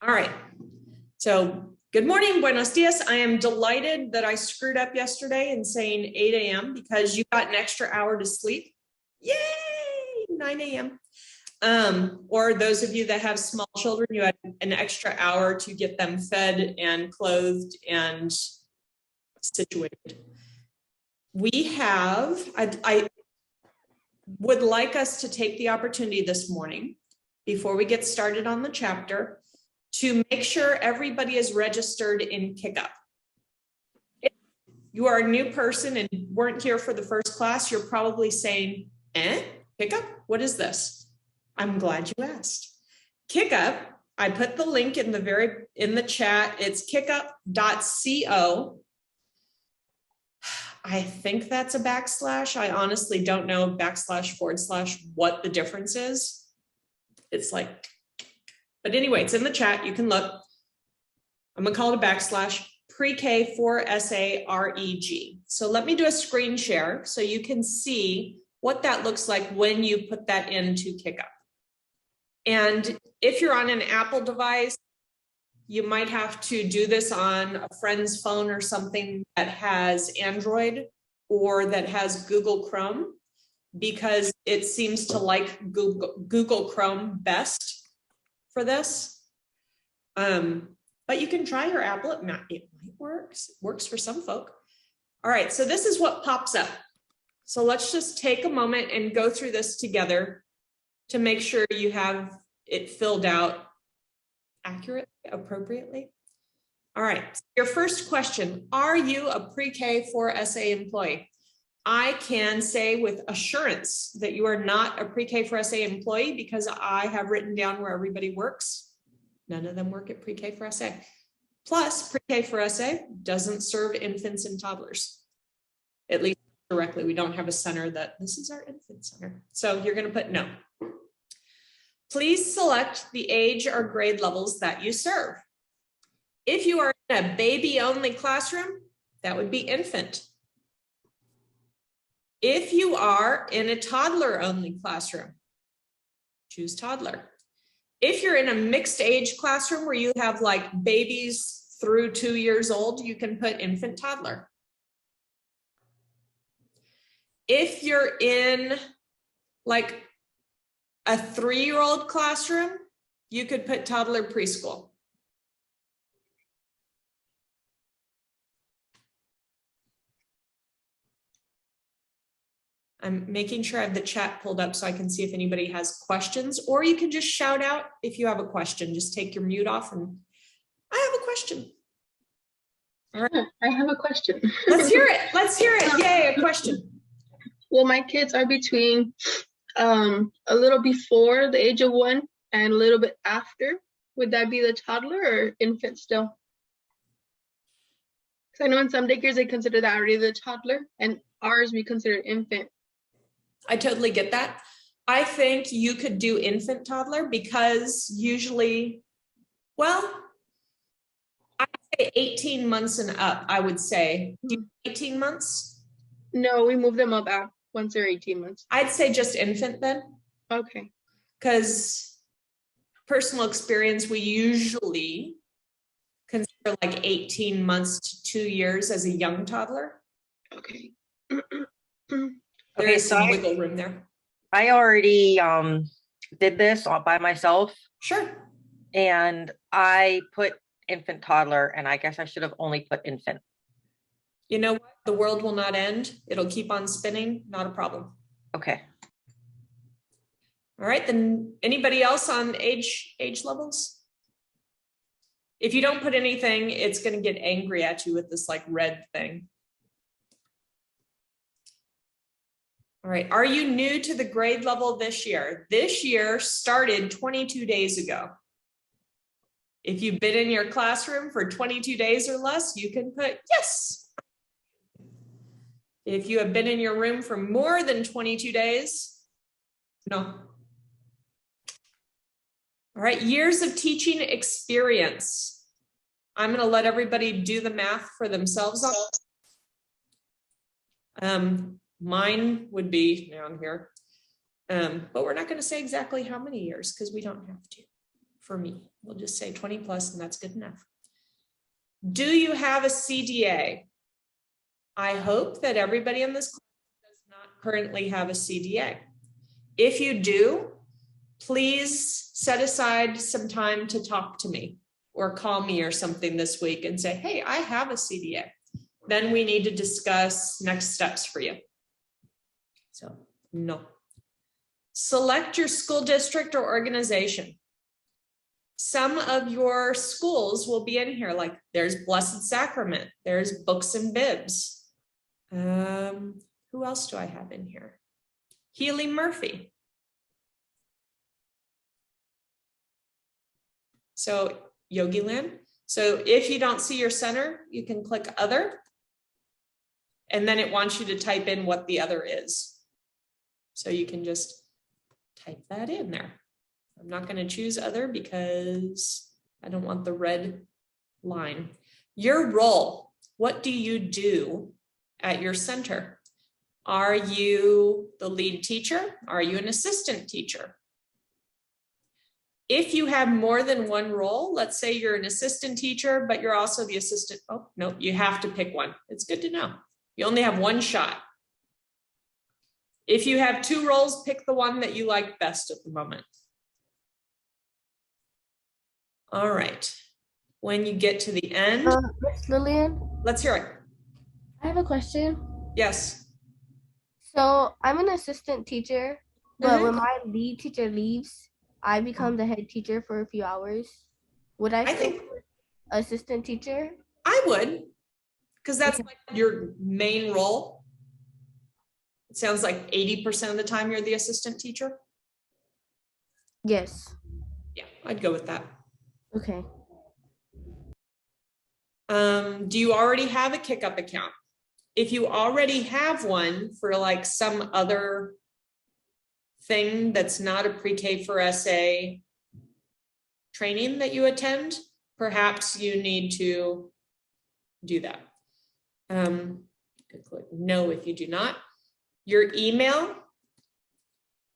All right. So good morning, buenos dias. I am delighted that I screwed up yesterday in saying 8 a.m. because you got an extra hour to sleep. Yay, 9 a.m. Or those of you that have small children, you had an extra hour to get them fed and clothed and situated. I would like us to take the opportunity this morning, before we get started on the chapter, to make sure everybody is registered in KickUp. If you are a new person and weren't here for the first class, you're probably saying, KickUp? What is this? I'm glad you asked. KickUp, I put the link in the chat. It's kickup.co. I think that's a backslash. I honestly don't know // what the difference is. It's like, but anyway, it's in the chat. You can look. I'm gonna call it a backslash, pre-K for SAREG. So let me do a screen share so you can see what that looks like when you put that into KickUp. And if you're on an Apple device, you might have to do this on a friend's phone or something that has Android or that has Google Chrome, because it seems to like Google Chrome best for this. But you can try your Apple. It might work. It works for some folk. All right, so this is what pops up. So let's just take a moment and go through this together to make sure you have it filled out accurately, appropriately. All right, your first question, are you a pre-K for SA employee? I can say with assurance that you are not a pre-K for SA employee because I have written down where everybody works. None of them work at pre-K for SA. Plus, pre-K for SA doesn't serve infants and toddlers, at least directly. We don't have a center that this is our infant center. So you're going to put no. Please select the age or grade levels that you serve. If you are in a baby-only classroom, that would be infant. If you are in a toddler-only classroom, choose toddler. If you're in a mixed age classroom where you have like babies through 2 years old, you can put infant toddler. If you're in like a 3-year-old classroom, you could put toddler preschool. I'm making sure I have the chat pulled up so I can see if anybody has questions, or you can just shout out if you have a question. Just take your mute off and I have a question. All right. I have a question. Let's hear it. Let's hear it. Yay, a question. Well, my kids are between a little before the age of 1 and a little bit after. Would that be the toddler or infant still? Because I know in some daycares they consider that already the toddler, and ours we consider infant. I totally get that. I think you could do infant toddler because usually, well, I say 18 months and up, I would say. 18 months? No, we move them up once they're 18 months. I'd say just infant then. Okay. Because personal experience, we usually consider like 18 months to 2 years as a young toddler. Okay. There is some wiggle room there. I already did this all by myself. Sure. And I put infant toddler, and I guess I should have only put infant. You know what? The world will not end. It'll keep on spinning. Not a problem. Okay. All right. Then anybody else on age levels? If you don't put anything, it's going to get angry at you with this like red thing. All right. Are you new to the grade level this year? This year started 22 days ago. If you've been in your classroom for 22 days or less, you can put yes. If you have been in your room for more than 22 days, no. All right. Years of teaching experience. I'm going to let everybody do the math for themselves. Mine would be down here, but we're not going to say exactly how many years because we don't have to. for me. We'll just say 20 plus and that's good enough. Do you have a CDA? I hope that everybody in this class does not currently have a CDA. If you do, please set aside some time to talk to me or call me or something this week and say, hey, I have a CDA. Then we need to discuss next steps for you. So, no. Select your school district or organization. Some of your schools will be in here, like there's Blessed Sacrament, there's Books and Bibs. Who else do I have in here? Healy Murphy. So Yogi Land. So if you don't see your center, you can click other. And then it wants you to type in what the other is. So you can just type that in there. I'm not going to choose other because I don't want the red line. Your role, what do you do at your center? Are you the lead teacher? Are you an assistant teacher? If you have more than one role, let's say you're an assistant teacher, but you're also the assistant. Oh, no, you have to pick one. It's good to know. You only have one shot. If you have two roles, pick the one that you like best at the moment. All right. When you get to the end, Miss Lillian, let's hear it. I have a question. Yes. So I'm an assistant teacher, but when my lead teacher leaves, I become the head teacher for a few hours. Would I still be assistant teacher? I would, because that's like your main role. It sounds like 80% of the time you're the assistant teacher. Yes. Yeah, I'd go with that. Okay. Do you already have a CickUp account? If you already have one for like some other thing that's not a pre-K for SA training that you attend, perhaps you need to do that. Click no if you do not. Your email,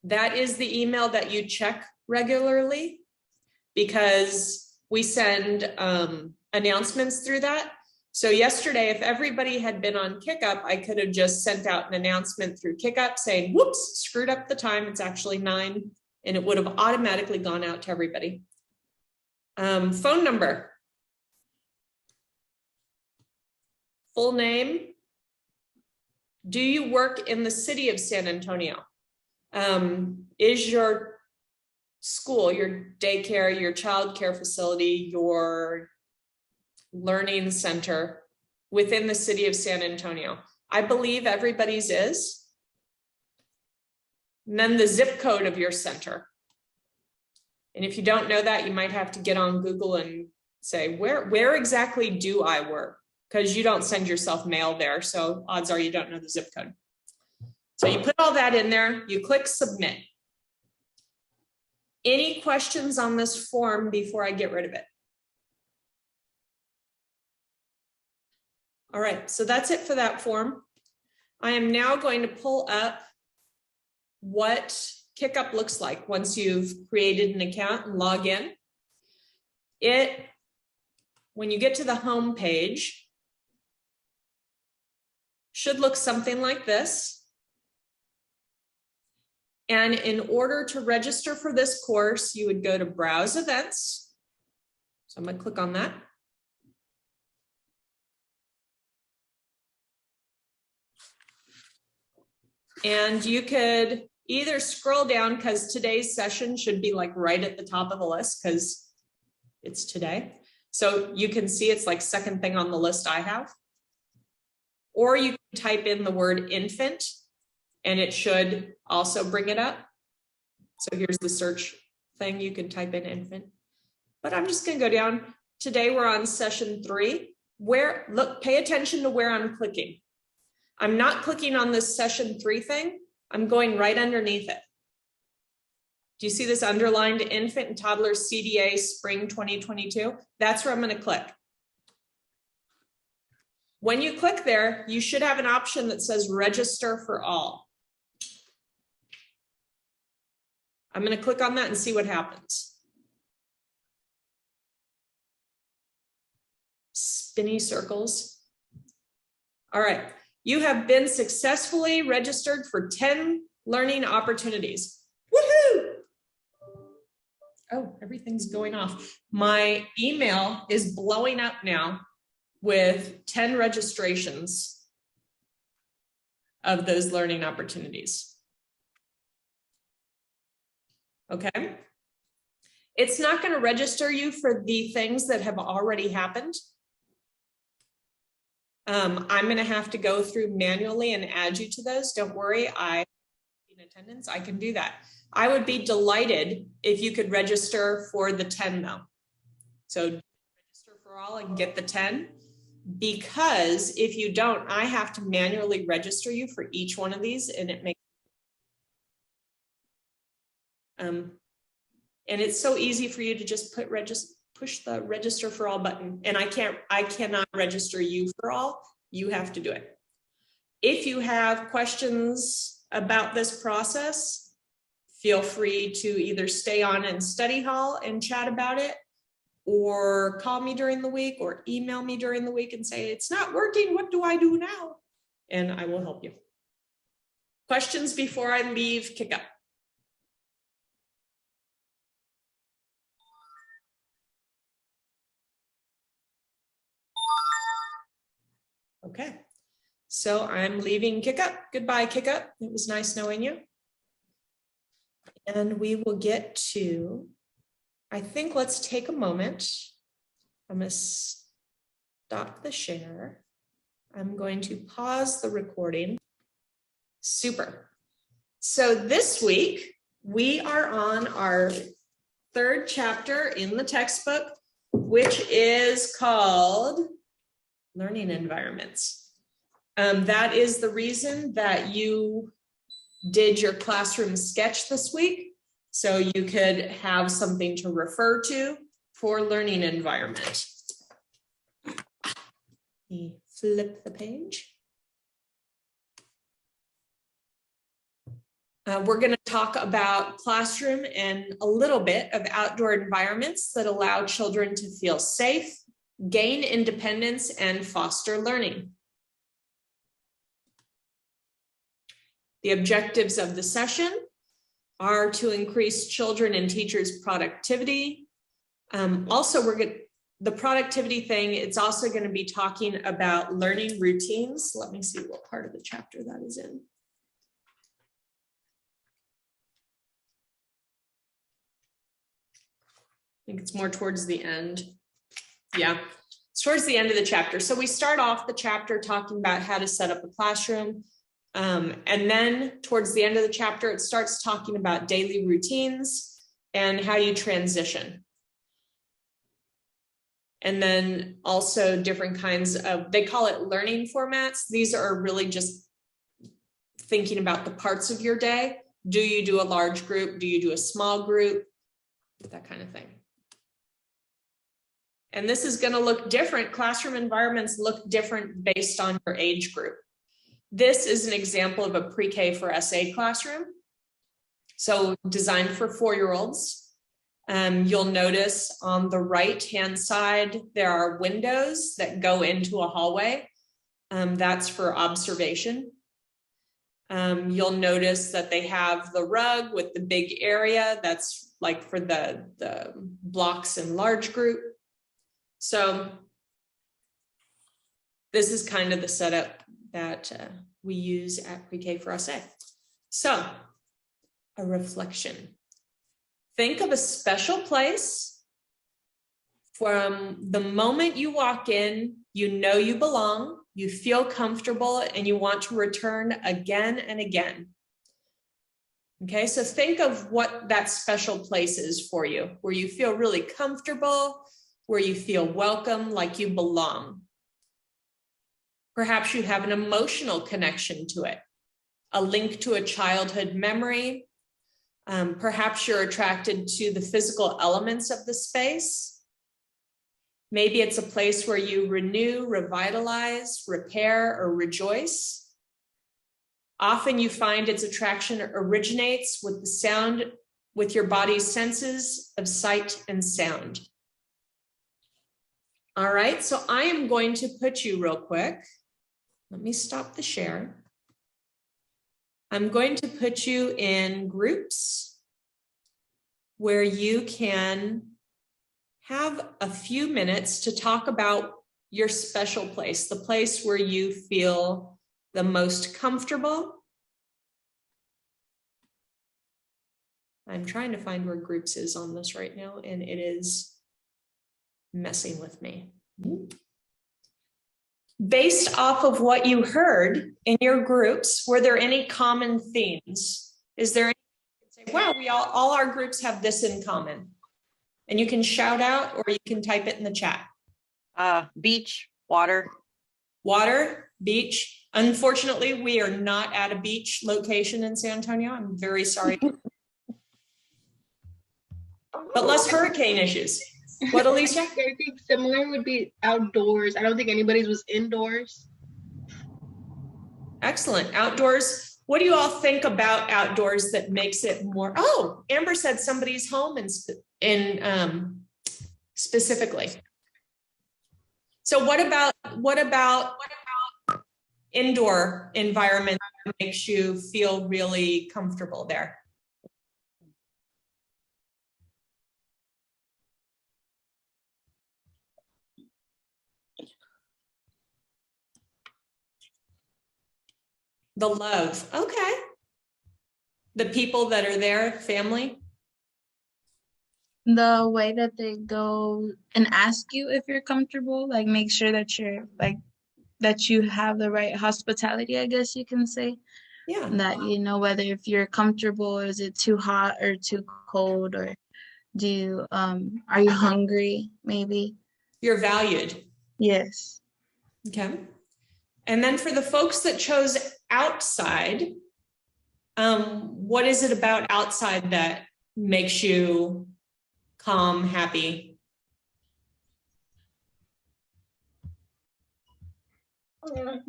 that is the email that you check regularly because we send announcements through that. So yesterday, if everybody had been on CickUp, I could have just sent out an announcement through CickUp saying, whoops, screwed up the time. It's actually 9, and it would have automatically gone out to everybody. Phone number. Full name. Do you work in the city of San Antonio? Is your school, your daycare, your child care facility, your learning center within the city of San Antonio? I believe everybody's is. And then the zip code of your center. And if you don't know that, you might have to get on Google and say, where exactly do I work? Because you don't send yourself mail there. So odds are you don't know the zip code. So you put all that in there, you click submit. Any questions on this form before I get rid of it? All right, so that's it for that form. I am now going to pull up what CickUp looks like once you've created an account and log in. When you get to the home page, should look something like this. And in order to register for this course, you would go to Browse Events. So I'm going to click on that. And you could either scroll down because today's session should be like right at the top of the list because it's today. So you can see it's like second thing on the list I have. Or you can type in the word infant and it should also bring it up. So here's the search thing. You can type in infant. But I'm just going to go down. Today we're on session 3. Pay attention to where I'm clicking. I'm not clicking on this session 3 thing. I'm going right underneath it. Do you see this underlined infant and toddler CDA spring 2022? That's where I'm going to click. When you click there, you should have an option that says register for all. I'm going to click on that and see what happens. spinny circles. All right, you have been successfully registered for 10 learning opportunities. Woohoo! Oh, everything's going off. My email is blowing up now with 10 registrations of those learning opportunities. Okay. It's not going to register you for the things that have already happened. I'm going to have to go through manually and add you to those. Don't worry, I'm in attendance. I can do that. I would be delighted if you could register for the 10 though. So register for all and get the 10, because if you don't, I have to manually register you for each one of these, and it makes and it's so easy for you to just push the register for all button, and I cannot register you for all. You have to do it. If you have questions about this process, feel free to either stay on in study hall and chat about it, or call me during the week, or email me during the week and say, it's not working, what do I do now? And I will help you. Questions before I leave kick up? Okay, so I'm leaving kick up. Goodbye, kick up. It was nice knowing you. And we will get to, I think let's take a moment. I'm going to stop the share. I'm going to pause the recording. Super. So this week, we are on our third chapter in the textbook, which is called Learning Environments. That is the reason that you did your classroom sketch this week, so you could have something to refer to for learning environment. Let me flip the page. We're going to talk about classroom and a little bit of outdoor environments that allow children to feel safe, gain independence, and foster learning. The objectives of the session are to increase children and teachers' productivity. Also, the productivity thing, it's also going to be talking about learning routines. Let me see what part of the chapter that is in. I think it's more towards the end. Yeah, it's towards the end of the chapter. So we start off the chapter talking about how to set up a classroom. And then towards the end of the chapter, it starts talking about daily routines and how you transition. And then also different kinds of, they call it learning formats. These are really just thinking about the parts of your day. Do you do a large group? Do you do a small group? That kind of thing. And this is going to look different. Classroom environments look different based on your age group. This is an example of a pre-K for SA classroom. So designed for 4-year-olds. You'll notice on the right-hand side, there are windows that go into a hallway. That's for observation. You'll notice that they have the rug with the big area. That's like for the blocks and large group. So this is kind of the setup that we use at Pre-K for SA. So a reflection. Think of a special place. From the moment you walk in, you know you belong, you feel comfortable, and you want to return again and again. Okay, so think of what that special place is for you, where you feel really comfortable, where you feel welcome, like you belong. Perhaps you have an emotional connection to it, a link to a childhood memory. Perhaps you're attracted to the physical elements of the space. Maybe it's a place where you renew, revitalize, repair, or rejoice. Often you find its attraction originates with the sound, with your body's senses of sight and sound. All right, so I am going to put you real quick. Let me stop the share. I'm going to put you in groups where you can have a few minutes to talk about your special place, the place where you feel the most comfortable. I'm trying to find where groups is on this right now, and it is messing with me. Based off of what you heard in your groups, were there any common themes? Is there any, wow, we all our groups have this in common? And you can shout out or you can type it in the chat. Beach, water. Water, beach. Unfortunately, we are not at a beach location in San Antonio. I'm very sorry. But less hurricane issues. What, Alicia? I think similar would be outdoors. I don't think anybody's was indoors. Excellent. Outdoors. What do you all think about outdoors that makes it more? Oh, Amber said somebody's home in specifically. So what about indoor environment that makes you feel really comfortable there? The love. Okay. The people that are there, family. The way that they go and ask you if you're comfortable, like make sure that you're like that you have the right hospitality, I guess you can say. Yeah. That you know whether if you're comfortable, is it too hot or too cold, or do you are you hungry maybe? You're valued. Yes. Okay. And then for the folks that chose outside, what is it about outside that makes you calm, happy?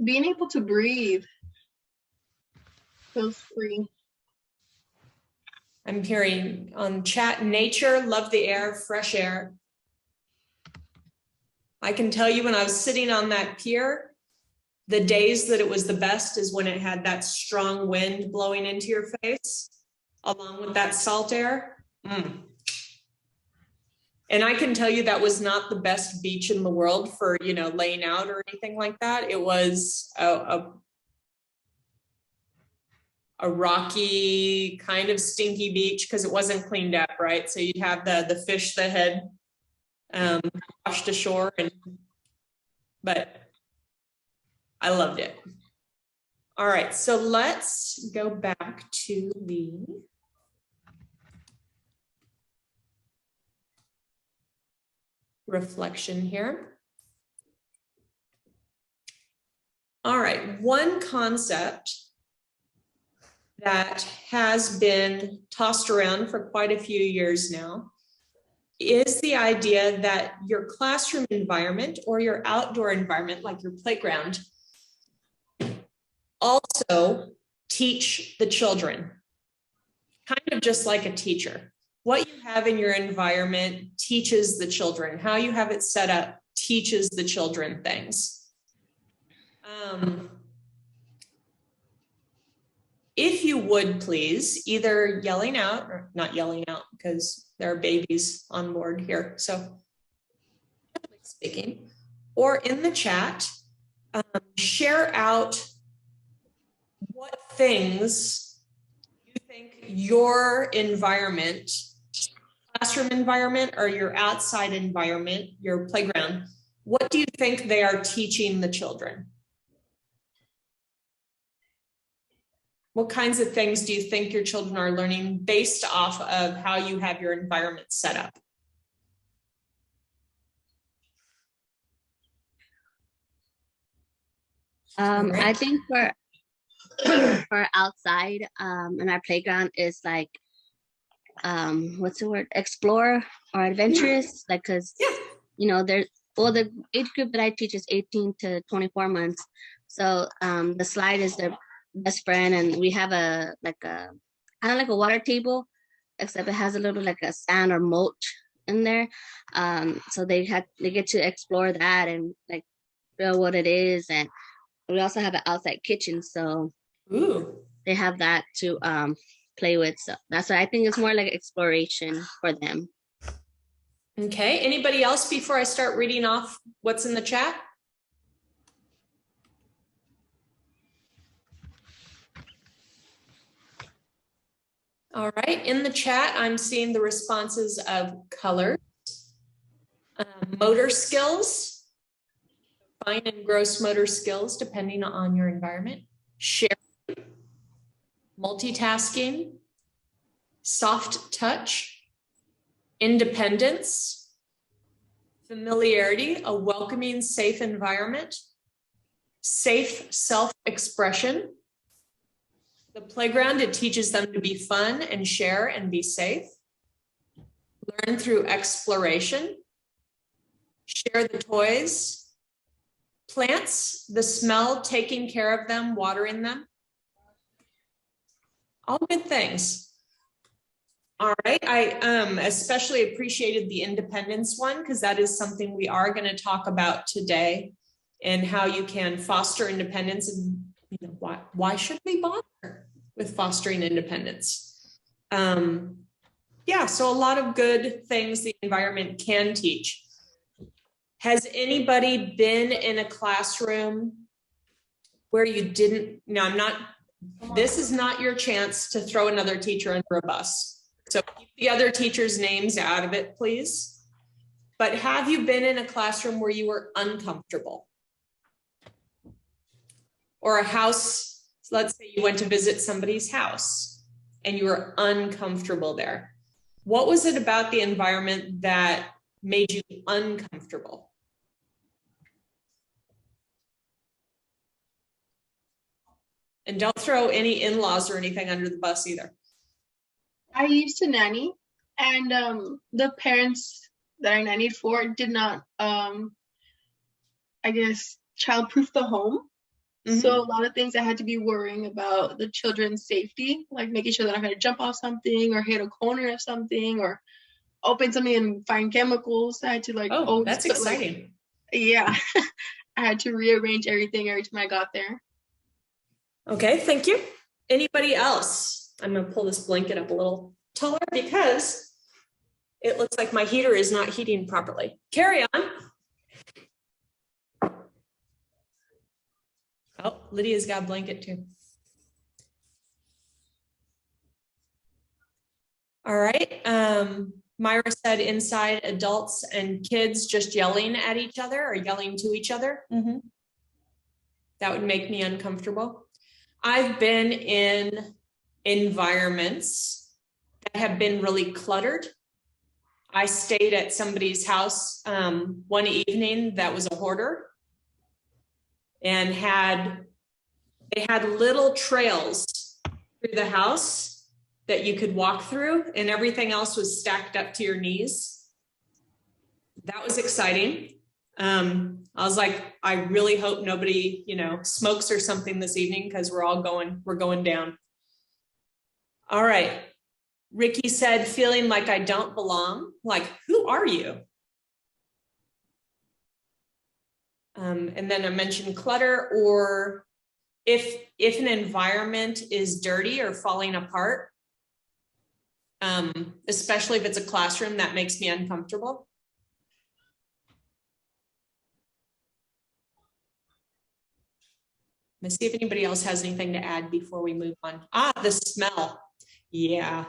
Being able to breathe. Feels free. I'm hearing on chat, nature, love the air, fresh air. I can tell you when I was sitting on that pier, the days that it was the best is when it had that strong wind blowing into your face, along with that salt air. And I can tell you that was not the best beach in the world for, you know, laying out or anything like that. It was a rocky, kind of stinky beach because it wasn't cleaned up, right? So you'd have the fish that had washed ashore, but I loved it. All right, so let's go back to the reflection here. All right, one concept that has been tossed around for quite a few years now is the idea that your classroom environment or your outdoor environment, like your playground, also teach the children, kind of just like a teacher. What you have in your environment teaches the children. How you have it set up teaches the children things. If you would please, either yelling out, or not yelling out because there are babies on board here, so speaking, or in the chat, share out what things you think your environment, classroom environment, or your outside environment, your playground, what do you think they are teaching the children? What kinds of things do you think your children are learning based off of how you have your environment set up? I think for outside in our playground is like what's the word, explore or adventurous, like because you know there's the age group that I teach is 18 to 24 months, so the slide is their best friend, and we have a kind of like a water table, except it has a little like a sand or mulch in there. So they get to explore that and like feel what it is. And we also have an outside kitchen, so Ooh. they have that to play with. So that's why I think it's more like exploration for them. Okay, anybody else before I start reading off what's in the chat? All right, in the chat, I'm seeing the responses of color, motor skills, fine and gross motor skills, depending on your environment, sharing, multitasking, soft touch, independence, familiarity, a welcoming, safe environment, safe self-expression. The playground, it teaches them to be fun and share and be safe. Learn through exploration. Share the toys. Plants, the smell, taking care of them, watering them. All good things. All right, I especially appreciated the independence one because that is something we are going to talk about today, and how you can foster independence, and you know, why should we bother with fostering independence? Yeah, so a lot of good things the environment can teach. Has anybody been in a classroom where you didn't, now this is not your chance to throw another teacher under a bus. So keep the other teachers' names out of it, please. But have you been in a classroom where you were uncomfortable? Or a house, let's say you went to visit somebody's house and you were uncomfortable there. What was it about the environment that made you uncomfortable? And don't throw any in-laws or anything under the bus either. I used to nanny, and the parents that I nannied for did not, I guess, childproof the home. Mm-hmm. So a lot of things I had to be worrying about the children's safety, like making sure they're not going to jump off something or hit a corner of something or open something and find chemicals. I had to like, oh, that's exciting. Yeah, I had to rearrange everything every time I got there. Okay, thank you. Anybody else? I'm going to pull this blanket up a little taller because it looks like my heater is not heating properly. Carry on. Oh, Lydia's got a blanket too. All right. Myra said inside adults and kids just yelling at each other or yelling to each other. Mm-hmm. That would make me uncomfortable. I've been in environments that have been really cluttered. I stayed at somebody's house one evening that was a hoarder, and they had little trails through the house that you could walk through, and everything else was stacked up to your knees. That was exciting. I was like, I really hope nobody, smokes or something this evening because we're going down. All right. Ricky said, feeling like I don't belong. Like, who are you? And then I mentioned clutter, or if an environment is dirty or falling apart, especially if it's a classroom, that makes me uncomfortable. Let's see if anybody else has anything to add before we move on. The smell. Yeah,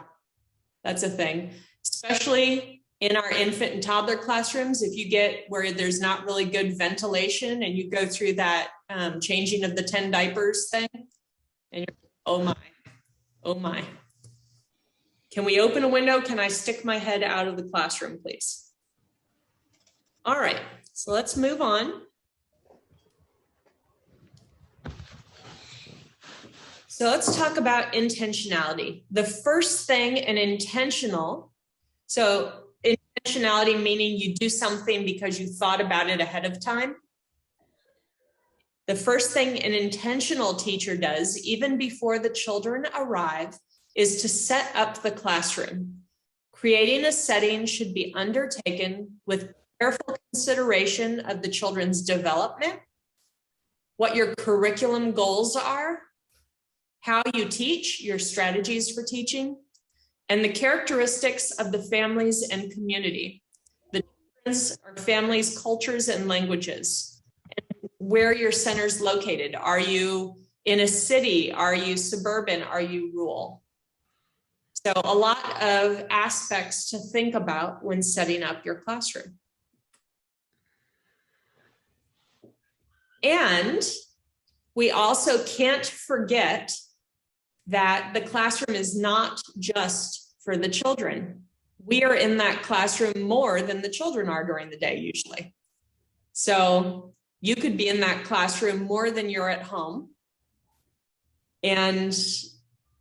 that's a thing, especially in our infant and toddler classrooms. If you get where there's not really good ventilation and you go through that changing of the 10 diapers thing, and you're, oh my. Can we open a window? Can I stick my head out of the classroom, please? All right, so let's move on. So let's talk about intentionality. The first thing an intentional, so intentionality meaning you do something because you thought about it ahead of time. The first thing an intentional teacher does, even before the children arrive, is to set up the classroom. Creating a setting should be undertaken with careful consideration of the children's development, what your curriculum goals are, how you teach, your strategies for teaching, and the characteristics of the families and community, the difference or families, cultures, and languages, and where your center's located. Are you in a city? Are you suburban? Are you rural? So a lot of aspects to think about when setting up your classroom. And we also can't forget that the classroom is not just for the children. We are in that classroom more than the children are during the day usually. So you could be in that classroom more than you're at home. And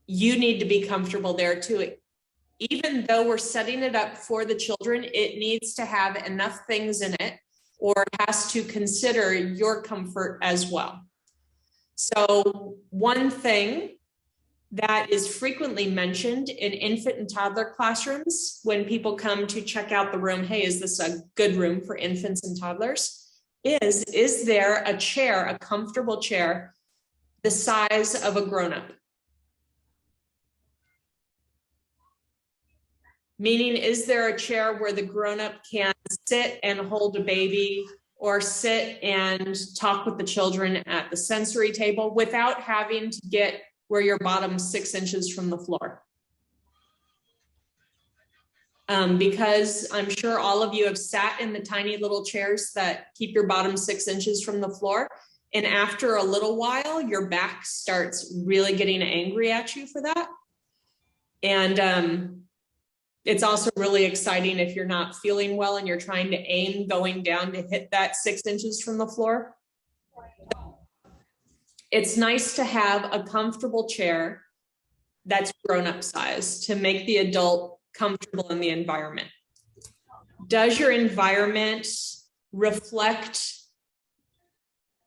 you need to be comfortable there too. Even though we're setting it up for the children, it needs to have enough things in it, or it has to consider your comfort as well. So one thing that is frequently mentioned in infant and toddler classrooms when people come to check out the room, hey, is this a good room for infants and toddlers? Is there a chair, a comfortable chair, the size of a grown-up? Meaning, is there a chair where the grown-up can sit and hold a baby or sit and talk with the children at the sensory table without having to get where your bottom 6 inches from the floor? Because I'm sure all of you have sat in the tiny little chairs that keep your bottom 6 inches from the floor. And after a little while, your back starts really getting angry at you for that. And it's also really exciting if you're not feeling well and you're trying to aim going down to hit that 6 inches from the floor. It's nice to have a comfortable chair that's grown-up size to make the adult comfortable in the environment. Does your environment reflect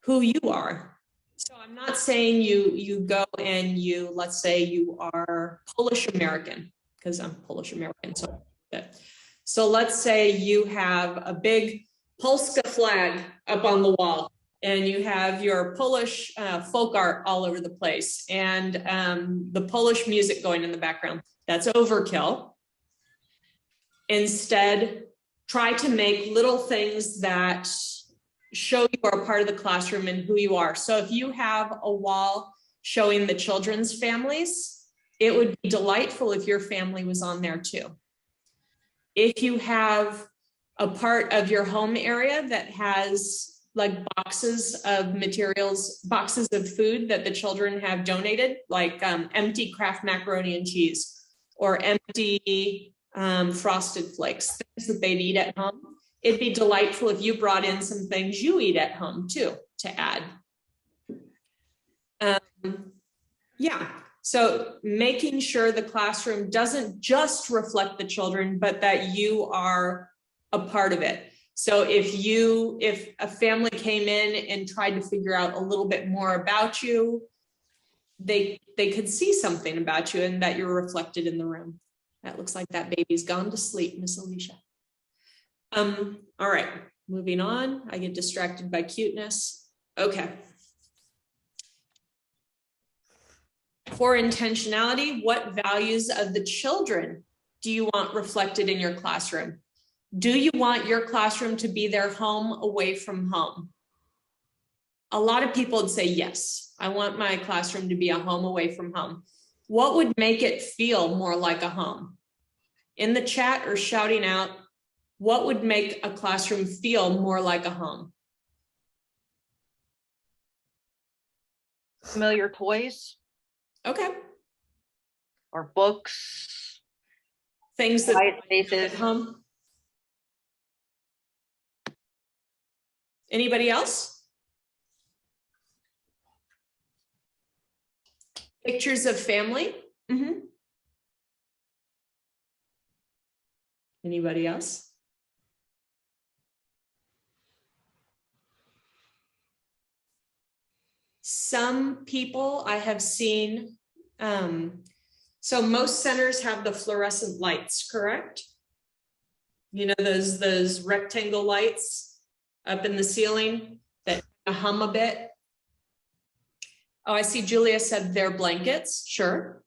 who you are? So I'm not saying you go and you, let's say you are Polish American, because I'm Polish American. So let's say you have a big Polska flag up on the wall, and you have your Polish folk art all over the place, and the Polish music going in the background. That's overkill. Instead, try to make little things that show you are part of the classroom and who you are. So if you have a wall showing the children's families, it would be delightful if your family was on there too. If you have a part of your home area that has like boxes of materials, boxes of food that the children have donated, like empty Kraft macaroni and cheese or empty frosted flakes, things that they'd eat at home, it'd be delightful if you brought in some things you eat at home too to add. Yeah, so making sure the classroom doesn't just reflect the children, but that you are a part of it. So if a family came in and tried to figure out a little bit more about you, they could see something about you and that you're reflected in the room. That looks like that baby's gone to sleep, Miss Alicia. All right, moving on. I get distracted by cuteness. Okay. For intentionality, what values of the children do you want reflected in your classroom? Do you want your classroom to be their home away from home? A lot of people would say, yes, I want my classroom to be a home away from home. What would make it feel more like a home? In the chat or shouting out, what would make a classroom feel more like a home? Familiar toys. Okay. Or books. Things that Quiet spaces. at home. Anybody else? Pictures of family. Mm-hmm. Anybody else? Some people I have seen So most centers have the fluorescent lights, correct? You know, those rectangle lights up in the ceiling that hum a bit. Oh, I see Julia said their blankets, sure.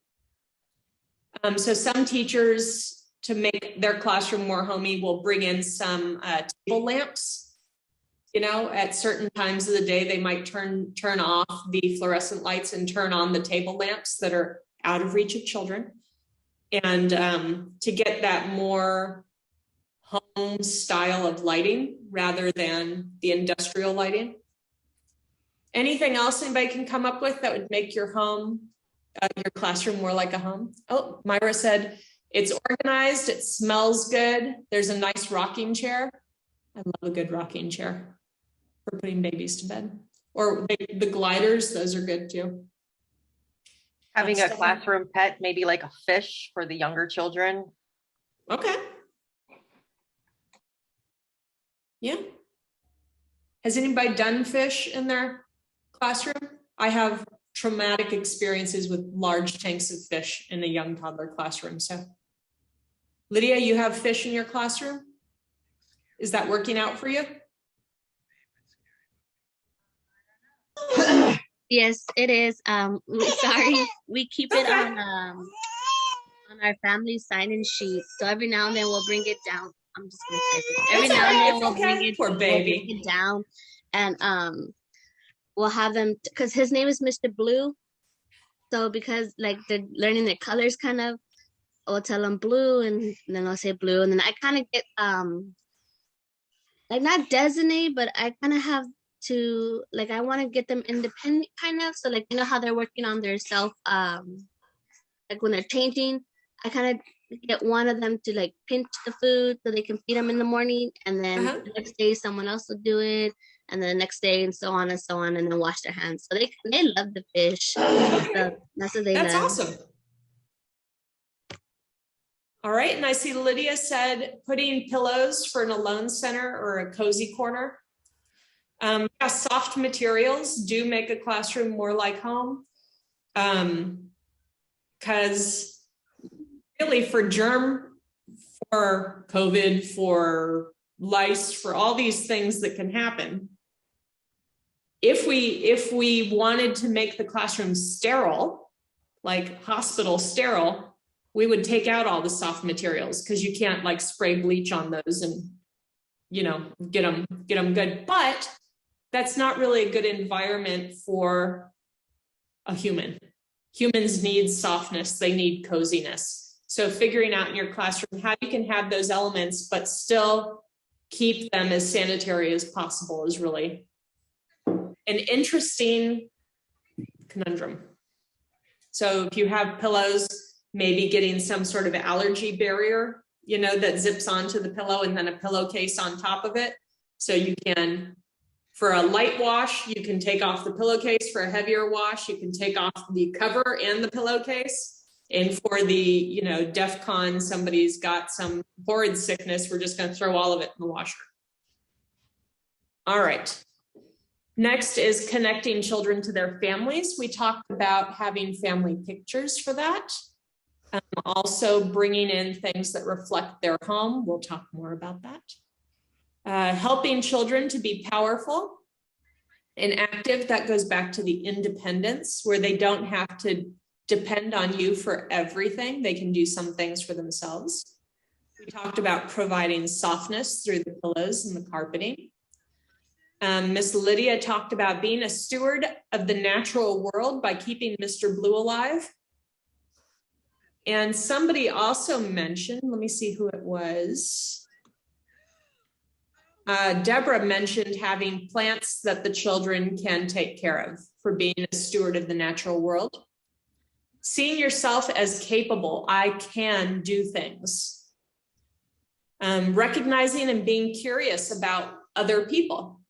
So some teachers, to make their classroom more homey, will bring in some table lamps. You know, at certain times of the day, they might turn off the fluorescent lights and turn on the table lamps that are out of reach of children. And to get that more home style of lighting rather than the industrial lighting. Anything else anybody can come up with that would make your home, your classroom more like a home? Oh, Myra said, it's organized, it smells good. There's a nice rocking chair. I love a good rocking chair for putting babies to bed. Or the gliders, those are good too. Having a classroom pet, maybe like a fish for the younger children. Okay. Yeah. Has anybody done fish in their classroom? I have traumatic experiences with large tanks of fish in a young toddler classroom. So, Lydia, you have fish in your classroom? Is that working out for you? Yes, it is. Sorry, we keep it on our family sign-in sheet. So every now and then we'll bring it down. I'm just gonna type it. Every now and then we'll bring it. Poor baby. We'll bring it down, and we'll have them because his name is Mr. Blue. So because like they're learning their colors, kind of, I'll tell them blue, and then I'll say blue, and then I kind of get like not designate, but I kind of have to like I want to get them independent, kind of. So like you know how they're working on their self, like when they're changing, I kind of get one of them to like pinch the food so they can feed them in the morning, and then the next day someone else will do it, and then the next day and so on, and then wash their hands. So they love the fish. So that's what they love. That's awesome. All right, and I see Lydia said putting pillows for an alone center or a cozy corner. Yeah, soft materials do make a classroom more like home. Because really for COVID, for lice, for all these things that can happen, if we wanted to make the classroom sterile, like hospital sterile, we would take out all the soft materials because you can't like spray bleach on those and, you know, get them good. But that's not really a good environment for a human. Humans need softness, they need coziness. So figuring out in your classroom how you can have those elements, but still keep them as sanitary as possible is really an interesting conundrum. So if you have pillows, maybe getting some sort of allergy barrier, you know, that zips onto the pillow and then a pillowcase on top of it. So you can, for a light wash, you can take off the pillowcase. For a heavier wash, you can take off the cover and the pillowcase. And for the, you know, DEF CON, somebody's got some horrid sickness, we're just going to throw all of it in the washer. All right. Next is connecting children to their families. We talked about having family pictures for that. Also bringing in things that reflect their home. We'll talk more about that. Helping children to be powerful and active. That goes back to the independence where they don't have to depend on you for everything. They can do some things for themselves. We talked about providing softness through the pillows and the carpeting. Miss Lydia talked about being a steward of the natural world by keeping Mr. Blue alive. And somebody also mentioned, let me see who it was. Deborah mentioned having plants that the children can take care of for being a steward of the natural world. Seeing yourself as capable, I can do things. Recognizing and being curious about other people.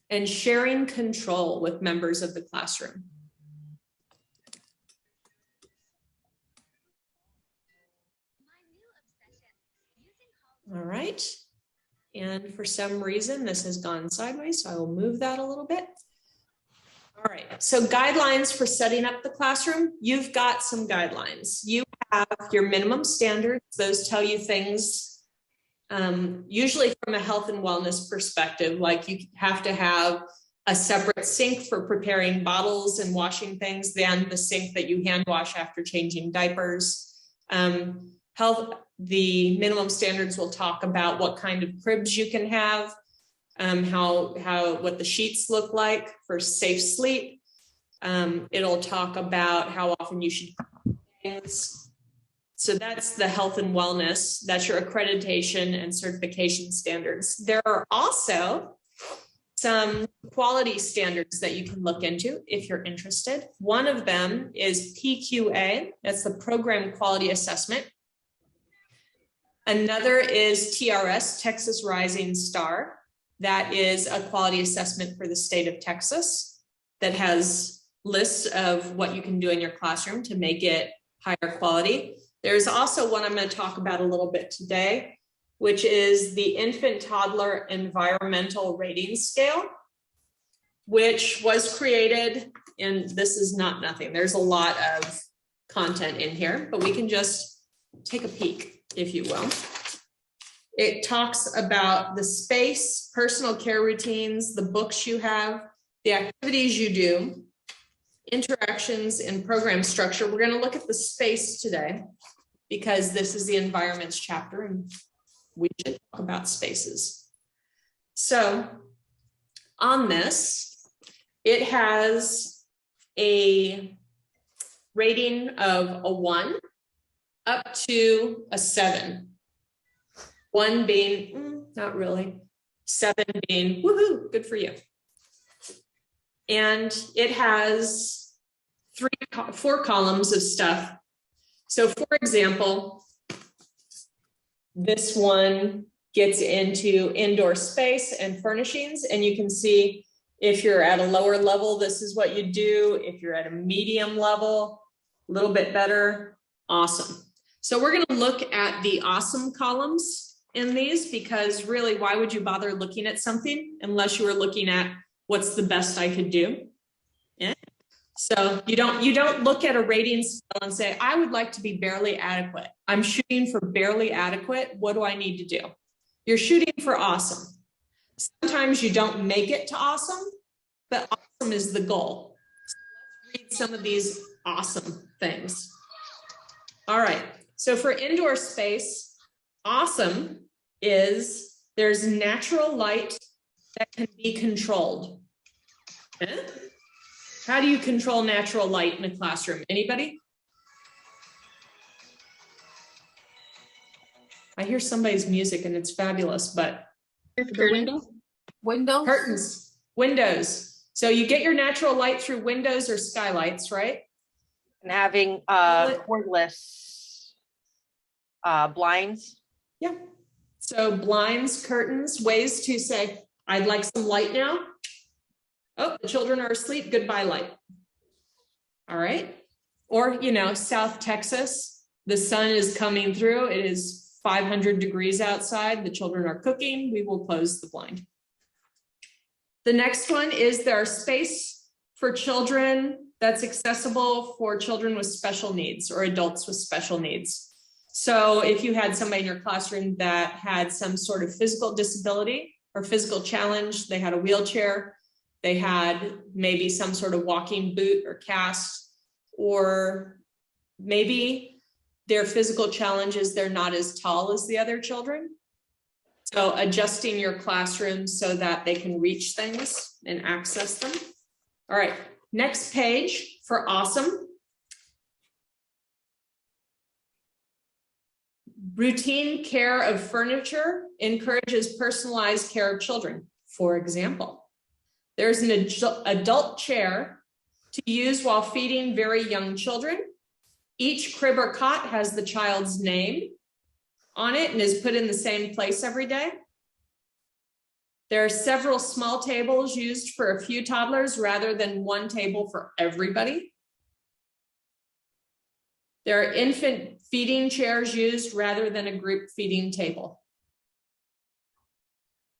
And sharing control with members of the classroom. All right. And for some reason, this has gone sideways, so I will move that a little bit. All right, so guidelines for setting up the classroom. You've got some guidelines. You have your minimum standards. Those tell you things, usually from a health and wellness perspective, like you have to have a separate sink for preparing bottles and washing things than the sink that you hand wash after changing diapers. The minimum standards will talk about what kind of cribs you can have, what the sheets look like for safe sleep. It'll talk about how often you should things. So that's the health and wellness. That's your accreditation and certification standards. There are also some quality standards that you can look into if you're interested. One of them is PQA. That's the Program Quality Assessment. Another is TRS, Texas Rising Star. That is a quality assessment for the state of Texas that has lists of what you can do in your classroom to make it higher quality. There's also one I'm going to talk about a little bit today, which is the Infant Toddler Environmental Rating Scale, which was created, and this is not nothing. There's a lot of content in here, but we can just take a peek, if you will. It talks about the space, personal care routines, the books you have, the activities you do, interactions and program structure. We're going to look at the space today because this is the environments chapter and we should talk about spaces. So on this, it has a rating of a 1 up to a 7. 1 being, not really, 7 being, woohoo, good for you. And it has 4 columns of stuff. So for example, this one gets into indoor space and furnishings, and you can see if you're at a lower level, this is what you do. If you're at a medium level, a little bit better, awesome. So we're going to look at the awesome columns in these, because really, why would you bother looking at something unless you were looking at what's the best I could do? Yeah. So you don't look at a rating scale and say, I would like to be barely adequate. I'm shooting for barely adequate. What do I need to do? You're shooting for awesome. Sometimes you don't make it to awesome, but awesome is the goal. So let's read some of these awesome things. All right. So for indoor space, awesome is there's natural light that can be controlled. Okay? How do you control natural light in a classroom? Anybody? I hear somebody's music and it's fabulous, but Window? curtains, windows. So you get your natural light through windows or skylights, right? And having cordless blinds. Yeah. So blinds, curtains, ways to say, I'd like some light now. Oh, the children are asleep. Goodbye, light. All right. Or, South Texas, the sun is coming through. It is 500 degrees outside. The children are cooking. We will close the blind. The next one is there are space for children that's accessible for children with special needs or adults with special needs. So if you had somebody in your classroom that had some sort of physical disability or physical challenge, they had a wheelchair, they had maybe some sort of walking boot or cast, or maybe their physical challenge is they're not as tall as the other children. So adjusting your classroom so that they can reach things and access them. All right, next page for awesome. Routine care of furniture encourages personalized care of children. For example, there's an adult chair to use while feeding very young children. Each crib or cot has the child's name on it and is put in the same place every day. There are several small tables used for a few toddlers rather than one table for everybody. There are infant feeding chairs used rather than a group feeding table.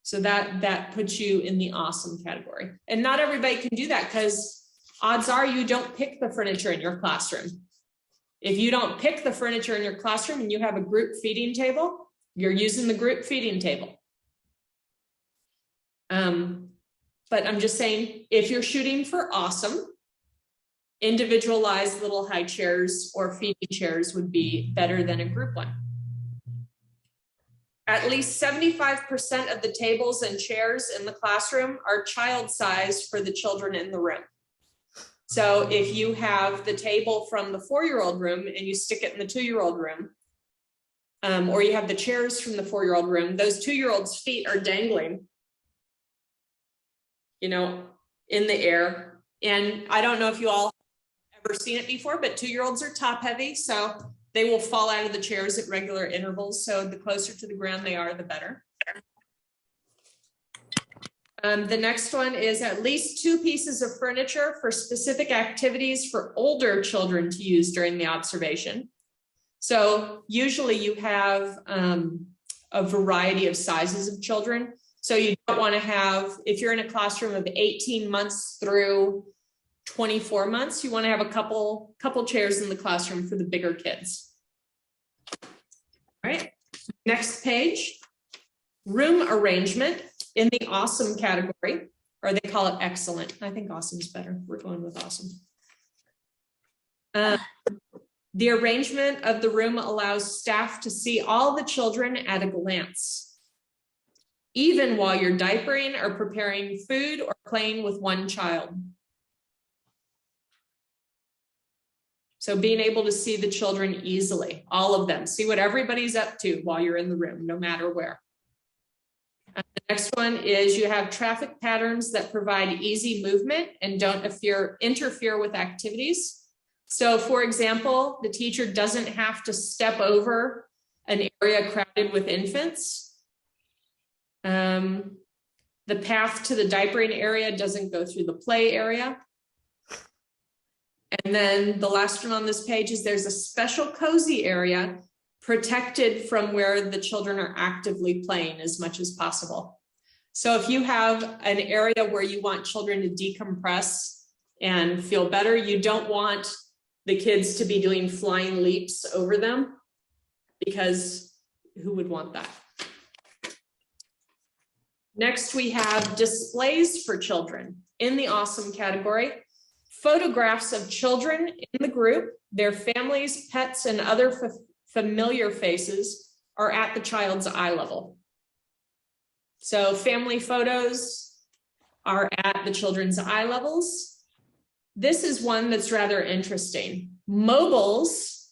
So that puts you in the awesome category. And not everybody can do that because odds are you don't pick the furniture in your classroom. If you don't pick the furniture in your classroom and you have a group feeding table, you're using the group feeding table. But I'm just saying, if you're shooting for awesome, individualized little high chairs or feeding chairs would be better than a group one. At least 75% of the tables and chairs in the classroom are child-sized for the children in the room. So if you have the table from the 4-year-old room and you stick it in the 2-year-old room, or you have the chairs from the 4-year-old room, those 2-year-olds' feet are dangling, you know, in the air. And I don't know if you all have ever seen it before, but 2-year-olds are top heavy, so they will fall out of the chairs at regular intervals. So the closer to the ground they are, the better. The next one is at least 2 pieces of furniture for specific activities for older children to use during the observation. So usually you have a variety of sizes of children. So you don't want to have, if you're in a classroom of 18 months through 24 months, you want to have a couple chairs in the classroom for the bigger kids. All right, next page, room arrangement in the awesome category, or they call it excellent. I think awesome is better. We're going with awesome. The arrangement of the room allows staff to see all the children at a glance, even while you're diapering or preparing food or playing with one child. So being able to see the children easily, all of them, see what everybody's up to while you're in the room, no matter where. And the next one is you have traffic patterns that provide easy movement and don't interfere with activities. So for example, the teacher doesn't have to step over an area crowded with infants. The path to the diapering area doesn't go through the play area. And then the last one on this page is there's a special cozy area protected from where the children are actively playing as much as possible. So if you have an area where you want children to decompress and feel better, you don't want the kids to be doing flying leaps over them, because who would want that? Next, we have displays for children in the awesome category. Photographs of children in the group, their families, pets, and other familiar faces are at the child's eye level. So family photos are at the children's eye levels. This is one that's rather interesting. Mobiles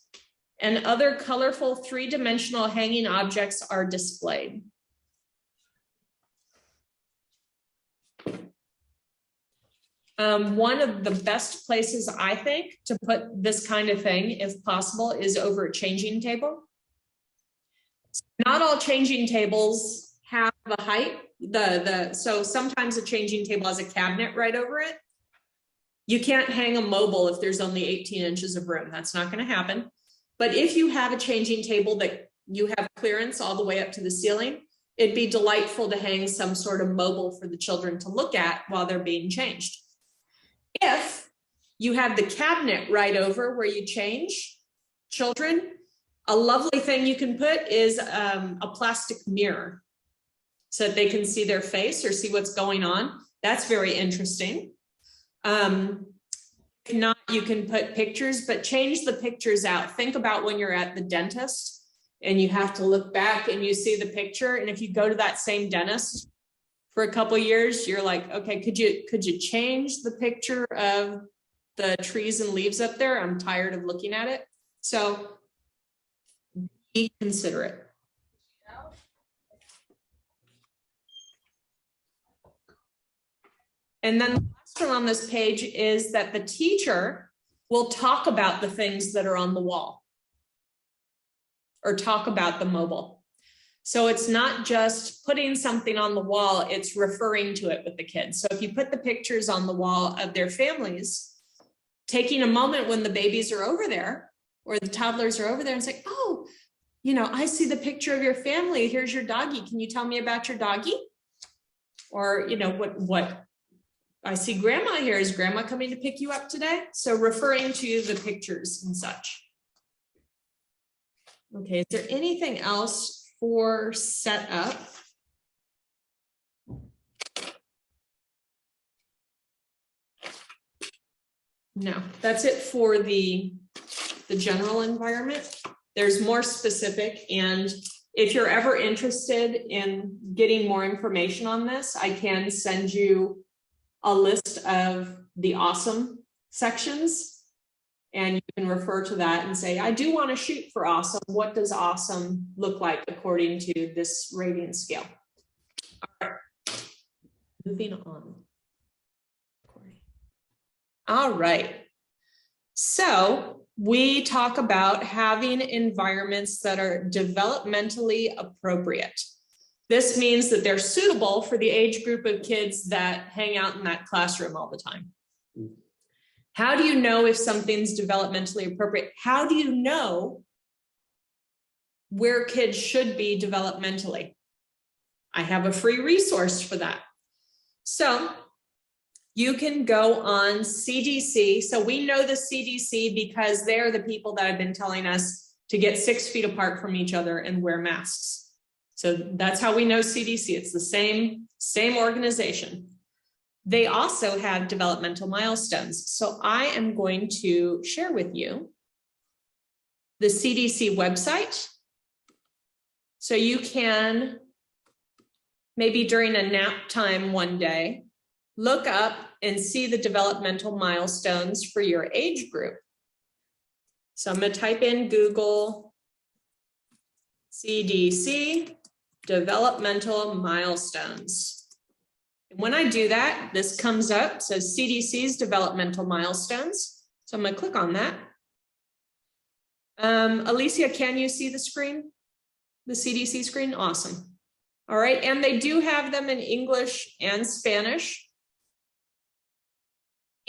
and other colorful 3-dimensional hanging objects are displayed. One of the best places, I think, to put this kind of thing, if possible, is over a changing table. Not all changing tables have a height. So sometimes a changing table has a cabinet right over it. You can't hang a mobile if there's only 18 inches of room. That's not going to happen. But if you have a changing table that you have clearance all the way up to the ceiling, it'd be delightful to hang some sort of mobile for the children to look at while they're being changed. If you have the cabinet right over where you change children, a lovely thing you can put is a plastic mirror so that they can see their face or see what's going on. That's very interesting. If not, you can put pictures, but change the pictures out. Think about when you're at the dentist and you have to look back and you see the picture. And if you go to that same dentist for a couple of years, you're like, okay, could you change the picture of the trees and leaves up there? I'm tired of looking at it. So be considerate. And then the last one on this page is that the teacher will talk about the things that are on the wall or talk about the mobile. So it's not just putting something on the wall, it's referring to it with the kids. So if you put the pictures on the wall of their families, taking a moment when the babies are over there or the toddlers are over there and say, oh, you know, I see the picture of your family. Here's your doggy. Can you tell me about your doggy? Or, you know, what I see grandma here. Is grandma coming to pick you up today? So referring to the pictures and such. Okay, is there anything else for setup? No, that's it for the general environment. There's more specific, and if you're ever interested in getting more information on this, I can send you a list of the awesome sections, and you can refer to that and say, I do want to shoot for awesome. What does awesome look like according to this rating scale? All right, moving on. All right. So we talk about having environments that are developmentally appropriate. This means that they're suitable for the age group of kids that hang out in that classroom all the time. How do you know if something's developmentally appropriate? How do you know where kids should be developmentally? I have a free resource for that. So you can go on CDC. So we know the CDC because they're the people that have been telling us to get 6 feet apart from each other and wear masks. So that's how we know CDC. It's the same organization. They also have developmental milestones. So I am going to share with you the CDC website. So you can, maybe during a nap time one day, look up and see the developmental milestones for your age group. So I'm going to type in Google CDC developmental milestones. And when I do that, this comes up, says CDC's developmental milestones. So I'm going to click on that. Alicia, can you see the screen? The CDC screen? Awesome. All right, and they do have them in English and Spanish.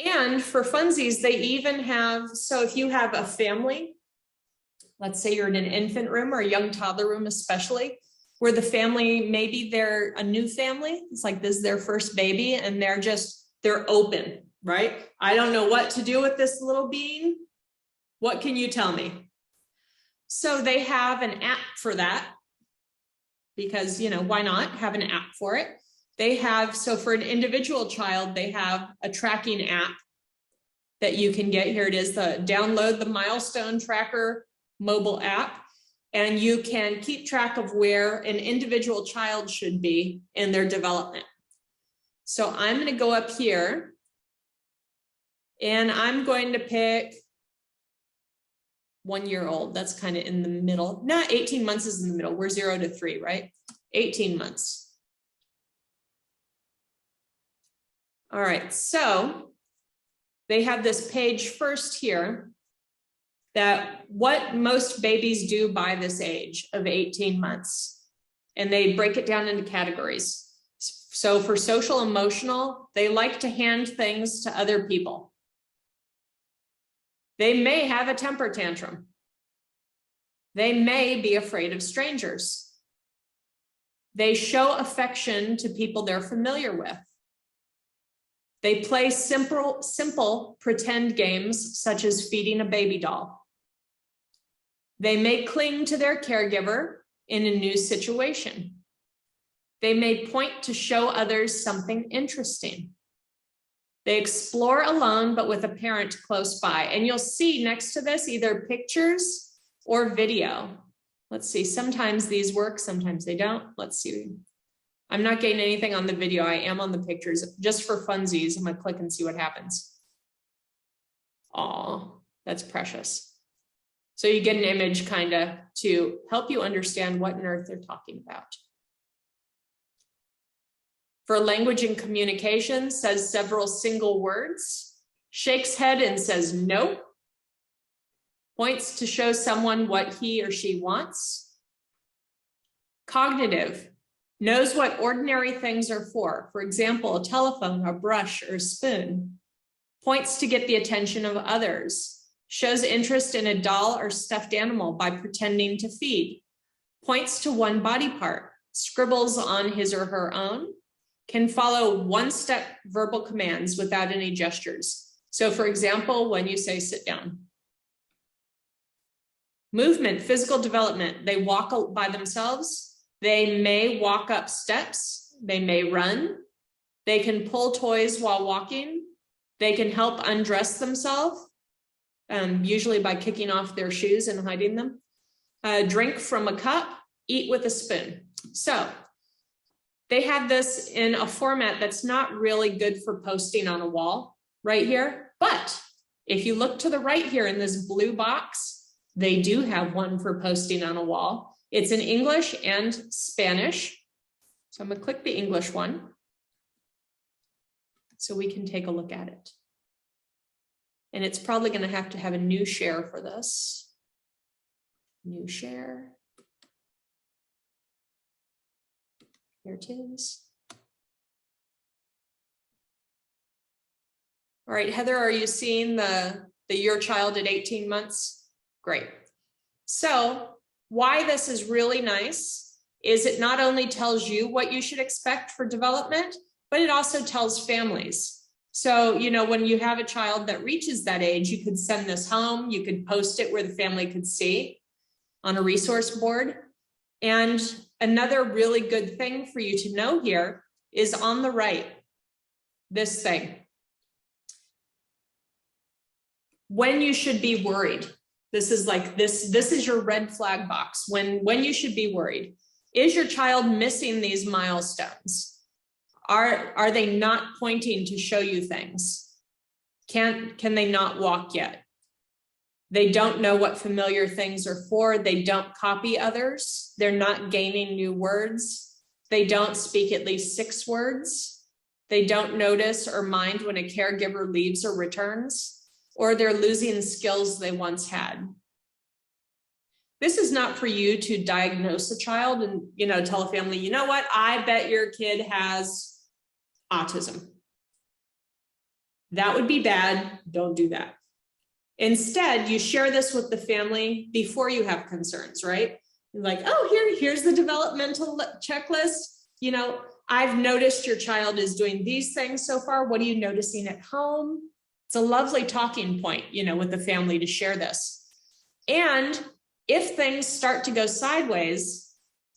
And for funsies, they even have, so if you have a family, let's say you're in an infant room or a young toddler room especially, where the family, maybe they're a new family, it's like this is their first baby and they're open, right? I don't know what to do with this little being. What can you tell me? So they have an app for that because, why not have an app for it? They have, so for an individual child, they have a tracking app that you can get. Here it is, download the milestone tracker mobile app, and you can keep track of where an individual child should be in their development. So I'm going to go up here and I'm going to pick 1 year old. That's kind of in the middle. No, 18 months is in the middle. We're 0 to 3, right? 18 months. All right, so they have this page first here that what most babies do by this age of 18 months. And they break it down into categories. So for social emotional, they like to hand things to other people. They may have a temper tantrum. They may be afraid of strangers. They show affection to people they're familiar with. They play simple pretend games, such as feeding a baby doll. They may cling to their caregiver in a new situation. They may point to show others something interesting. They explore alone, but with a parent close by. And you'll see next to this either pictures or video. Let's see, sometimes these work, sometimes they don't. Let's see. I'm not getting anything on the video. I am on the pictures just for funsies. I'm gonna click and see what happens. Oh, that's precious. So you get an image kind of to help you understand what on earth they're talking about. For language and communication, says several single words, shakes head and says nope, points to show someone what he or she wants. Cognitive, knows what ordinary things are for. For example, a telephone, a brush, or a spoon. Points to get the attention of others. Shows interest in a doll or stuffed animal by pretending to feed. Points to one body part. Scribbles on his or her own. can follow one-step verbal commands without any gestures. So for example, when you say sit down. Movement, physical development, they walk by themselves. They may walk up steps. They may run. They can pull toys while walking. They can help undress themselves, usually by kicking off their shoes and hiding them. Drink from a cup, eat with a spoon. So they have this in a format that's not really good for posting on a wall right here. But if you look to the right here in this blue box, they do have one for posting on a wall. It's in English and Spanish. So I'm gonna click the English one so we can take a look at it. And it's probably gonna have to have a new share for this. New share. Here it is. All right, Heather, are you seeing the your child at 18 months? Great. So why this is really nice is it not only tells you what you should expect for development, but it also tells families. So, you know, when you have a child that reaches that age, you could send this home, you could post it where the family could see on a resource board. And another really good thing for you to know here is on the right, this thing. When you should be worried. This is like this is your red flag box. When you should be worried. Is your child missing these milestones? Are they not pointing to show you things? Can they not walk yet? They don't know what familiar things are for. They don't copy others. They're not gaining new words. They don't speak at least 6 words. They don't notice or mind when a caregiver leaves or returns, or they're losing skills they once had. This is not for you to diagnose a child and, you know, tell a family, you know what, I bet your kid has autism. That would be bad. Don't do that. Instead, you share this with the family before you have concerns, right? You're like, oh, here's the developmental checklist. You know, I've noticed your child is doing these things so far. What are you noticing at home? It's a lovely talking point, you know, with the family to share this. And if things start to go sideways,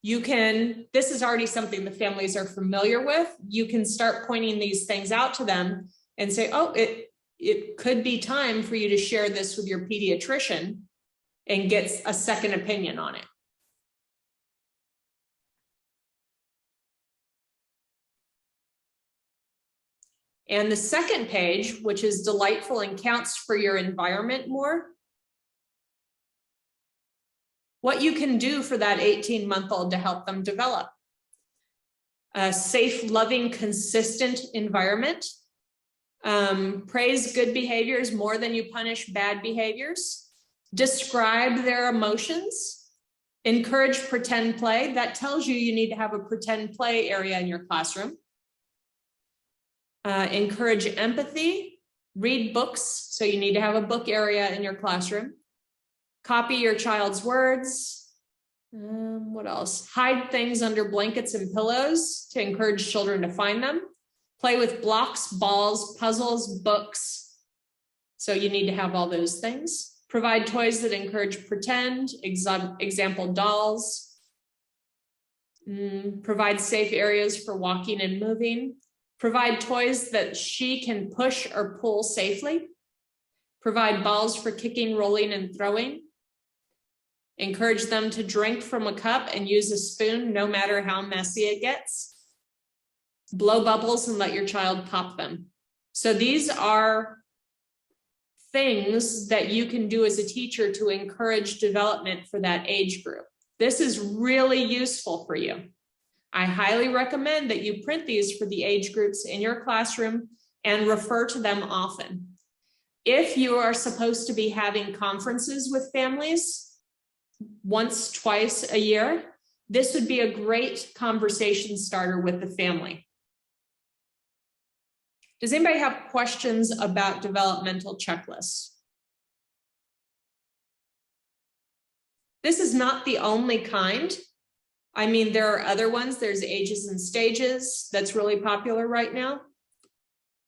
you can, this is already something the families are familiar with. You can start pointing these things out to them and say, oh, it could be time for you to share this with your pediatrician and get a second opinion on it. And the second page, which is delightful and counts for your environment more. What you can do for that 18-month-old to help them develop. A safe, loving, consistent environment. Praise good behaviors more than you punish bad behaviors. Describe their emotions. Encourage pretend play. That tells you you need to have a pretend play area in your classroom. Encourage empathy, read books. So you need to have a book area in your classroom. Copy your child's words. What else? Hide things under blankets and pillows to encourage children to find them. Play with blocks, balls, puzzles, books. So you need to have all those things. Provide toys that encourage pretend, example dolls. Provide safe areas for walking and moving. Provide toys that she can push or pull safely. Provide balls for kicking, rolling, and throwing. Encourage them to drink from a cup and use a spoon, no matter how messy it gets. Blow bubbles and let your child pop them. So these are things that you can do as a teacher to encourage development for that age group. This is really useful for you. I highly recommend that you print these for the age groups in your classroom and refer to them often. If you are supposed to be having conferences with families once, twice a year, this would be a great conversation starter with the family. Does anybody have questions about developmental checklists? This is not the only kind I mean, there are other ones. There's Ages and Stages that's really popular right now,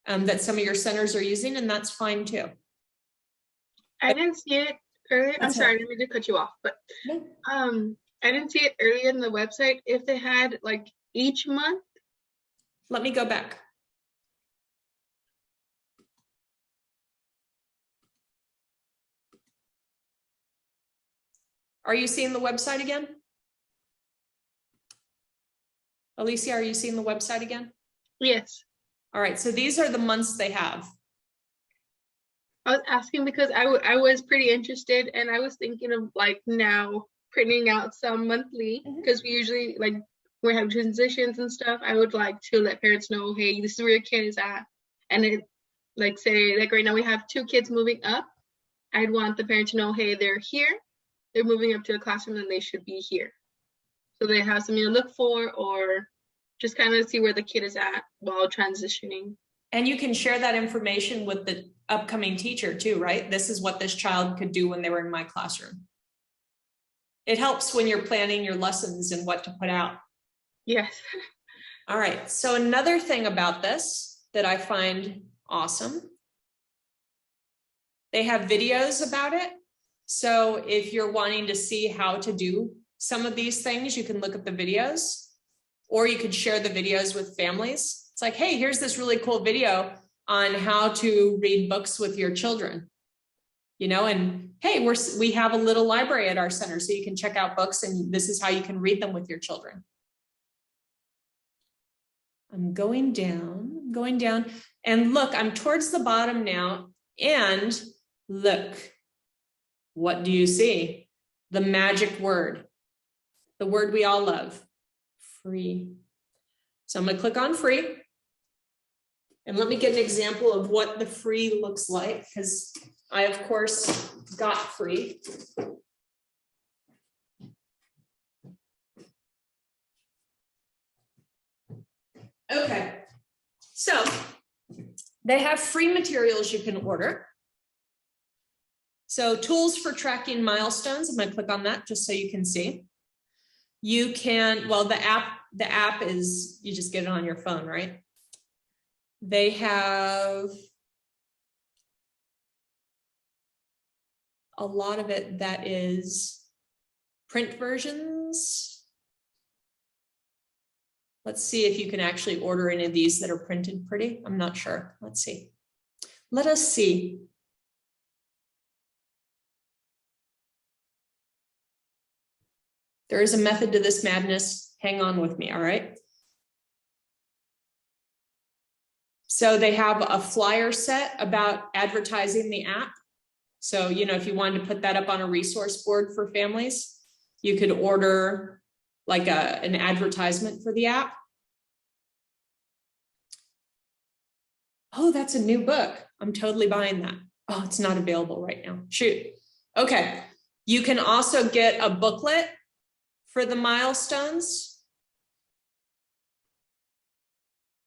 that some of your centers are using, and that's fine too. I didn't see it earlier. I'm That's sorry, I it. didn't mean to cut you off, but No. I didn't see it earlier in the website if they had like each month. Let me go back. Are you seeing the website again? Alicia, are you seeing the website again? Yes. All right, so these are the months they have. I was asking because I was pretty interested, and I was thinking of like now printing out some monthly because we usually like we have transitions and stuff. I would like to let parents know, hey, this is where your kid is at, and it like say like right now we have 2 kids moving up. I'd want the parent to know, hey, they're here, they're moving up to a classroom, and they should be here, so they have something to look for, or just kind of see where the kid is at while transitioning. And you can share that information with the upcoming teacher too, right? This is what this child could do when they were in my classroom. It helps when you're planning your lessons and what to put out. Yes. All right, so another thing about this that I find awesome, they have videos about it. So if you're wanting to see how to do some of these things, you can look at the videos, or you could share the videos with families. It's like, hey, here's this really cool video on how to read books with your children, you know, and hey, we have a little library at our center, so you can check out books, and this is how you can read them with your children. I'm going down, and look, I'm towards the bottom now, and look, what do you see? The magic word, the word we all love, free. So I'm going to click on free. And let me get an example of what the free looks like, because I, of course, got free. Okay, so they have free materials you can order. So tools for tracking milestones, I'm going to click on that just so you can see. You can, well, the app is, you just get it on your phone, right? They have a lot of it that is print versions. Let's see if you can actually order any of these that are printed pretty. I'm not sure. Let's see. Let us see. There is a method to this madness. Hang on with me, all right? So they have a flyer set about advertising the app. So, you know, if you wanted to put that up on a resource board for families, you could order like an advertisement for the app. Oh, that's a new book. I'm totally buying that. Oh, it's not available right now. Shoot. Okay. You can also get a booklet for the milestones.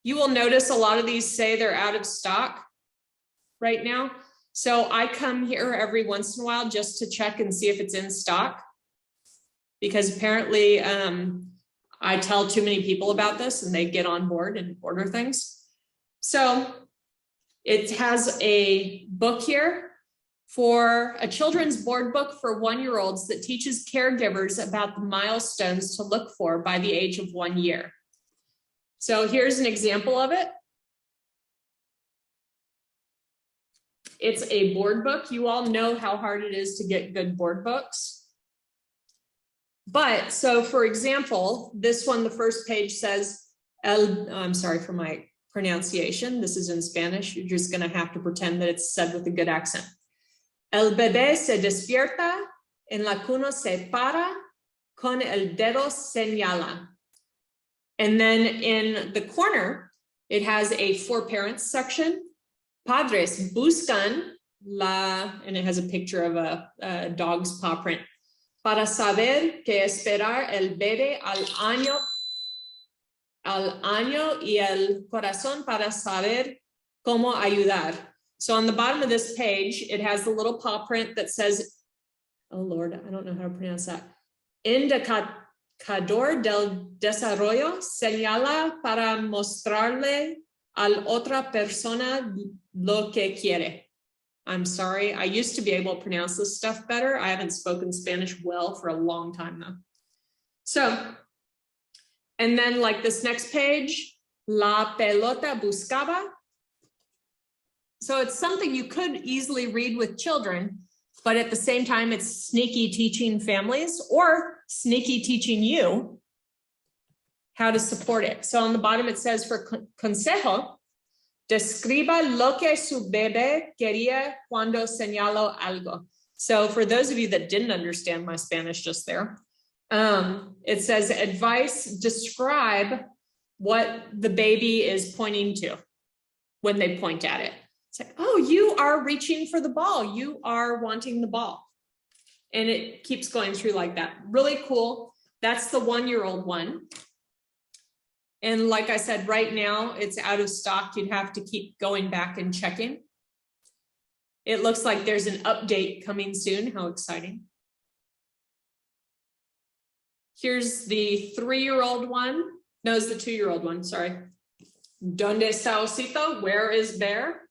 You will notice a lot of these say they're out of stock right now. So I come here every once in a while just to check and see if it's in stock, because apparently I tell too many people about this and they get on board and order things. So it has a book here for a children's board book for 1-year-olds that teaches caregivers about the milestones to look for by the age of 1 year. So here's an example of it. It's a board book. You all know how hard it is to get good board books. But so for example, this one, the first page says, I'm sorry for my pronunciation. This is in Spanish. You're just going to have to pretend that it's said with a good accent. El bebé se despierta, en la cuna se para, con el dedo señala. And then in the corner, it has a for parents section. Padres buscan la, and it has a picture of a dog's paw print. Para saber qué esperar el bebé al año y el corazón para saber cómo ayudar. So on the bottom of this page, it has the little paw print that says, oh Lord, I don't know how to pronounce that. comunicador del desarrollo señala para mostrarle a otra persona lo que quiere. I'm sorry, I used to be able to pronounce this stuff better. I haven't spoken Spanish well for a long time though. So, and then like this next page, la pelota buscaba. So it's something you could easily read with children, but at the same time, it's sneaky teaching families or sneaky teaching you how to support it. So on the bottom, it says for consejo, describa lo que su bebé quería cuando señaló algo. So for those of you that didn't understand my Spanish just there, it says advice, describe what the baby is pointing to when they point at it. It's like, oh, you are reaching for the ball. You are wanting the ball. And it keeps going through like that. Really cool. That's the 1-year-old one. And like I said, right now it's out of stock. You'd have to keep going back and checking. It looks like there's an update coming soon. How exciting. Here's the 3-year-old one. No, it's the 2-year-old one, sorry. Donde está Osito? Where is Bear?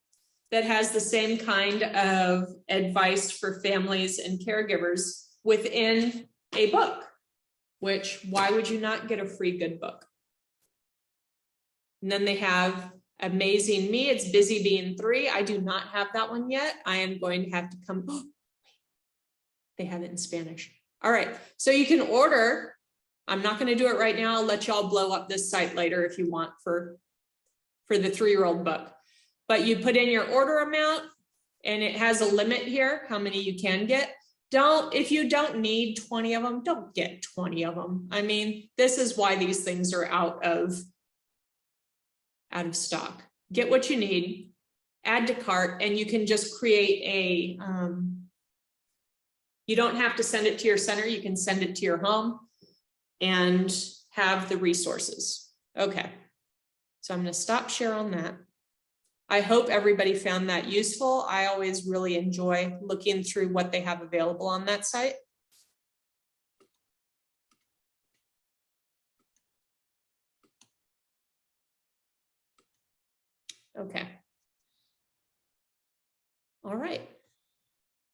That has the same kind of advice for families and caregivers within a book, which why would you not get a free good book? And then they have Amazing Me. It's Busy Being 3. I do not have that one yet. I am going to have to come. Oh, they have it in Spanish. All right. So you can order. I'm not going to do it right now. I'll let y'all blow up this site later if you want for the 3-year-old book. But you put in your order amount and it has a limit here, how many you can get. If you don't need 20 of them, don't get 20 of them. I mean, this is why these things are out of stock. Get what you need, add to cart, and you can just create a, you don't have to send it to your center. You can send it to your home and have the resources. Okay. So I'm going to stop share on that. I hope everybody found that useful. I always really enjoy looking through what they have available on that site. Okay. All right.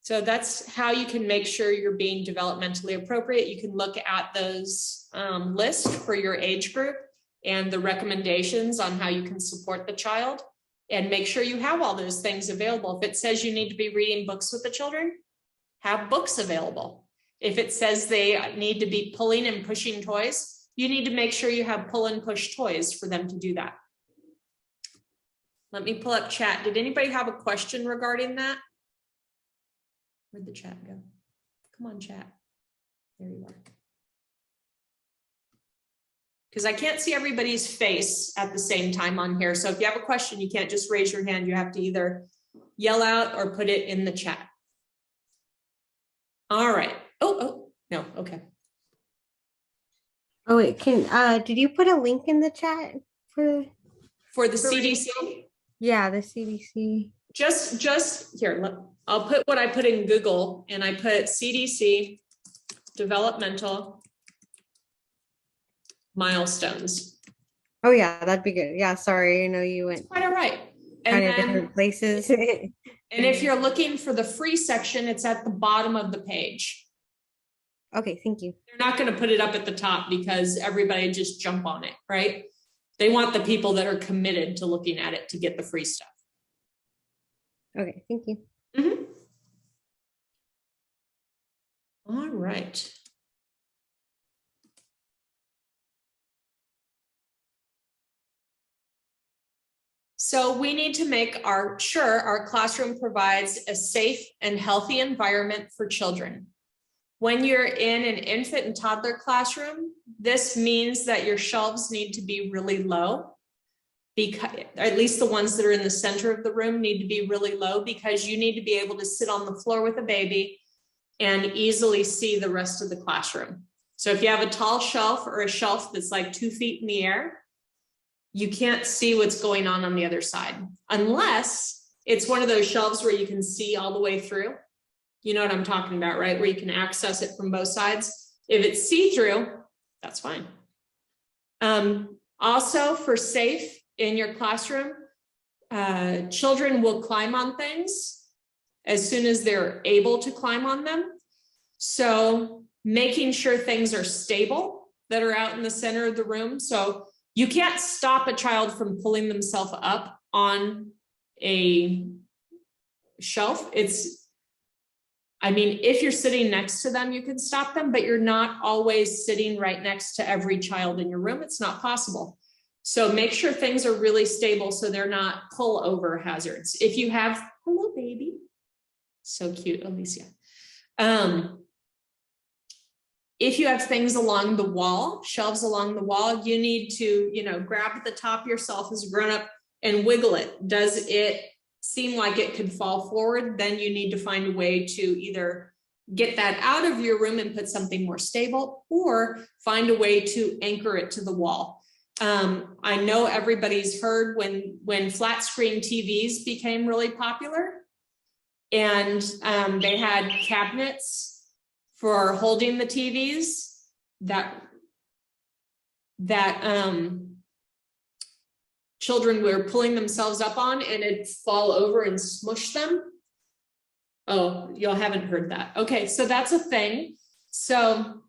So that's how you can make sure you're being developmentally appropriate. You can look at those lists for your age group and the recommendations on how you can support the child. And make sure you have all those things available. If it says you need to be reading books with the children, have books available. If it says they need to be pulling and pushing toys, you need to make sure you have pull and push toys for them to do that. Let me pull up chat. Did anybody have a question regarding that? Where'd the chat go? Come on, chat. There you are. Because I can't see everybody's face at the same time on here. So if you have a question, you can't just raise your hand. You have to either yell out or put it in the chat. All right. Oh, no, okay. Oh wait, did you put a link in the chat for the CDC? Yeah, the CDC. Just here, I'll put what I put in Google, and I put CDC developmental milestones. Oh yeah, that'd be good. Yeah, sorry, I know you went Quite all right. kind of different places. And if you're looking for the free section, it's at the bottom of the page. Okay, thank you. They're not going to put it up at the top because everybody just jump on it, right? They want the people that are committed to looking at it to get the free stuff. Okay, thank you. Mm-hmm. All right. So we need to make sure our classroom provides a safe and healthy environment for children. When you're in an infant and toddler classroom, this means that your shelves need to be really low, because at least the ones that are in the center of the room need to be really low, because you need to be able to sit on the floor with a baby and easily see the rest of the classroom. So if you have a tall shelf or a shelf that's like 2 feet in the air, you can't see what's going on the other side, unless it's one of those shelves where you can see all the way through. You know what I'm talking about, right? Where you can access it from both sides. If it's see-through, That's fine. Also for safe in your classroom, children will climb on things as soon as they're able to climb on them. So making sure things are stable that are out in the center of the room. So you can't stop a child from pulling themselves up on a shelf. I mean, if you're sitting next to them, you can stop them, but you're not always sitting right next to every child in your room. It's not possible. So make sure things are really stable so they're not pull over hazards. If you have, hello, baby. So cute, Alicia. If you have things along the wall, shelves along the wall, you need to, grab the top yourself as a grown-up and wiggle it. Does it seem like it could fall forward? Then you need to find a way to either get that out of your room and put something more stable, or find a way to anchor it to the wall. I know everybody's heard when flat screen TVs became really popular, and they had cabinets for holding the TVs that children were pulling themselves up on, and it'd fall over and smush them. Oh, y'all haven't heard that. Okay, so that's a thing. So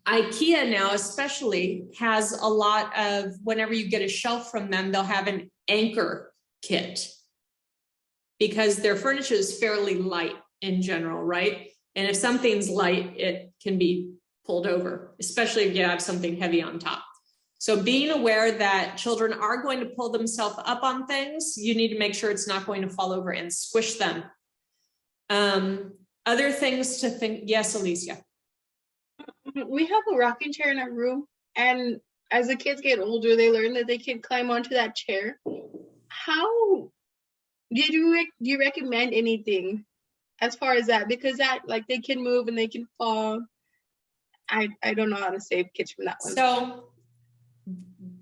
IKEA now especially has a lot of, whenever you get a shelf from them, they'll have an anchor kit, because their furniture is fairly light in general, right? And if something's light, it can be pulled over, especially if you have something heavy on top. So being aware that children are going to pull themselves up on things, you need to make sure it's not going to fall over and squish them. Other things to think, yes, Alicia. We have a rocking chair in our room, and as the kids get older, they learn that they can climb onto that chair. How do you recommend anything as far as that? Because that, like, they can move and they can fall. I don't know how to save kids from that one. So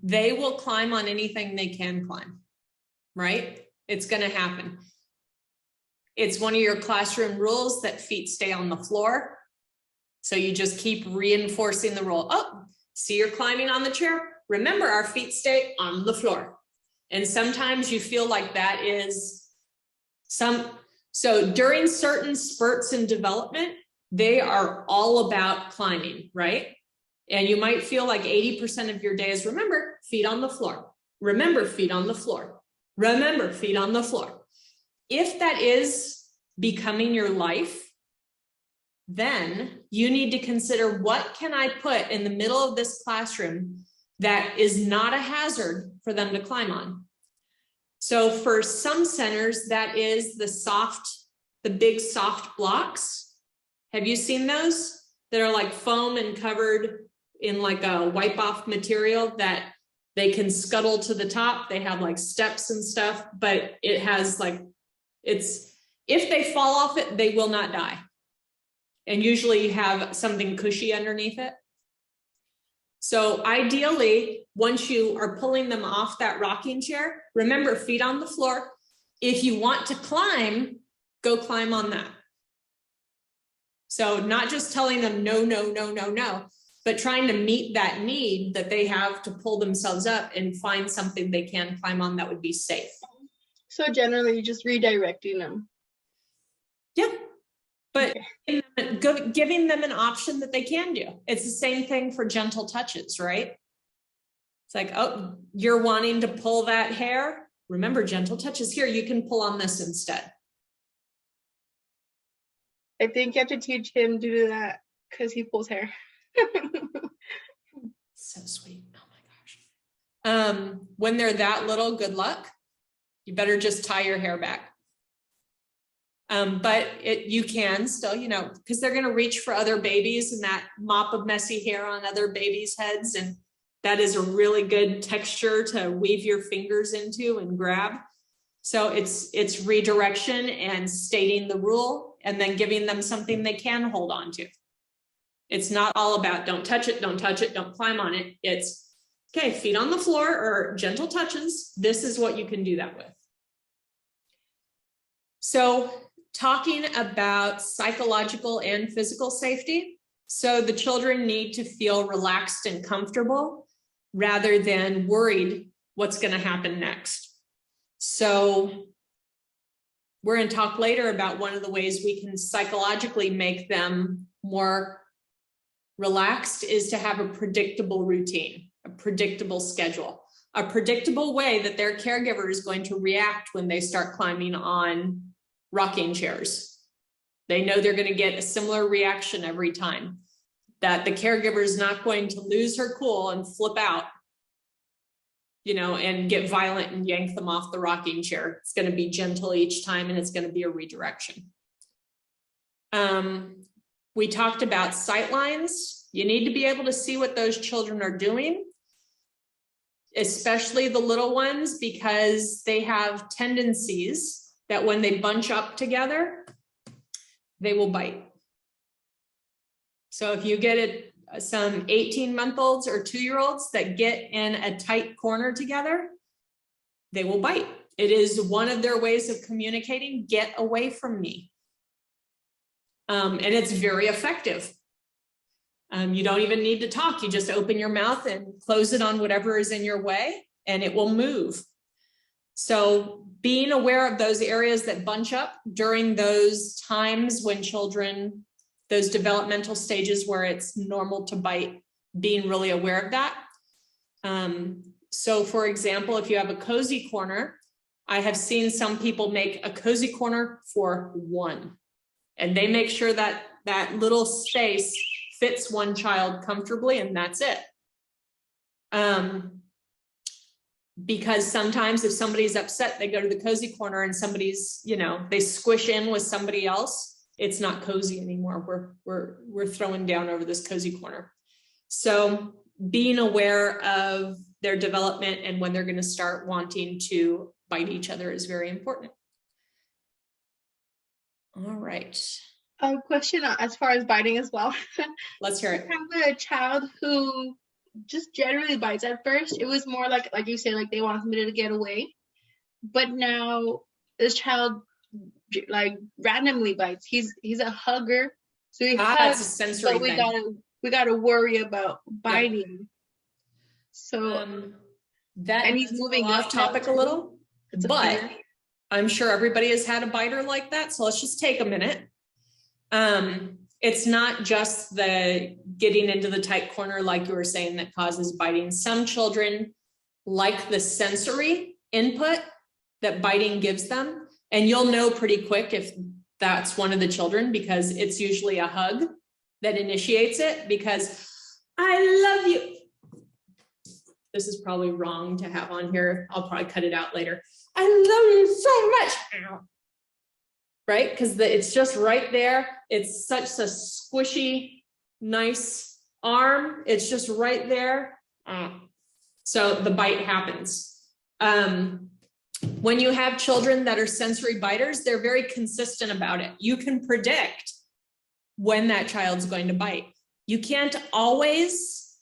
they will climb on anything they can climb, right? It's going to happen. It's one of your classroom rules that feet stay on the floor. So you just keep reinforcing the rule. Oh, see, you're climbing on the chair. Remember, our feet stay on the floor. And sometimes you feel like that is so during certain spurts in development, they are all about climbing, right? And you might feel like 80% of your day is, remember, feet on the floor. Remember, feet on the floor. Remember, feet on the floor. If that is becoming your life, then you need to consider, what can I put in the middle of this classroom that is not a hazard for them to climb on? So for some centers, that is the big soft blocks. Have you seen those? That are like foam and covered in like a wipe off material that they can scuttle to the top. They have like steps and stuff, but it has like, if they fall off it, they will not die. And usually you have something cushy underneath it. So ideally, once you are pulling them off that rocking chair, remember, feet on the floor. If you want to climb, go climb on that. So not just telling them no, no, no, no, no, but trying to meet that need that they have to pull themselves up and find something they can climb on that would be safe. So generally just redirecting them. Yeah, but giving them an option that they can do. It's the same thing for gentle touches, right? It's like, oh, you're wanting to pull that hair. Remember, gentle touches here. You can pull on this instead. I think you have to teach him to do that because he pulls hair. So sweet. Oh my gosh. When they're that little, good luck. You better just tie your hair back. But you can still, because they're going to reach for other babies and that mop of messy hair on other babies' heads. And that is a really good texture to weave your fingers into and grab. So it's redirection and stating the rule and then giving them something they can hold on to. It's not all about don't touch it, don't climb on it. It's, okay, feet on the floor or gentle touches. This is what you can do that with. So talking about psychological and physical safety, So the children need to feel relaxed and comfortable rather than worried what's going to happen next. So we're going to talk later about one of the ways we can psychologically make them more relaxed is to have a predictable routine, a predictable schedule, a predictable way that their caregiver is going to react when they start climbing on rocking chairs. They know they're going to get a similar reaction every time, that the caregiver is not going to lose her cool and flip out, you know, and get violent and yank them off the rocking chair. It's going to be gentle each time, and it's going to be a redirection. We talked about sight lines. You need to be able to see what those children are doing, especially the little ones, because they have tendencies that when they bunch up together, they will bite. So if you get some 18-month-olds or 2-year-olds that get in a tight corner together, they will bite. It is one of their ways of communicating, get away from me. And it's very effective. You don't even need to talk. You just open your mouth and close it on whatever is in your way, and it will move. So being aware of those areas that bunch up during those times when children, those developmental stages where it's normal to bite, being really aware of that. So for example, if you have a cozy corner, I have seen some people make a cozy corner for one, and they make sure that that little space fits one child comfortably, and that's it. Because sometimes if somebody's upset, they go to the cozy corner and somebody's, you know, they squish in with somebody else. It's not cozy anymore. We're throwing down over this cozy corner. So being aware of their development and when they're going to start wanting to bite each other is very important. All right. A question as far as biting as well. Let's hear it. I have a child who just generally bites. At first, it was more like you say, like they want somebody to get away. But now this child like randomly bites. He's a hugger, so he That's hugs. a sensory But thing. we gotta worry about biting. So that and he's does moving go off topic a little, but I'm sure everybody has had a biter like that. So let's just take a minute. It's not just the getting into the tight corner, like you were saying, that causes biting. Some children like the sensory input that biting gives them. And you'll know pretty quick if that's one of the children, because it's usually a hug that initiates it, because I love you. This is probably wrong to have on here. I'll probably cut it out later. I love you so much. Ow. Right? Because it's just right there. It's such a squishy, nice arm. It's just right there. So the bite happens. When you have children that are sensory biters, they're very consistent about it. You can predict when that child's going to bite. You can't always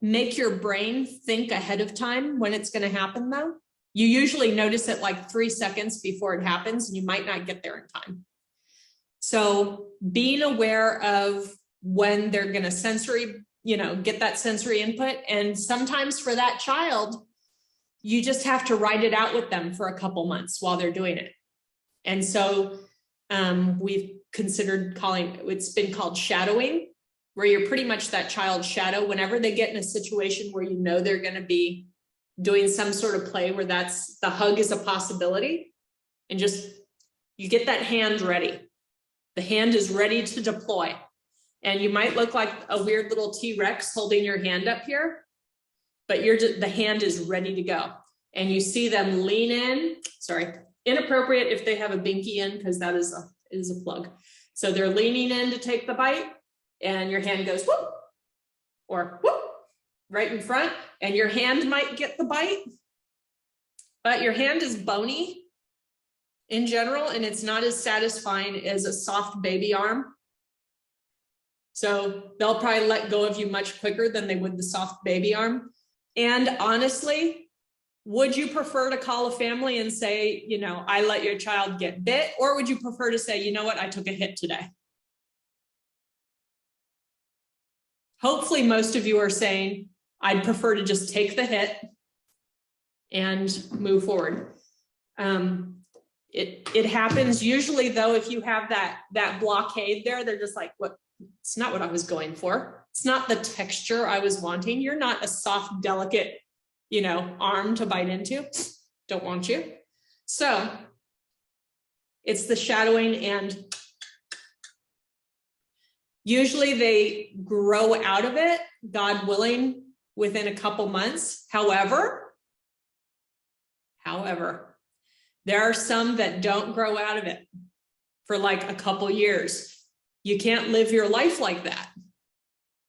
make your brain think ahead of time when it's going to happen, though. You usually notice it like 3 seconds before it happens, and you might not get there in time. So being aware of when they're going to sensory, you know, get that sensory input. And sometimes for that child, you just have to ride it out with them for a couple months while they're doing it. And so we've considered it's been called shadowing, where you're pretty much that child's shadow whenever they get in a situation where you know they're going to be doing some sort of play where that's the hug is a possibility, and just you get that hand ready. The hand is ready to deploy, and you might look like a weird little T-Rex holding your hand up here, but the hand is ready to go. And you see them lean in. Sorry, inappropriate if they have a binky in, because that is a plug. So they're leaning in to take the bite, and your hand goes whoop or whoop right in front, and your hand might get the bite, but your hand is bony in general, and it's not as satisfying as a soft baby arm. So they'll probably let go of you much quicker than they would the soft baby arm. And honestly, would you prefer to call a family and say, you know, I let your child get bit, or would you prefer to say, you know what, I took a hit today? hopefully most of you are saying, I'd prefer to just take the hit and move forward. It happens usually though, if you have that blockade there, they're just like, what? It's not what I was going for. It's not the texture I was wanting. You're not a soft, delicate, arm to bite into. Don't want you. So it's the shadowing, and usually they grow out of it, God willing, within a couple months. However, there are some that don't grow out of it for like a couple years. You can't live your life like that.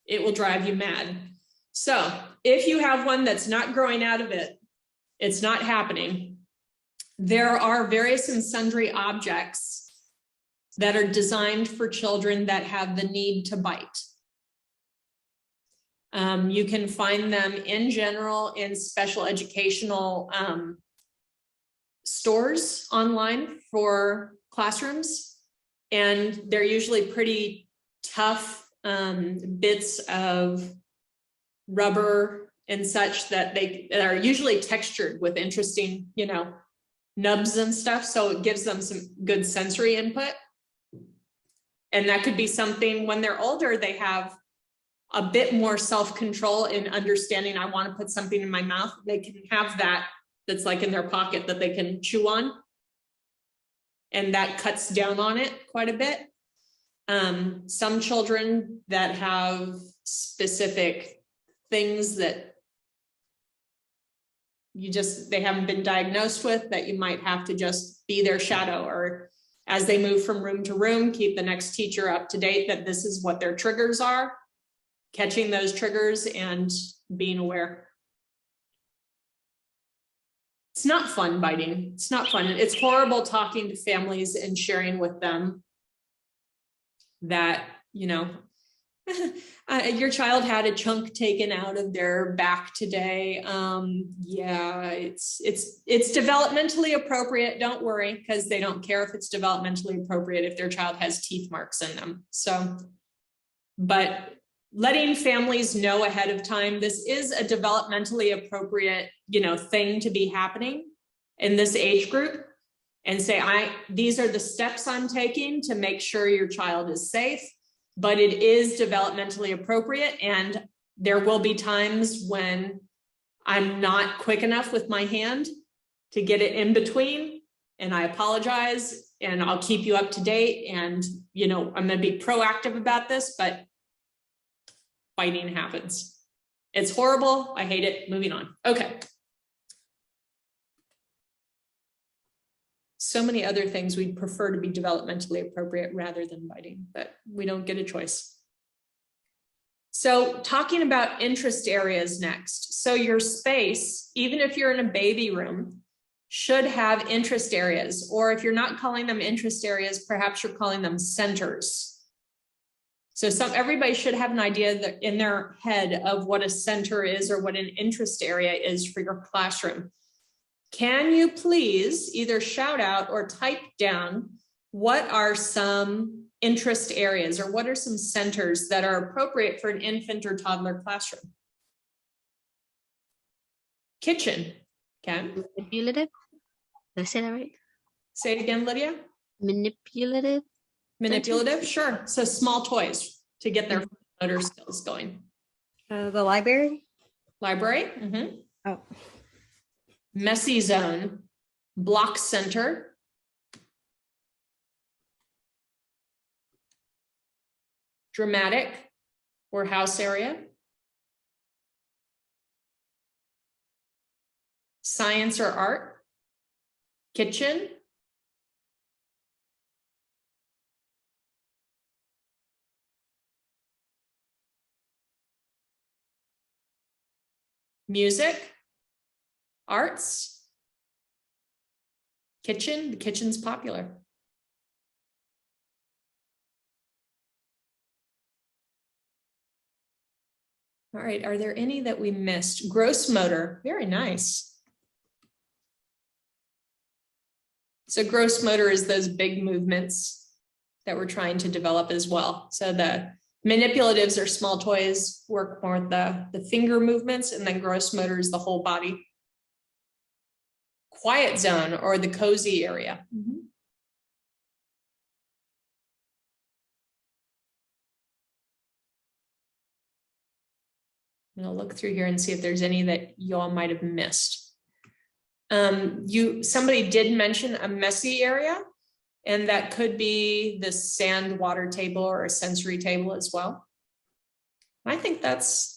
It will drive you mad. So if you have one that's not growing out of it, it's not happening. There are various and sundry objects that are designed for children that have the need to bite. You can find them in general in special educational stores online for classrooms. And they're usually pretty tough bits of rubber and such that are usually textured with interesting, nubs and stuff. So it gives them some good sensory input. And that could be something when they're older, they have a bit more self-control in understanding, I want to put something in my mouth. They can have that's like in their pocket that they can chew on. And that cuts down on it quite a bit. Some children that have specific things that they haven't been diagnosed with, that you might have to just be their shadow, or as they move from room to room, keep the next teacher up to date that this is what their triggers are, catching those triggers and being aware. It's not fun biting. It's not fun. It's horrible talking to families and sharing with them that, your child had a chunk taken out of their back today. Yeah, it's developmentally appropriate. Don't worry, because they don't care if it's developmentally appropriate if their child has teeth marks in them. So, but letting families know ahead of time, this is a developmentally appropriate, thing to be happening in this age group, and say, these are the steps I'm taking to make sure your child is safe, but it is developmentally appropriate. And there will be times when I'm not quick enough with my hand to get it in between, and I apologize, and I'll keep you up to date. And, I'm going to be proactive about this, but biting happens. It's horrible. I hate it. Moving on. Okay. So many other things we'd prefer to be developmentally appropriate rather than biting, but we don't get a choice. So talking about interest areas next. So your space, even if you're in a baby room, should have interest areas, or if you're not calling them interest areas, perhaps you're calling them centers. So everybody should have an idea that in their head of what a center is or what an interest area is for your classroom. Can you please either shout out or type down what are some interest areas or what are some centers that are appropriate for an infant or toddler classroom? Kitchen. Okay. Manipulative. Did I say that right? Say it again, Lydia. Manipulative. Manipulative, sure. So small toys to get their motor skills going. The library? Library. Mm-hmm. Oh. Messy zone. Block center. Dramatic or house area. Science or art. Kitchen. Music, arts, kitchen. The kitchen's popular. All right, are there any that we missed? Gross motor, very nice. So gross motor is those big movements that we're trying to develop as well. So the Manipulatives or small toys work more with the finger movements, and then gross motor is the whole body. Quiet zone or the cozy area. I'm gonna look through here and see if there's any that y'all might have missed. Somebody did mention a messy area, and that could be the sand water table or a sensory table as well. I think that's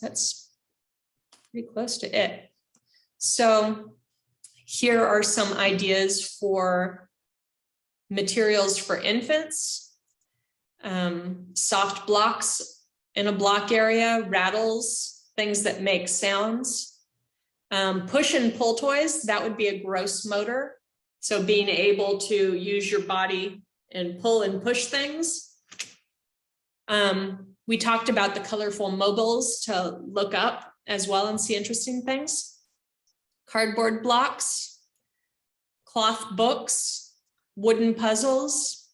pretty close to it. So here are some ideas for materials for infants. Soft blocks in a block area, rattles, things that make sounds. Push and pull toys, that would be a gross motor. So being able to use your body and pull and push things. We talked about the colorful mobiles to look up as well and see interesting things. Cardboard blocks, cloth books, wooden puzzles,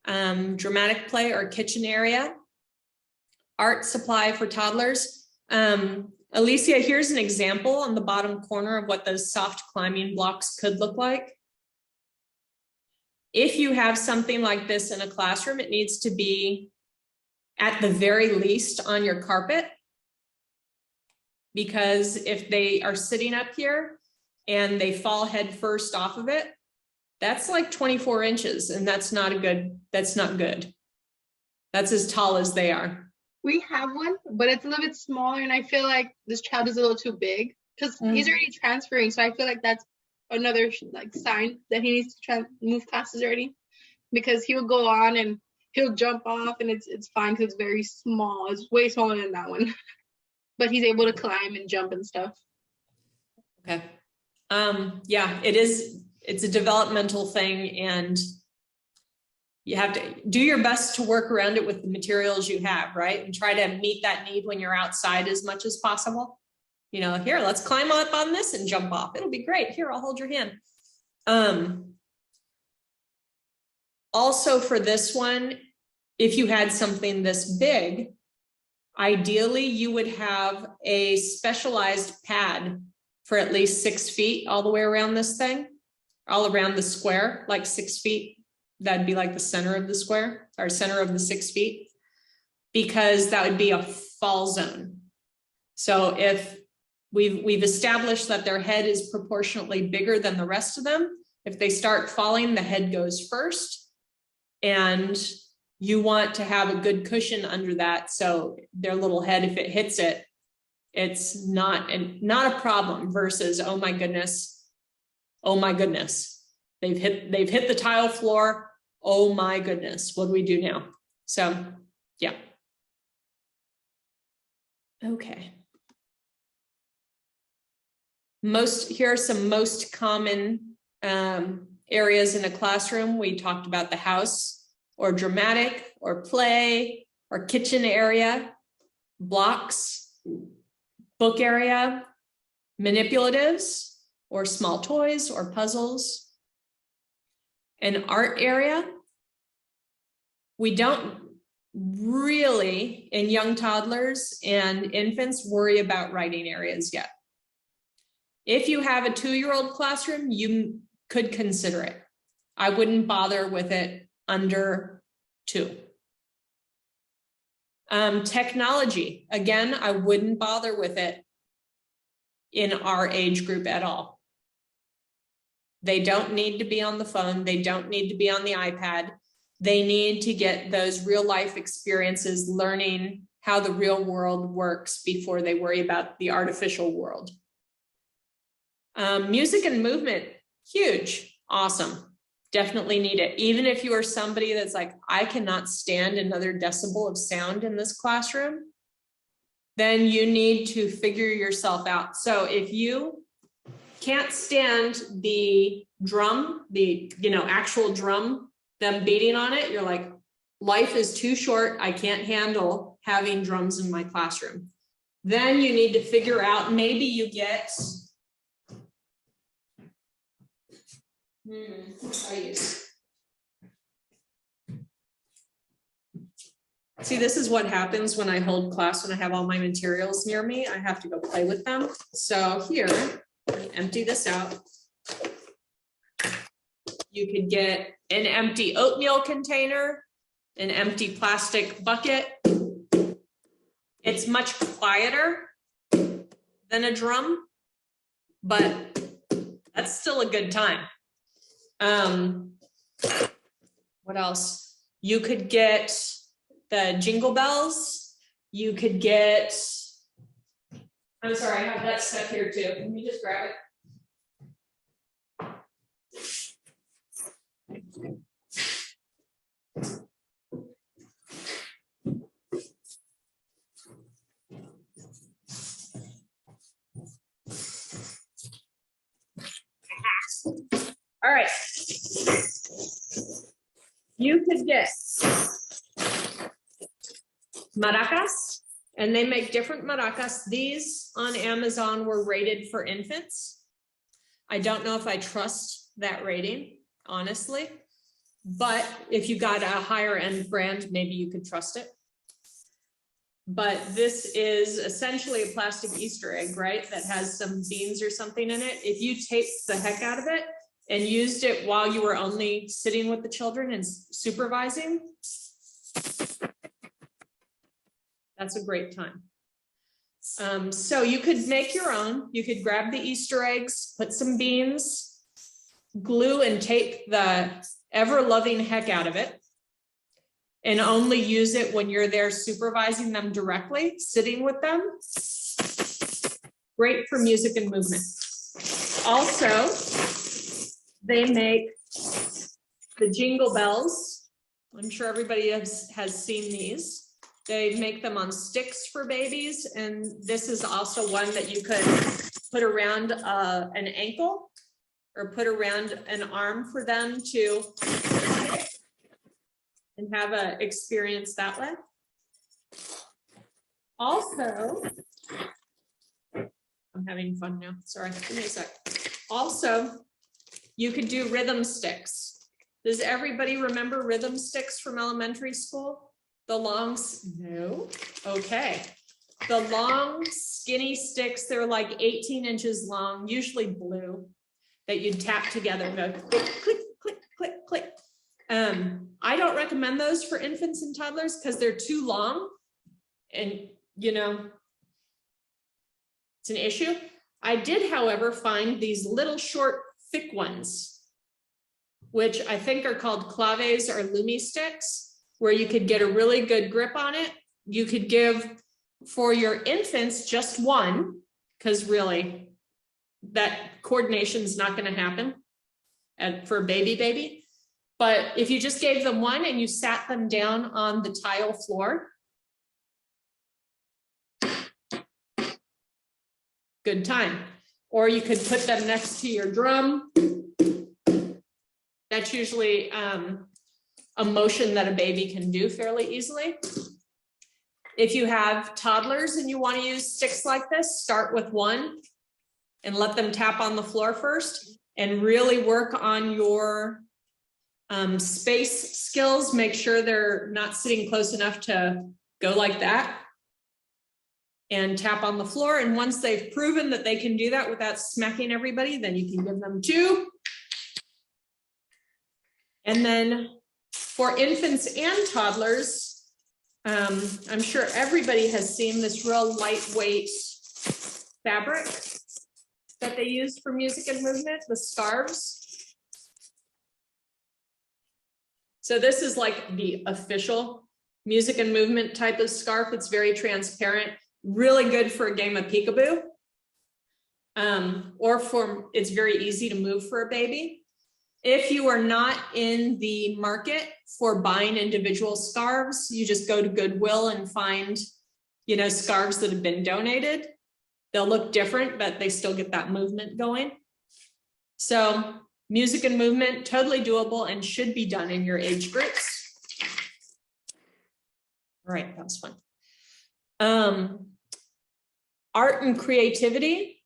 dramatic play or kitchen area, art supply for toddlers. Alicia, here's an example on the bottom corner of what those soft climbing blocks could look like. If you have something like this in a classroom, it needs to be at the very least on your carpet, because if they are sitting up here and they fall head first off of it, that's like 24 inches, and that's not good. That's as tall as they are. We have one, but it's a little bit smaller, and I feel like this child is a little too big because he's already transferring. So I feel like that's another like sign that he needs to move classes already, because he'll go on and he'll jump off, and it's fine because it's very small. It's way smaller than that one, but he's able to climb and jump and stuff. Okay. Yeah, it's a developmental thing, and you have to do your best to work around it with the materials you have, right? And try to meet that need when you're outside as much as possible. You know, here, let's climb up on this and jump off. It'll be great. Here, I'll hold your hand. Also for this one, if you had something this big, ideally you would have a specialized pad for at least 6 feet all the way around this thing, all around the square, like 6 feet. That'd be like the center of the square, or center of the 6 feet, because that would be a fall zone. So if we've established that their head is proportionately bigger than the rest of them, if they start falling, the head goes first, and you want to have a good cushion under that, so their little head, if it hits it, it's not a problem, versus oh my goodness, they've hit the tile floor. Oh my goodness, what do we do now? So, yeah. Okay. Here are some most common areas in a classroom. We talked about the house, or dramatic, or play, or kitchen area, blocks, book area, manipulatives, or small toys or puzzles. An art area, we don't really, in young toddlers and infants, worry about writing areas yet. If you have a 2-year-old classroom, you could consider it. I wouldn't bother with it under 2. Technology, again, I wouldn't bother with it in our age group at all. They don't need to be on the phone. They don't need to be on the iPad. They need to get those real life experiences, learning how the real world works before they worry about the artificial world. Music and movement, huge, awesome. Definitely need it. Even if you are somebody that's like, I cannot stand another decibel of sound in this classroom, then you need to figure yourself out. So if you can't stand the drum, the actual drum, them beating on it, you're like, life is too short. I can't handle having drums in my classroom. Then you need to figure out, maybe you get, See, this is what happens when I hold class, when I have all my materials near me, I have to go play with them. So here, let me empty this out. You could get an empty oatmeal container, an empty plastic bucket. It's much quieter than a drum, but that's still a good time. What else? You could get the jingle bells. You could get, I'm sorry, I have that stuck here too. Let me just grab it. All right. You could get maracas, and they make different maracas. These on Amazon were rated for infants. I don't know if I trust that rating, honestly, but if you got a higher end brand, maybe you could trust it. But this is essentially a plastic Easter egg, right? That has some beans or something in it. If you taped the heck out of it and used it while you were only sitting with the children and supervising, that's a great time. So you could make your own. You could grab the Easter eggs, put some beans, glue and tape the ever-loving heck out of it, and only use it when you're there supervising them directly, sitting with them. Great for music and movement. Also, they make the jingle bells. I'm sure everybody has seen these. They make them on sticks for babies, and this is also one that you could put around an ankle or put around an arm for them to and have an experience that way. Also, I'm having fun now. Sorry, give me a sec. Also, you could do rhythm sticks. Does everybody remember rhythm sticks from elementary school? The long, no? Okay. The long, skinny sticks, they're like 18 inches long, usually blue, that you'd tap together and go click, click, click, click, click. I don't recommend those for infants and toddlers because they're too long and, you know, it's an issue. I did, however, find these little short, thick ones, which I think are called claves or lumi sticks, where you could get a really good grip on it. You could give for your infants just one, because really that coordination is not going to happen for a baby. But if you just gave them one and you sat them down on the tile floor, good time. Or you could put them next to your drum. That's usually a motion that a baby can do fairly easily. If you have toddlers and you want to use sticks like this, start with one and let them tap on the floor first and really work on your space skills. Make sure they're not sitting close enough to go like that and tap on the floor. And once they've proven that they can do that without smacking everybody, then you can give them two. And then for infants and toddlers, I'm sure everybody has seen this real lightweight fabric that they use for music and movement, the scarves. So this is like the official music and movement type of scarf. It's very transparent, really good for a game of peekaboo. It's very easy to move for a baby. If you are not in the market for buying individual scarves, you just go to Goodwill and find, you know, scarves that have been donated. They'll look different, but they still get that movement going. So music and movement, totally doable and should be done in your age groups. All right, that was fun. Art and creativity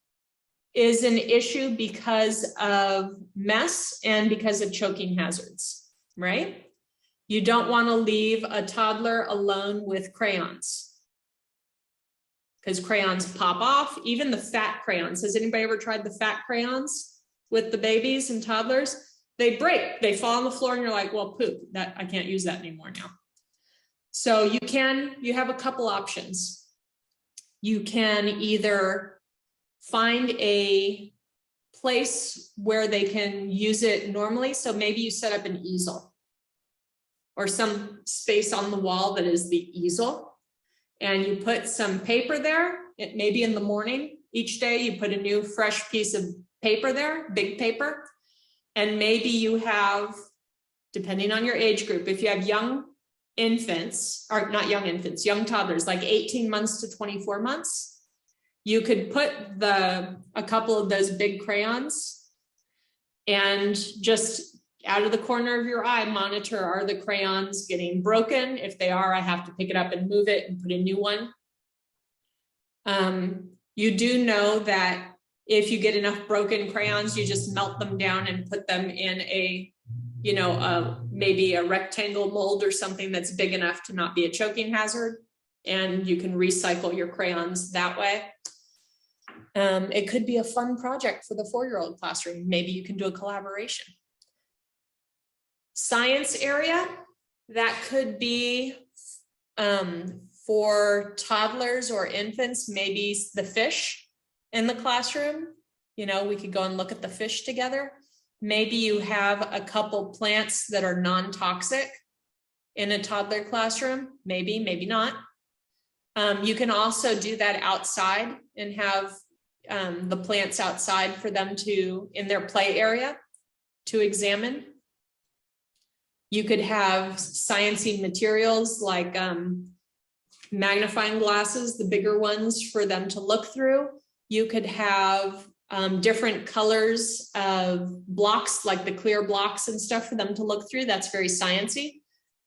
is an issue because of mess and because of choking hazards, right? You don't want to leave a toddler alone with crayons, because crayons pop off, even the fat crayons. Has anybody ever tried the fat crayons with the babies and toddlers? They break, they fall on the floor, and you're like, well, poop, that I can't use that anymore now. So you have a couple options. You can either find a place where they can use it normally. So maybe you set up an easel or some space on the wall that is the easel, and you put some paper there. It may be in the morning. Each day you put a new fresh piece of paper there, big paper. And maybe you have, depending on your age group, if you have young infants, or not young infants, young toddlers, like 18 months to 24 months, you could put a couple of those big crayons and just out of the corner of your eye, monitor, are the crayons getting broken? If they are, I have to pick it up and move it and put a new one. You do know that if you get enough broken crayons, you just melt them down and put them in a, maybe a rectangle mold or something that's big enough to not be a choking hazard. And you can recycle your crayons that way. It could be a fun project for the 4-year-old classroom. Maybe you can do a collaboration. Science area, that could be for toddlers or infants, maybe the fish in the classroom. We could go and look at the fish together. Maybe you have a couple plants that are non-toxic in a toddler classroom, maybe not. You can also do that outside and have the plants outside for them to, in their play area, to examine. You could have sciencey materials like magnifying glasses, the bigger ones for them to look through. You could have different colors of blocks, like the clear blocks and stuff for them to look through. That's very sciencey.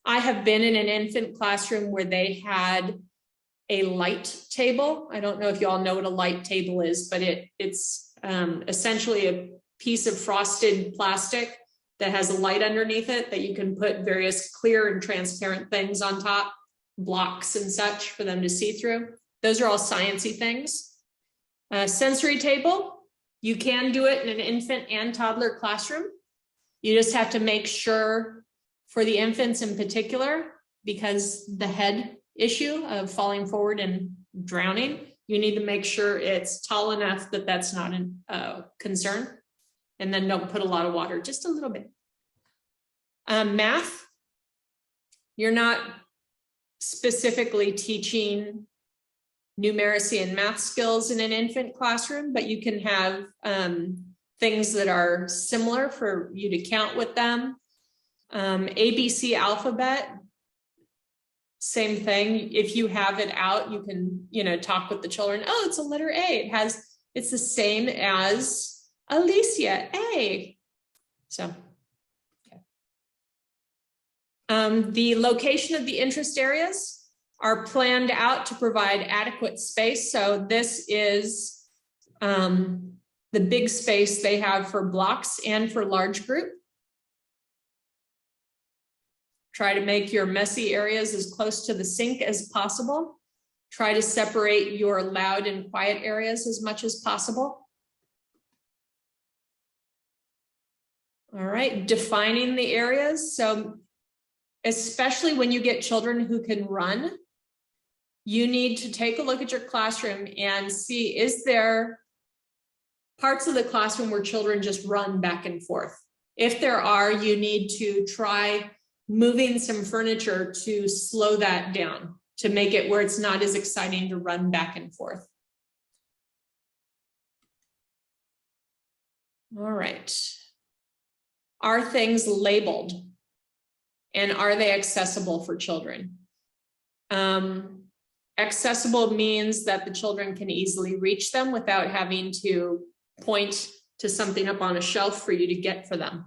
I have been in an infant classroom where they had a light table. I don't know if you all know what a light table is, but it's essentially a piece of frosted plastic that has a light underneath it that you can put various clear and transparent things on top, blocks and such for them to see through. Those are all sciencey things. Sensory table, you can do it in an infant and toddler classroom. You just have to make sure for the infants in particular, because the head issue of falling forward and drowning, you need to make sure it's tall enough that that's not a concern. And then don't put a lot of water, just a little bit. Math, you're not specifically teaching numeracy and math skills in an infant classroom, but you can have things that are similar for you to count with them. ABC alphabet, same thing. If you have it out, you can, talk with the children. Oh, it's a letter A. It's the same as Alicia, A. So, okay. The location of the interest areas are planned out to provide adequate space. So this is the big space they have for blocks and for large group. Try to make your messy areas as close to the sink as possible. Try to separate your loud and quiet areas as much as possible. All right, defining the areas. So especially when you get children who can run, you need to take a look at your classroom and see, is there parts of the classroom where children just run back and forth? If there are, you need to try moving some furniture to slow that down, to make it where it's not as exciting to run back and forth. All right. Are things labeled? And are they accessible for children? Accessible means that the children can easily reach them without having to point to something up on a shelf for you to get for them.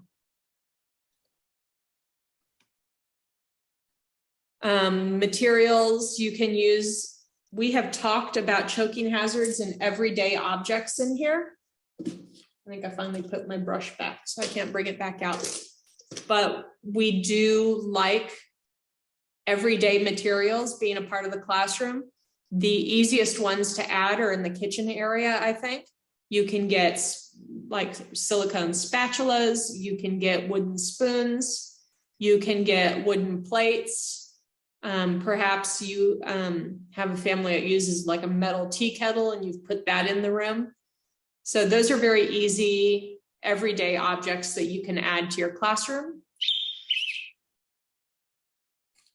Materials you can use. We have talked about choking hazards and everyday objects in here. I think I finally put my brush back, so I can't bring it back out. but we do like everyday materials being a part of the classroom. The easiest ones to add are in the kitchen area, I think. You can get like silicone spatulas, you can get wooden spoons, you can get wooden plates. Perhaps you have a family that uses like a metal tea kettle and you've put that in the room. So those are very easy, everyday objects that you can add to your classroom.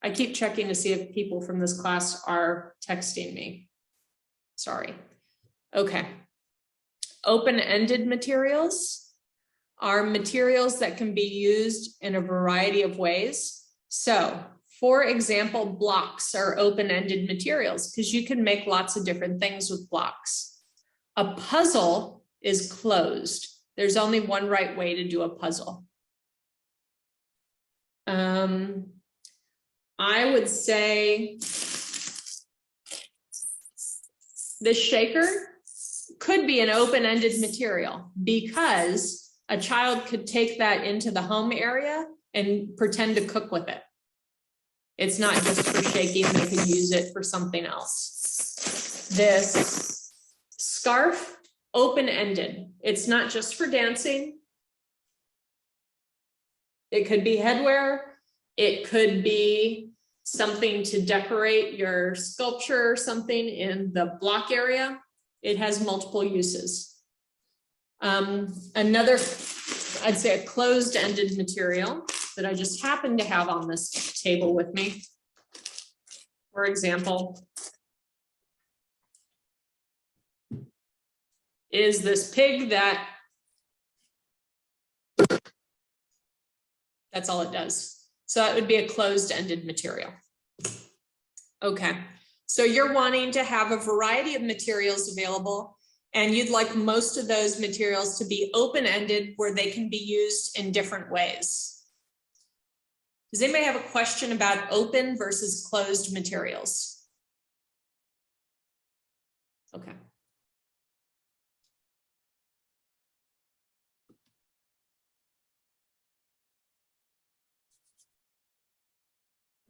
I keep checking to see if people from this class are texting me. Sorry. Okay. Open-ended materials are materials that can be used in a variety of ways. So, for example, blocks are open-ended materials because you can make lots of different things with blocks. A puzzle is closed. There's only one right way to do a puzzle. I would say the shaker could be an open-ended material because a child could take that into the home area and pretend to cook with it. It's not just for shaking, they could use it for something else. This scarf, open-ended. It's not just for dancing. It could be headwear. It could be something to decorate your sculpture or something in the block area. It has multiple uses. Another, I'd say a closed-ended material that I just happen to have on this table with me. For example, is this pig that's all it does. So that would be a closed-ended material. Okay, so you're wanting to have a variety of materials available, and you'd like most of those materials to be open-ended where they can be used in different ways. Does anybody have a question about open versus closed materials? Okay.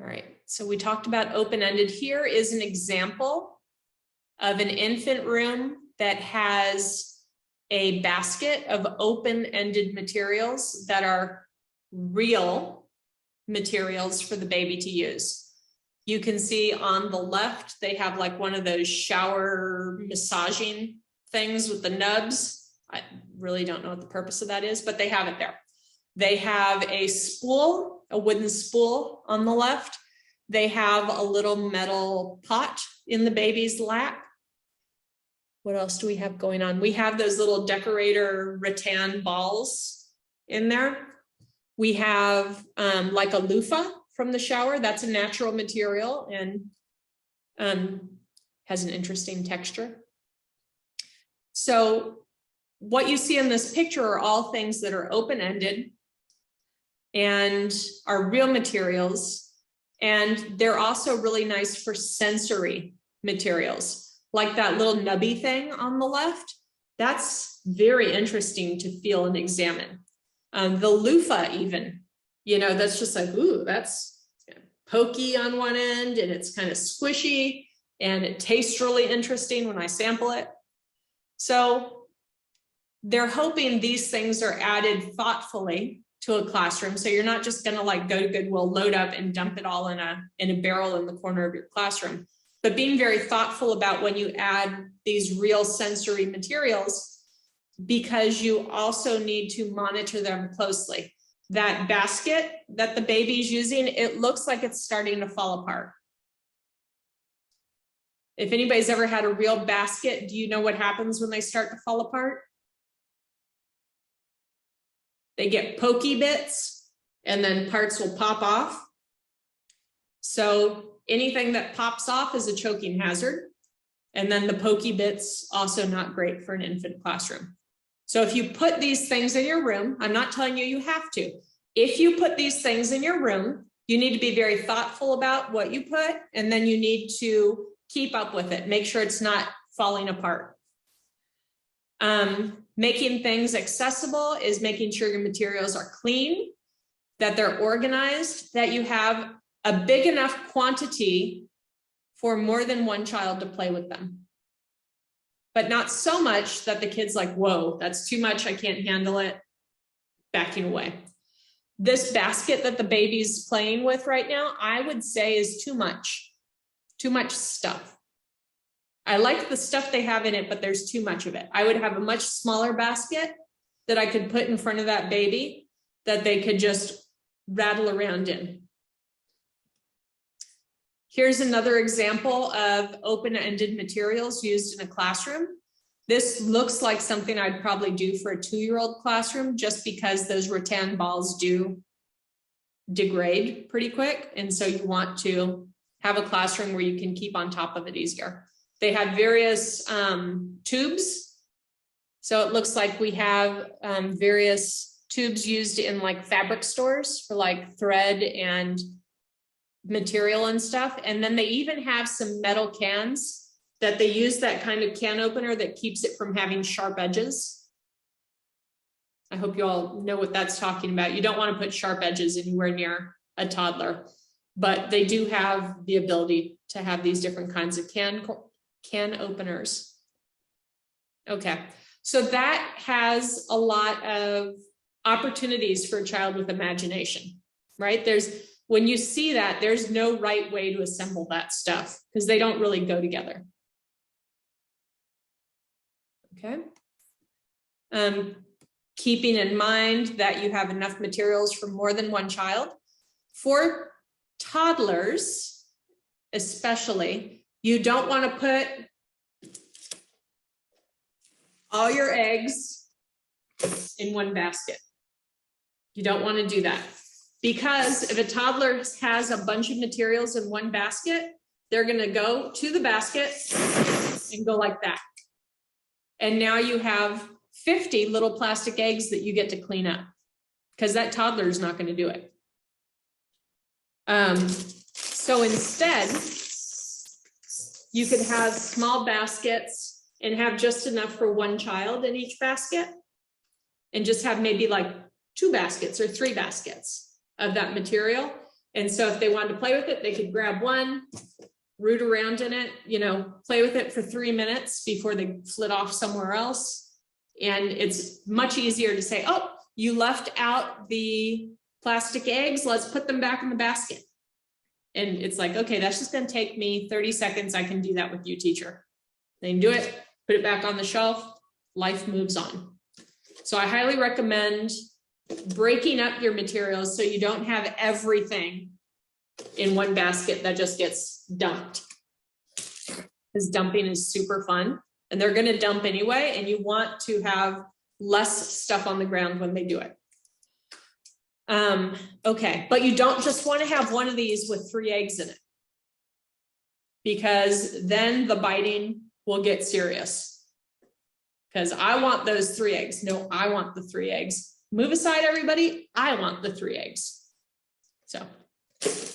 All right, so we talked about open-ended. Here is an example of an infant room that has a basket of open-ended materials that are real materials for the baby to use. You can see on the left, they have like one of those shower massaging things with the nubs. I really don't know what the purpose of that is, but they have it there. They have a spool, a wooden spool on the left. They have a little metal pot in the baby's lap. What else do we have going on? We have those little decorator rattan balls in there. We have like a loofah from the shower. That's a natural material and has an interesting texture. So what you see in this picture are all things that are open-ended and are real materials. And they're also really nice for sensory materials, like that little nubby thing on the left. That's very interesting to feel and examine. The loofah even, you know, that's just like, ooh, that's pokey on one end and it's kind of squishy and it tastes really interesting when I sample it. So they're hoping these things are added thoughtfully to a classroom. So you're not just going to like go to Goodwill, load up and dump it all in a barrel in the corner of your classroom, but being very thoughtful about when you add these real sensory materials, because you also need to monitor them closely. That basket that the baby's using, it looks like it's starting to fall apart. If anybody's ever had a real basket, do you know what happens when they start to fall apart? They get pokey bits and then parts will pop off. So anything that pops off is a choking hazard. And then the pokey bits also not great for an infant classroom. So if you put these things in your room, I'm not telling you have to. If you put these things in your room, you need to be very thoughtful about what you put, and then you need to keep up with it. Make sure it's not falling apart. Making things accessible is making sure your materials are clean. that they're organized, that you have a big enough quantity for more than one child to play with them. But not so much that the kid's like, whoa, that's too much, I can't handle it, backing away. This basket that the baby's playing with right now, I would say is too much stuff. I like the stuff they have in it, but there's too much of it. I would have a much smaller basket that I could put in front of that baby that they could just rattle around in. Here's another example of open-ended materials used in a classroom. This looks like something I'd probably do for a 2-year-old classroom, just because those rattan balls do degrade pretty quick. And so you want to have a classroom where you can keep on top of it easier. They have various tubes. So it looks like we have various tubes used in like fabric stores for like thread and material and stuff. And then they even have some metal cans that they use, that kind of can opener that keeps it from having sharp edges. I hope you all know what that's talking about. You don't want to put sharp edges anywhere near a toddler, but they do have the ability to have these different kinds of can openers. Okay, so that has a lot of opportunities for a child with imagination, right? When you see that, there's no right way to assemble that stuff because they don't really go together. Okay. Keeping in mind that you have enough materials for more than one child. For toddlers, especially, you don't want to put all your eggs in one basket. You don't want to do that. Because if a toddler has a bunch of materials in one basket, they're going to go to the basket and go like that. And now you have 50 little plastic eggs that you get to clean up because that toddler is not going to do it. So instead, you could have small baskets and have just enough for one child in each basket and just have maybe like 2 baskets or 3 baskets of that material. And so if they wanted to play with it, they could grab one, root around in it, play with it for 3 minutes before they flit off somewhere else. And it's much easier to say, oh, you left out the plastic eggs, let's put them back in the basket. And it's like, okay, that's just going to take me 30 seconds. I can do that with you, teacher. They can do it, put it back on the shelf, life moves on. So I highly recommend breaking up your materials so you don't have everything in one basket that just gets dumped. Because dumping is super fun and they're going to dump anyway, and you want to have less stuff on the ground when they do it. Okay, but you don't just want to have one of these with 3 eggs in it, because then the biting will get serious. Because I want those 3 eggs. No, I want the 3 eggs. Move aside, everybody. I want the 3 eggs. So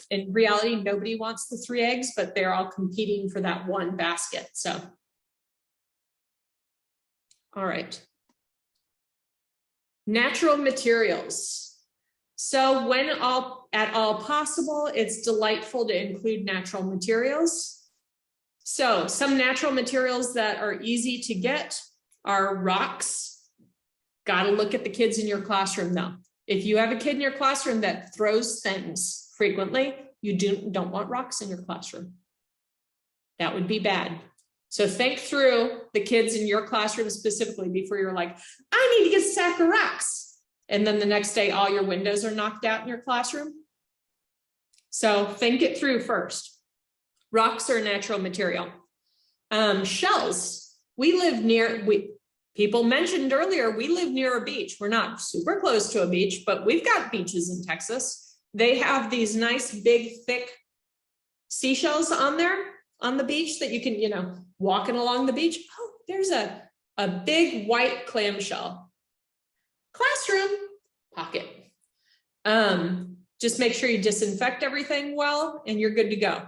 in reality, nobody wants the 3 eggs, but they're all competing for that one basket. So, all right. Natural materials. So when at all possible, it's delightful to include natural materials. So some natural materials that are easy to get are rocks. Got to look at the kids in your classroom though. If you have a kid in your classroom that throws things frequently, you don't want rocks in your classroom. That would be bad. So think through the kids in your classroom specifically before you're like, I need to get a sack of rocks. And then the next day, all your windows are knocked out in your classroom. So think it through first. Rocks are a natural material. Shells. People mentioned earlier, we live near a beach. We're not super close to a beach, but we've got beaches in Texas. They have these nice, big, thick seashells on the beach that you can, walking along the beach. Oh, there's a big white clamshell. Classroom pocket. Just make sure you disinfect everything well and you're good to go.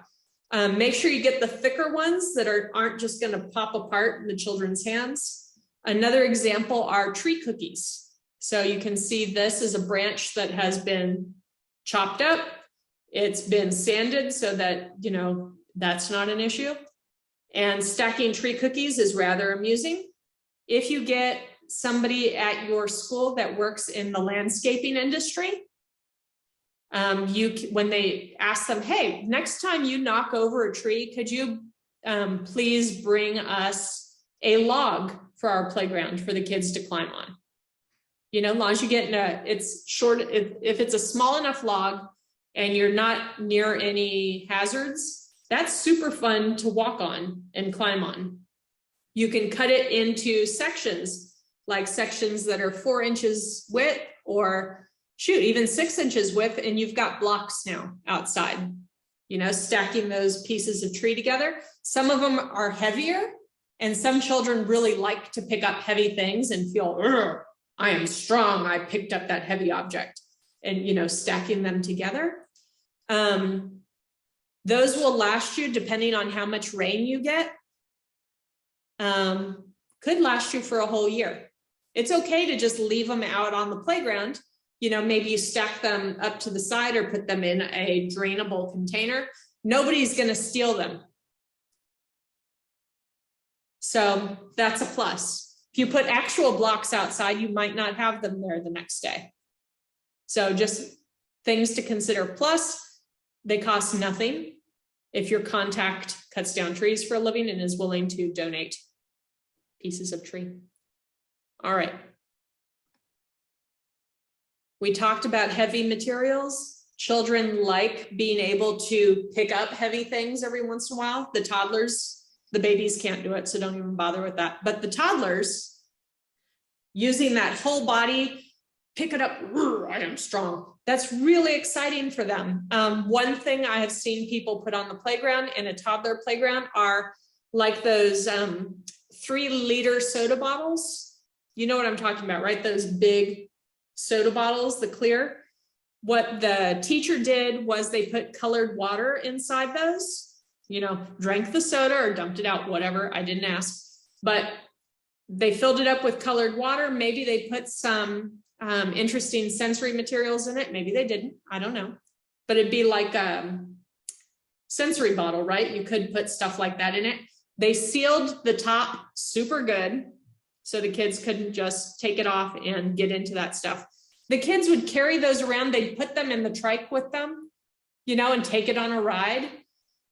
Make sure you get the thicker ones that aren't just going to pop apart in the children's hands. Another example are tree cookies. So you can see this is a branch that has been chopped up. It's been sanded so that, you know, that's not an issue. And stacking tree cookies is rather amusing. If you get somebody at your school that works in the landscaping industry, when they ask them, hey, next time you knock over a tree, could you please bring us a log for our playground for the kids to climb on? You know, as long as you get it's short, if it's a small enough log and you're not near any hazards, that's super fun to walk on and climb on. You can cut it into sections, like sections that are 4 inches width or shoot, even 6 inches width, and you've got blocks now outside, you know, stacking those pieces of tree together. Some of them are heavier, and some children really like to pick up heavy things and feel, I am strong, I picked up that heavy object, and, you know, stacking them together. Those will last you, depending on how much rain you get, could last you for a whole year. It's okay to just leave them out on the playground. You know, maybe you stack them up to the side or put them in a drainable container. Nobody's going to steal them. So that's a plus. If you put actual blocks outside, you might not have them there the next day. So just things to consider. Plus, they cost nothing if your contact cuts down trees for a living and is willing to donate pieces of tree. All right. We talked about heavy materials. Children like being able to pick up heavy things every once in a while. The toddlers, the babies can't do it, so don't even bother with that. But the toddlers, using that whole body, pick it up, I am strong. That's really exciting for them. One thing I have seen people put on the playground, in a toddler playground, are like those 3-liter soda bottles. You know what I'm talking about, right? Those big soda bottles, the clear. What the teacher did was they put colored water inside those, you know, drank the soda or dumped it out, whatever, I didn't ask, but they filled it up with colored water. Maybe they put some interesting sensory materials in it. Maybe they didn't, I don't know, but it'd be like a sensory bottle, right? You could put stuff like that in it. They sealed the top super good, so the kids couldn't just take it off and get into that stuff. The kids would carry those around. They'd put them in the trike with them, you know, and take it on a ride.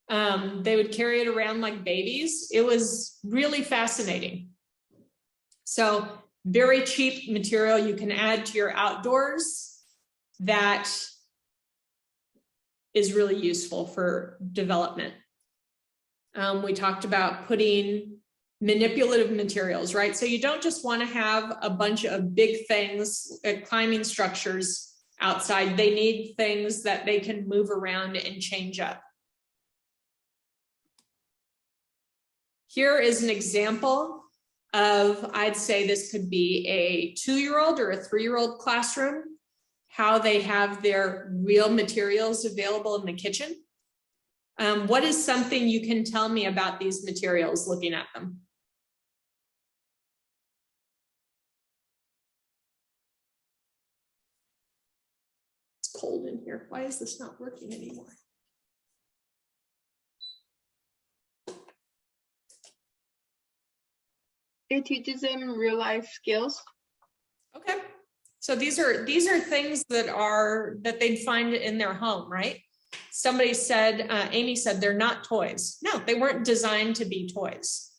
They would carry it around like babies. It was really fascinating. So very cheap material you can add to your outdoors that is really useful for development. We talked about putting manipulative materials, right? So you don't just want to have a bunch of big things, climbing structures outside. They need things that they can move around and change up. Here is an example of, I'd say this could be a 2-year-old or a 3-year-old classroom, how they have their real materials available in the kitchen. What is something you can tell me about these materials looking at them? It's cold in here. Why is this not working anymore? It teaches them real life skills. Okay. So these are things that they'd find in their home, right? Somebody said, Amy said, they're not toys. No, they weren't designed to be toys.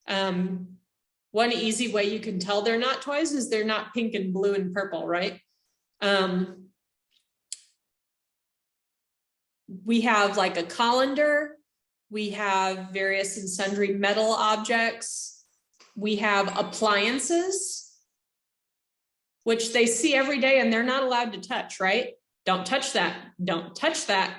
One easy way you can tell they're not toys is they're not pink and blue and purple, right? We have like a colander. We have various and sundry metal objects. We have appliances, which they see every day and they're not allowed to touch, right? Don't touch that. Don't touch that.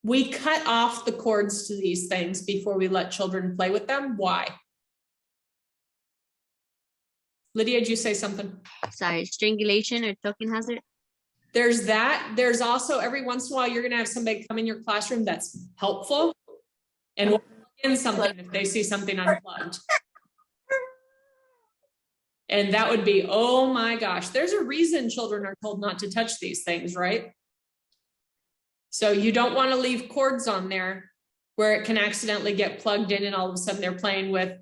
We cut off the cords to these things before we let children play with them. Why? Lydia, did you say something? Sorry, strangulation or choking hazard. There's that. There's also, every once in a while, you're going to have somebody come in your classroom that's helpful and will plug in something if they see something unplugged. And that would be, oh my gosh, there's a reason children are told not to touch these things, right? So you don't want to leave cords on there where it can accidentally get plugged in and all of a sudden they're playing with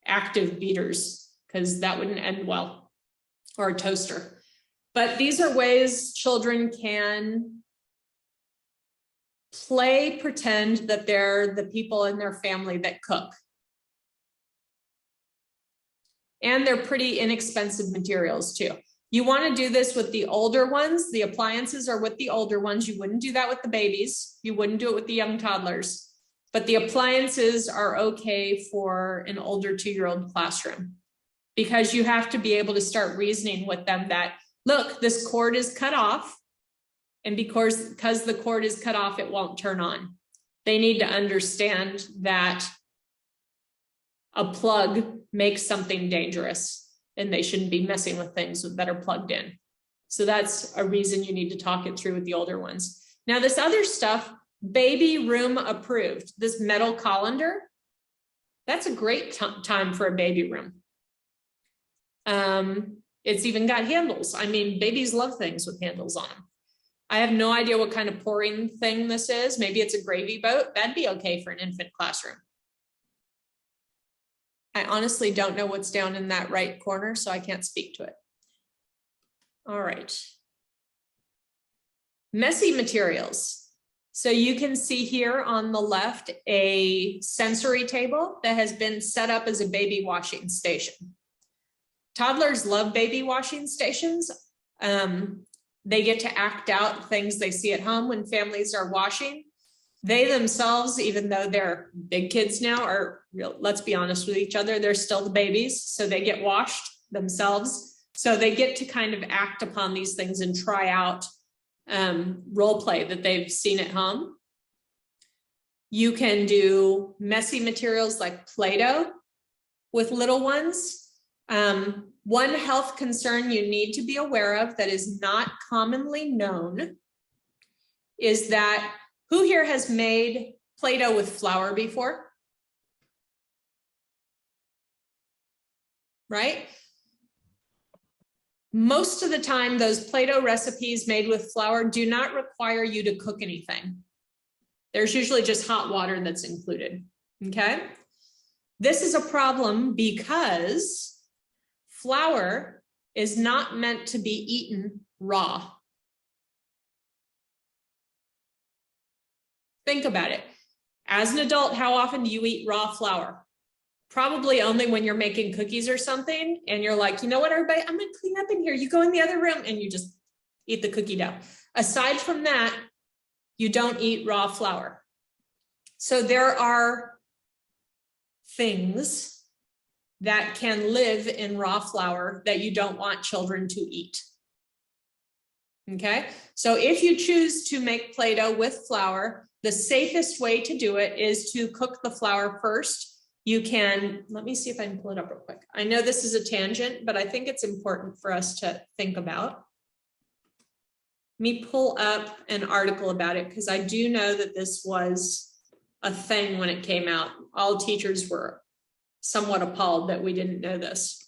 active beaters, because that wouldn't end well, or a toaster. But these are ways children can pretend that they're the people in their family that cook. And they're pretty inexpensive materials too. You want to do this with the older ones. The appliances are with the older ones. You wouldn't do that with the babies. You wouldn't do it with the young toddlers. But the appliances are okay for an older 2-year-old classroom, because you have to be able to start reasoning with them that, look, this cord is cut off. And because the cord is cut off, it won't turn on. They need to understand that a plug makes something dangerous and they shouldn't be messing with things that are plugged in. So that's a reason you need to talk it through with the older ones. Now, this other stuff, baby room approved, this metal colander, that's a great time for a baby room. It's even got handles. I mean, babies love things with handles on them. I have no idea what kind of pouring thing this is. Maybe it's a gravy boat. That'd be okay for an infant classroom. I honestly don't know what's down in that right corner, so I can't speak to it. All right. Messy materials. So you can see here on the left a sensory table that has been set up as a baby washing station. Toddlers love baby washing stations. They get to act out things they see at home when families are washing. They themselves, even though they're big kids now, are real, let's be honest with each other, they're still the babies, so they get washed themselves. So they get to kind of act upon these things and try out role play that they've seen at home. You can do messy materials like Play-Doh with little ones. One health concern you need to be aware of that is not commonly known is that, who here has made Play-Doh with flour before? Right? Most of the time, those Play-Doh recipes made with flour do not require you to cook anything. There's usually just hot water that's included, okay? This is a problem because flour is not meant to be eaten raw. Think about it. As an adult, how often do you eat raw flour? Probably only when you're making cookies or something and you're like, you know what, everybody, I'm gonna clean up in here. You go in the other room and you just eat the cookie dough. Aside from that, you don't eat raw flour. So there are things that can live in raw flour that you don't want children to eat. Okay, so if you choose to make Play-Doh with flour, the safest way to do it is to cook the flour first. You can, let me see if I can pull it up real quick. I know this is a tangent, but I think it's important for us to think about. Let me pull up an article about it because I do know that this was a thing when it came out. All teachers were somewhat appalled that we didn't know this.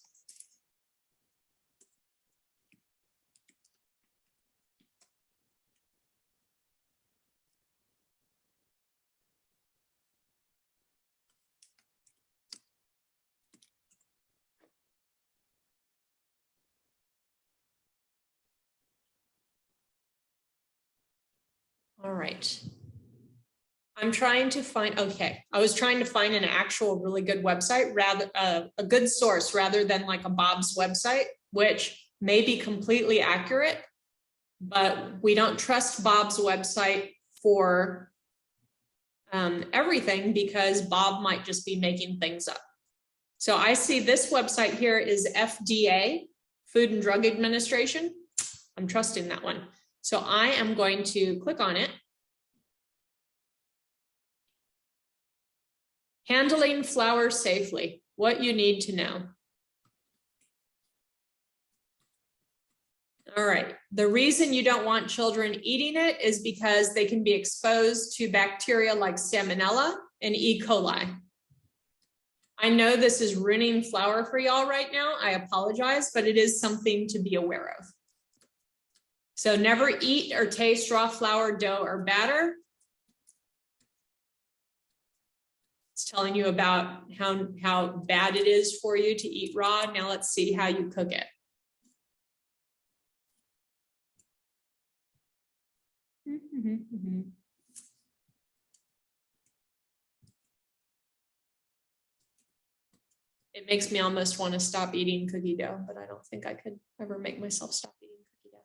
All right. I'm trying to find, okay, I was trying to find an actual really good website, rather a good source rather than like a Bob's website, which may be completely accurate, but we don't trust Bob's website for everything because Bob might just be making things up. So I see this website here is FDA, Food and Drug Administration. I'm trusting that one. So I am going to click on it. Handling flour safely, what you need to know. All right, the reason you don't want children eating it is because they can be exposed to bacteria like Salmonella and E. coli. I know this is ruining flour for y'all right now. I apologize, but it is something to be aware of. So never eat or taste raw flour, dough, or batter. It's telling you about how bad it is for you to eat raw. Now let's see how you cook it. It makes me almost want to stop eating cookie dough, but I don't think I could ever make myself stop eating cookie dough.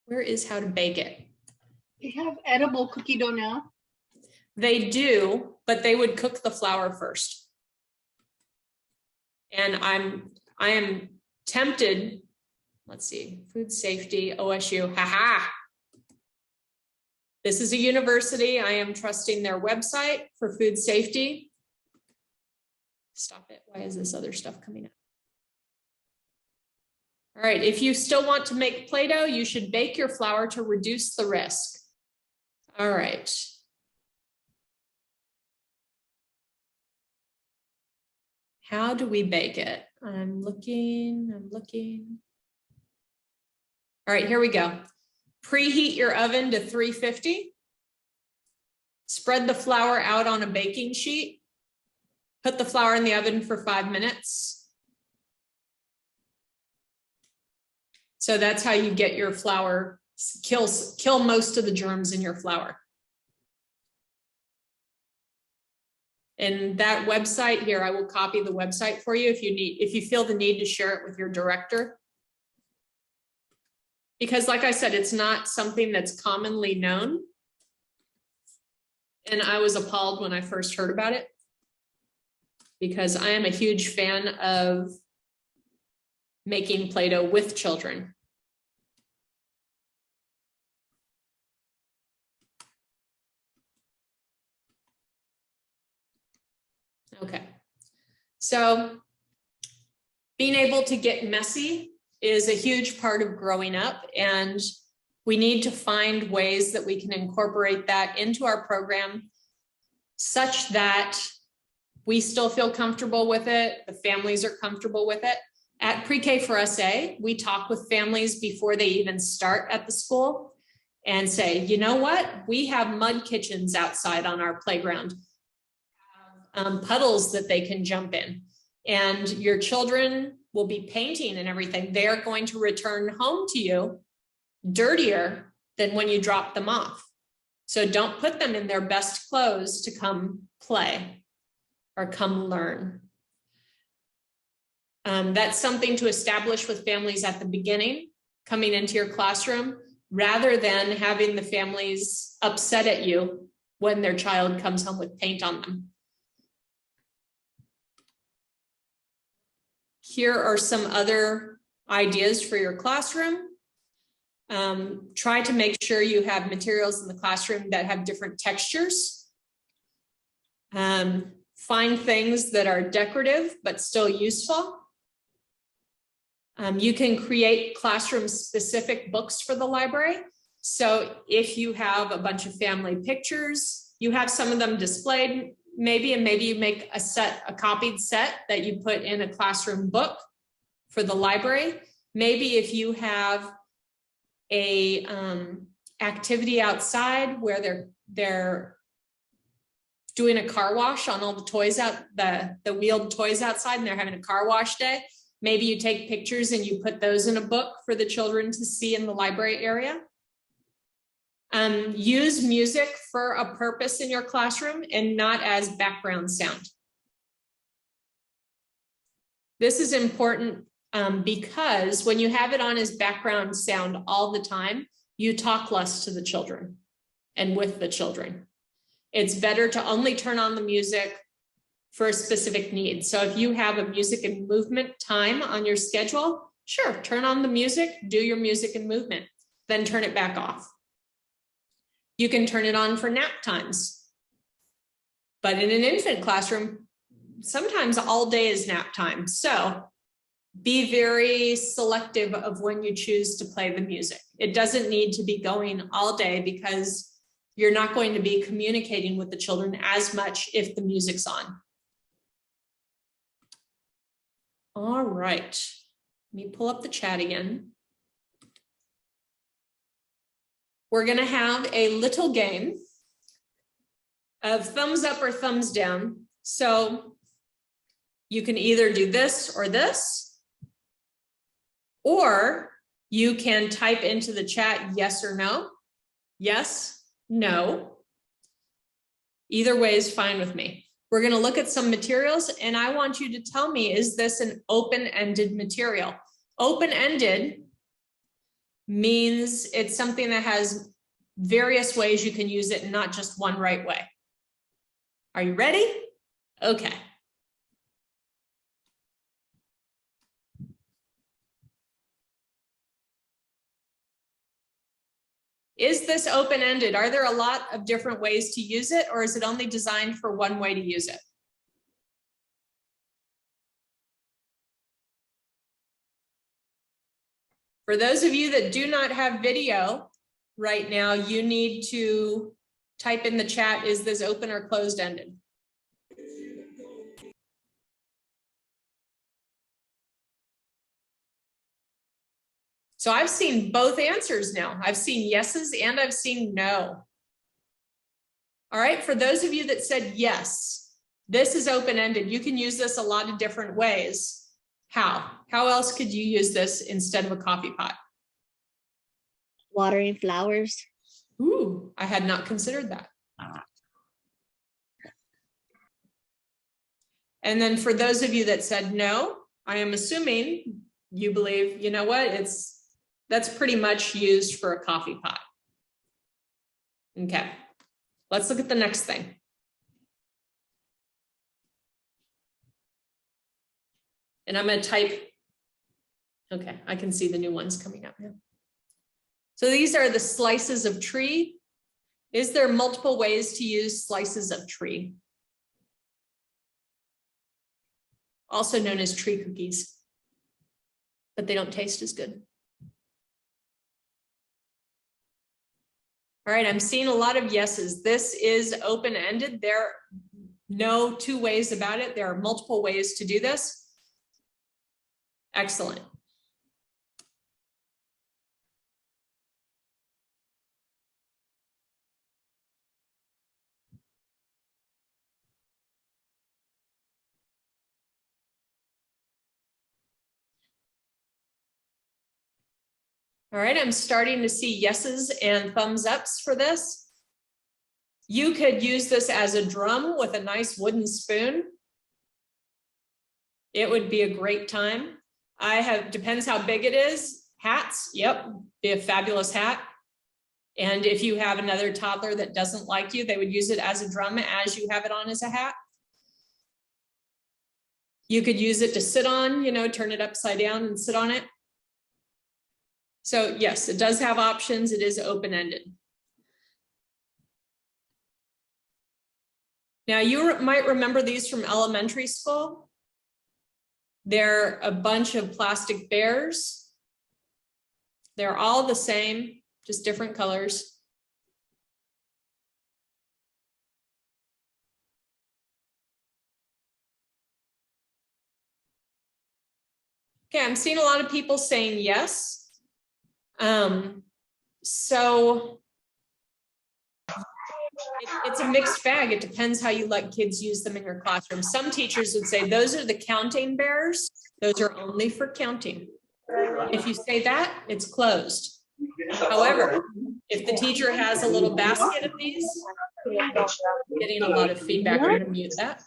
Where is how to bake it? They have edible cookie dough now. They do, but they would cook the flour first. And I am tempted, let's see, food safety, OSU, haha. This is a university. I am trusting their website for food safety. Stop it. Why is this other stuff coming up? All right, if you still want to make Play-Doh, you should bake your flour to reduce the risk. All right. How do we bake it? I'm looking. All right, here we go. Preheat your oven to 350. Spread the flour out on a baking sheet. Put the flour in the oven for 5 minutes. So that's how you get your flour, kill most of the germs in your flour. And that website here, I will copy the website for you if you feel the need to share it with your director. Because like I said, it's not something that's commonly known. And I was appalled when I first heard about it, because I am a huge fan of making Play-Doh with children. Okay, so being able to get messy is a huge part of growing up, and we need to find ways that we can incorporate that into our program such that we still feel comfortable with it, the families are comfortable with it. At Pre-K for SA, we talk with families before they even start at the school and say, you know what? We have mud kitchens outside on our playground, puddles that they can jump in, and your children will be painting and everything. They're going to return home to you dirtier than when you drop them off. So don't put them in their best clothes to come play or come learn. That's something to establish with families at the beginning, coming into your classroom, rather than having the families upset at you when their child comes home with paint on them. Here are some other ideas for your classroom. Try to make sure you have materials in the classroom that have different textures. Find things that are decorative but still useful. You can create classroom-specific books for the library. So if you have a bunch of family pictures, you have some of them displayed, maybe you make a copied set that you put in a classroom book for the library. Maybe if you have a activity outside where they're doing a car wash on all the toys out, the wheeled toys outside, and they're having a car wash day. Maybe you take pictures and you put those in a book for the children to see in the library area. Use music for a purpose in your classroom and not as background sound. This is important because when you have it on as background sound all the time, you talk less to the children and with the children. It's better to only turn on the music for a specific need. So if you have a music and movement time on your schedule, sure, turn on the music, do your music and movement, then turn it back off. You can turn it on for nap times. But in an infant classroom, sometimes all day is nap time. So be very selective of when you choose to play the music. It doesn't need to be going all day, because you're not going to be communicating with the children as much if the music's on. All right, let me pull up the chat again. We're gonna have a little game of thumbs up or thumbs down. So you can either do this, or you can type into the chat yes or no. Yes, no. Either way is fine with me. We're going to look at some materials and I want you to tell me, is this an open-ended material? Open-ended means it's something that has various ways you can use it and not just one right way. Are you ready? Okay. Is this open-ended? Are there a lot of different ways to use it, or is it only designed for one way to use it? For those of you that do not have video right now, you need to type in the chat, is this open or closed-ended? So I've seen both answers now. I've seen yeses and I've seen no. All right, for those of you that said yes, this is open-ended. You can use this a lot of different ways. How? How else could you use this instead of a coffee pot? Watering flowers. Ooh, I had not considered that. And then for those of you that said no, I am assuming you believe, you know what, that's pretty much used for a coffee pot. Okay, let's look at the next thing. And I'm going to type, okay, I can see the new ones coming up now. So these are the slices of tree. Is there multiple ways to use slices of tree? Also known as tree cookies, but they don't taste as good. All right, I'm seeing a lot of yeses. This is open-ended. There are no two ways about it. There are multiple ways to do this. Excellent. All right, I'm starting to see yeses and thumbs ups for this. You could use this as a drum with a nice wooden spoon. It would be a great time. Depends how big it is. Hats, yep, be a fabulous hat. And if you have another toddler that doesn't like you, they would use it as a drum as you have it on as a hat. You could use it to sit on, you know, turn it upside down and sit on it. So yes, it does have options. It is open-ended. Now you might remember these from elementary school. They're a bunch of plastic bears. They're all the same, just different colors. Okay, I'm seeing a lot of people saying yes. So it's a mixed bag. It depends how you let kids use them in your classroom. Some teachers would say those are the counting bears. Those are only for counting. If you say that, it's closed. However, if the teacher has a little basket of these, getting a lot of feedback, we're going to mute that.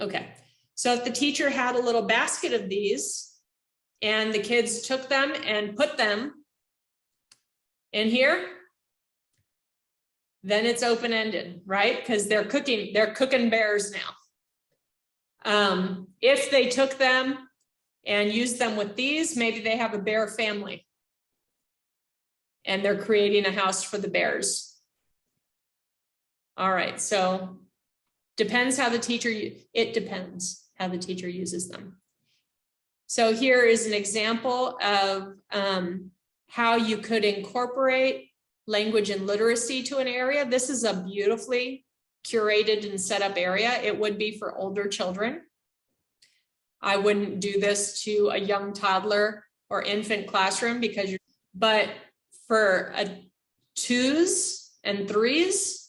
Okay. So if the teacher had a little basket of these and the kids took them and put them in here, then it's open-ended, right? Because they're cooking bears now. If they took them and used them with these, maybe they have a bear family and they're creating a house for the bears. All right, so depends how the teacher, it depends how the teacher uses them. So here is an example of how you could incorporate language and literacy to an area. This is a beautifully curated and set up area. It would be for older children. I wouldn't do this to a young toddler or infant classroom but for a 2s and 3s,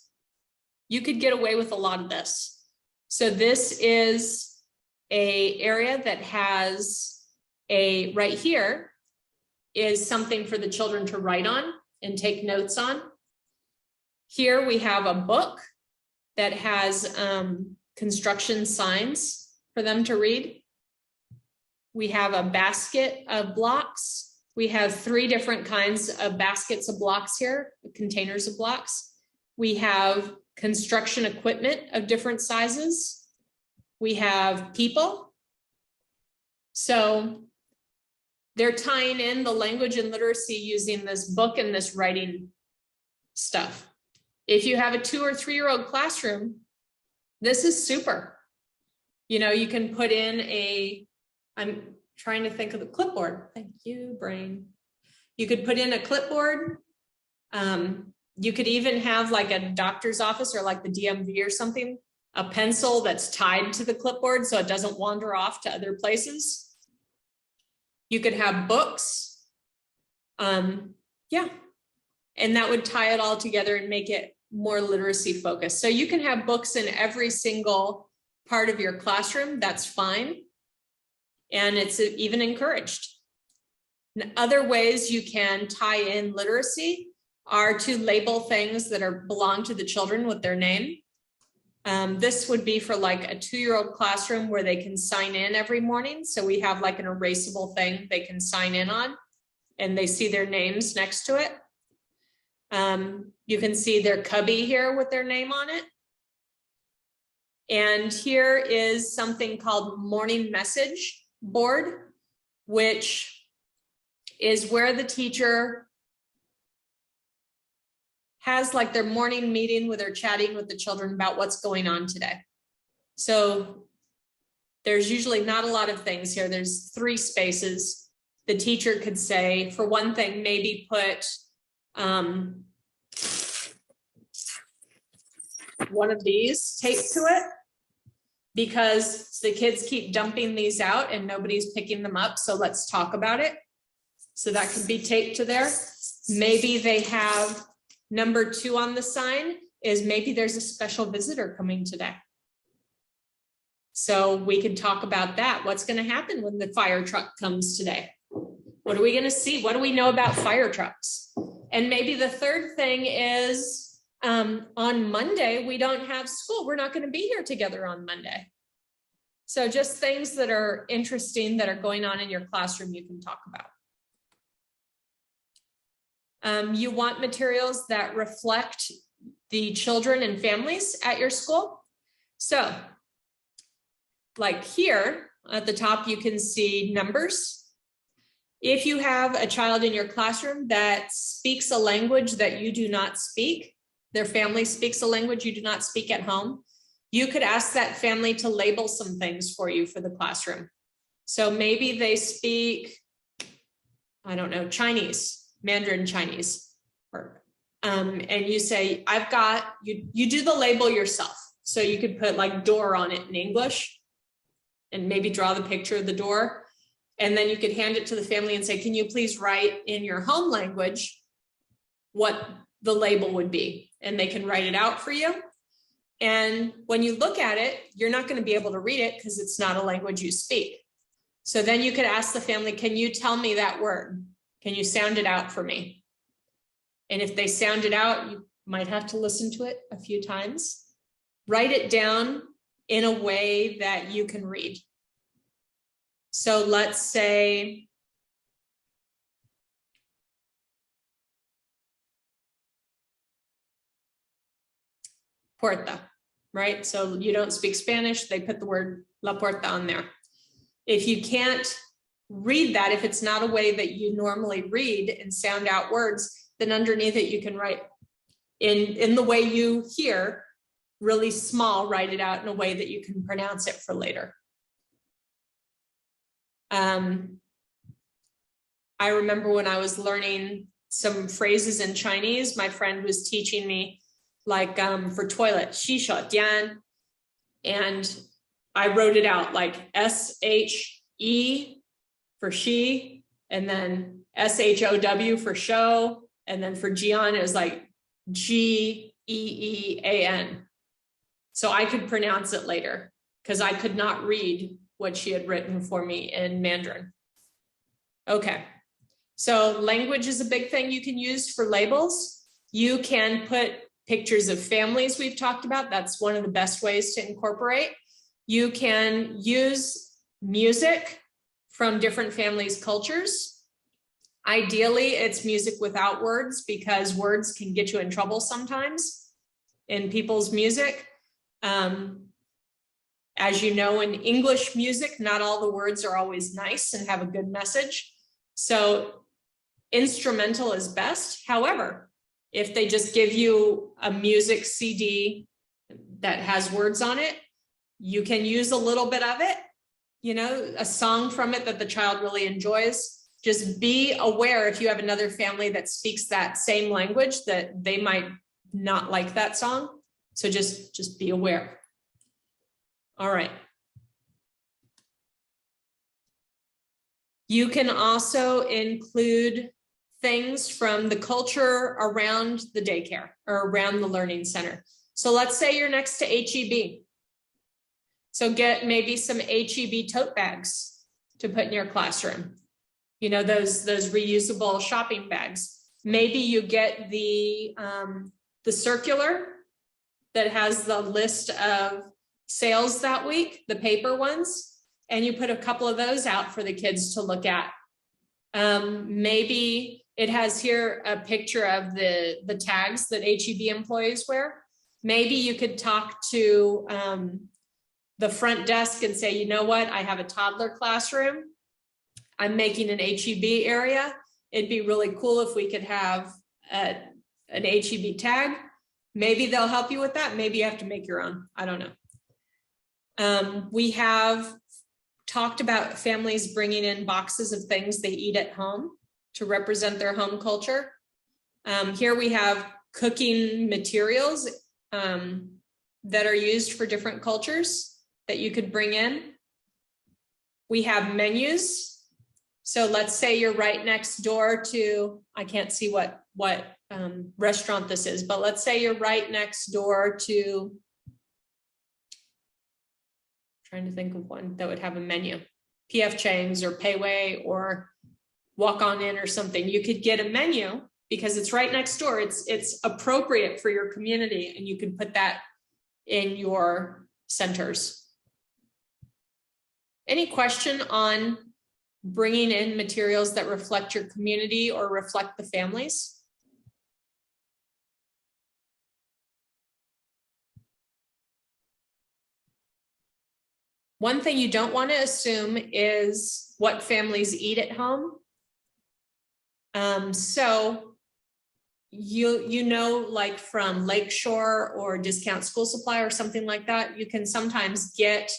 you could get away with a lot of this. So this is a area that has right here is something for the children to write on and take notes on. Here we have a book that has construction signs for them to read. We have a basket of blocks. We have 3 different kinds of baskets of blocks here, containers of blocks. We have construction equipment of different sizes. We have people. So they're tying in the language and literacy using this book and this writing stuff. If you have a 2 or 3-year-old classroom, this is super. You know, you can put in I'm trying to think of the clipboard. Thank you, brain. You could put in a clipboard. You could even have like a doctor's office or like the DMV or something, a pencil that's tied to the clipboard so it doesn't wander off to other places. You could have books. Yeah. And that would tie it all together and make it more literacy focused. So you can have books in every single part of your classroom. That's fine. And it's even encouraged. Other ways you can tie in literacy are to label things that belong to the children with their name. This would be for like a 2-year-old classroom where they can sign in every morning. So we have like an erasable thing they can sign in on and they see their names next to it. You can see their cubby here with their name on it. And here is something called morning message board, which is where the teacher has like their morning meeting where they're chatting with the children about what's going on today. So there's usually not a lot of things here. There's 3 spaces. The teacher could say, for one thing, maybe put one of these taped to it, because the kids keep dumping these out and nobody's picking them up. So let's talk about it. So that could be taped to there. Maybe they have number 2 on the sign is maybe there's a special visitor coming today. So we can talk about that. What's going to happen when the fire truck comes today? What are we going to see? What do we know about fire trucks? And maybe the third thing is on Monday, we don't have school. We're not going to be here together on Monday. So just things that are interesting that are going on in your classroom, you can talk about. You want materials that reflect the children and families at your school. So like here at the top, you can see numbers. If you have a child in your classroom that speaks a language that you do not speak, their family speaks a language you do not speak at home, you could ask that family to label some things for you for the classroom. So maybe they speak, I don't know, Chinese, Mandarin Chinese, and you say, I've got, you do the label yourself. So you could put like door on it in English and maybe draw the picture of the door. And then you could hand it to the family and say, can you please write in your home language what the label would be? And they can write it out for you. And when you look at it, you're not going to be able to read it because it's not a language you speak. So then you could ask the family, can you tell me that word? Can you sound it out for me? And if they sound it out, you might have to listen to it a few times. Write it down in a way that you can read. So let's say, puerta, right? So you don't speak Spanish, they put the word la puerta on there. If you can't read that, if it's not a way that you normally read and sound out words, then underneath it you can write in the way you hear, really small, write it out in a way that you can pronounce it for later. I remember when I was learning some phrases in Chinese. My friend was teaching me, like for toilet, xi sha dian, and I wrote it out like SHE for she, and then SHOW for show, and then for Jian it was like GEEAN. So I could pronounce it later because I could not read what she had written for me in Mandarin. Okay, so language is a big thing you can use for labels. You can put pictures of families we've talked about. That's one of the best ways to incorporate. You can use music from different families' cultures. Ideally, it's music without words because words can get you in trouble sometimes in people's music. As you know, in English music, not all the words are always nice and have a good message. So instrumental is best. However, if they just give you a music CD that has words on it, you can use a little bit of it, you know, a song from it that the child really enjoys. Just be aware if you have another family that speaks that same language that they might not like that song. So just be aware. All right. You can also include things from the culture around the daycare or around the learning center. So let's say you're next to HEB. So get maybe some HEB tote bags to put in your classroom. You know, those reusable shopping bags. Maybe you get the circular that has the list of sales that week, the paper ones, and you put a couple of those out for the kids to look at. Maybe it has here a picture of the tags that HEB employees wear. Maybe you could talk to the front desk and say, you know what, I have a toddler classroom. I'm making an HEB area. It'd be really cool if we could have an HEB tag. Maybe they'll help you with that. Maybe you have to make your own. I don't know. We have talked about families bringing in boxes of things they eat at home to represent their home culture. Here we have cooking materials that are used for different cultures that you could bring in. We have menus. So let's say you're right next door to, I can't see what restaurant this is, but let's say you're right next door to, trying to think of one that would have a menu, PF Chang's or Payway or Walk On In or something. You could get a menu because it's right next door. It's appropriate for your community, and you can put that in your centers. Any question on bringing in materials that reflect your community or reflect the families? One thing you don't want to assume is what families eat at home. So you know, like from Lakeshore or Discount School Supply or something like that, you can sometimes get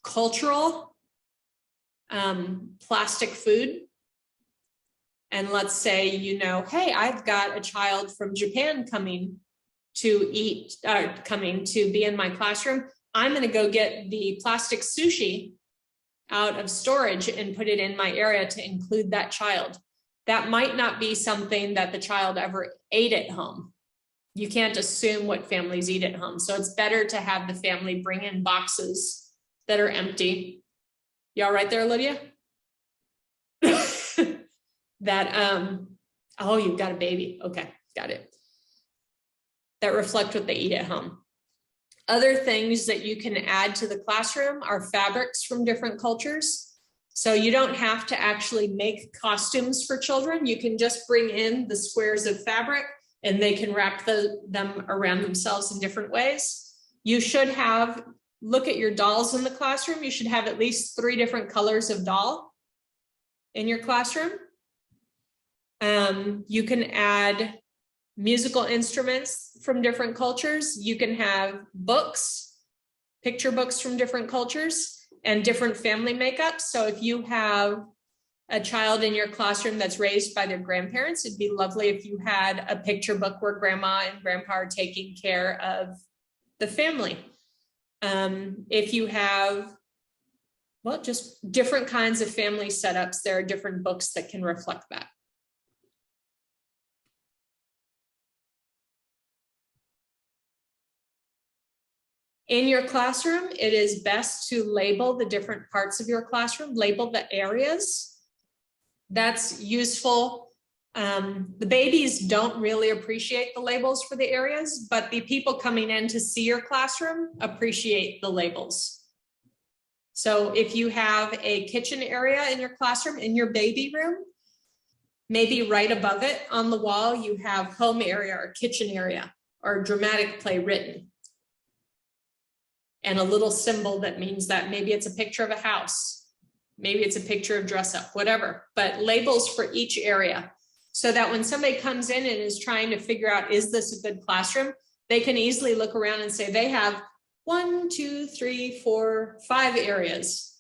cultural plastic food. And let's say, you know, hey, I've got a child from Japan coming to eat, coming to be in my classroom. I'm going to go get the plastic sushi out of storage and put it in my area to include that child. That might not be something that the child ever ate at home. You can't assume what families eat at home. So it's better to have the family bring in boxes that are empty. Y'all right there, Olivia? That, oh, you've got a baby. Okay, got it. That reflect what they eat at home. Other things that you can add to the classroom are fabrics from different cultures. So you don't have to actually make costumes for children. You can just bring in the squares of fabric and they can wrap them around themselves in different ways. You should have, look at your dolls in the classroom. You should have at least 3 different colors of doll in your classroom. You can add musical instruments from different cultures. You can have books, picture books from different cultures and different family makeups. So if you have a child in your classroom that's raised by their grandparents, it'd be lovely if you had a picture book where grandma and grandpa are taking care of the family. If you have, well, just different kinds of family setups, there are different books that can reflect that. In your classroom, it is best to label the different parts of your classroom, label the areas. That's useful. The babies don't really appreciate the labels for the areas, but the people coming in to see your classroom appreciate the labels. So if you have a kitchen area in your classroom, in your baby room, maybe right above it on the wall, you have home area or kitchen area or dramatic play written. And a little symbol that means that maybe it's a picture of a house, maybe it's a picture of dress up, whatever, but labels for each area so that when somebody comes in and is trying to figure out, is this a good classroom? They can easily look around and say they have 1, 2, 3, 4, 5 areas.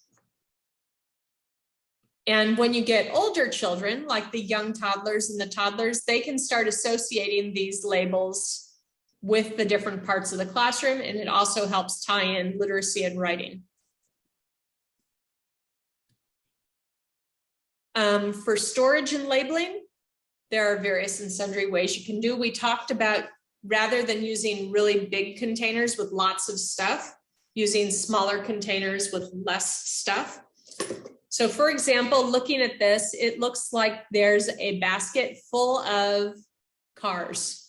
And when you get older children, like the young toddlers and the toddlers, they can start associating these labels with the different parts of the classroom, and it also helps tie in literacy and writing. For storage and labeling, there are various and sundry ways you can do. We talked about, rather than using really big containers with lots of stuff, using smaller containers with less stuff. So for example, looking at this, it looks like there's a basket full of cars.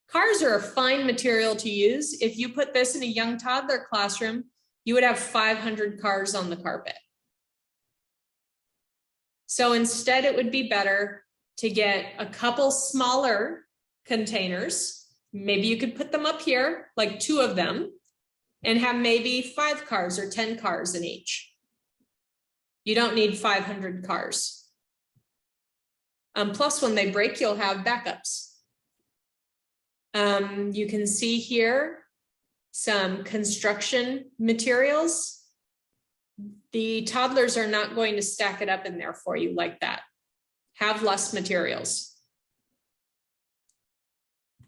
Cars are a fine material to use. If you put this in a young toddler classroom, you would have 500 cars on the carpet. So instead, it would be better to get a couple smaller containers. Maybe you could put them up here, like 2 of them, and have maybe 5 cars or 10 cars in each. You don't need 500 cars. Plus, when they break, you'll have backups. You can see here some construction materials. The toddlers are not going to stack it up in there for you like that. Have less materials.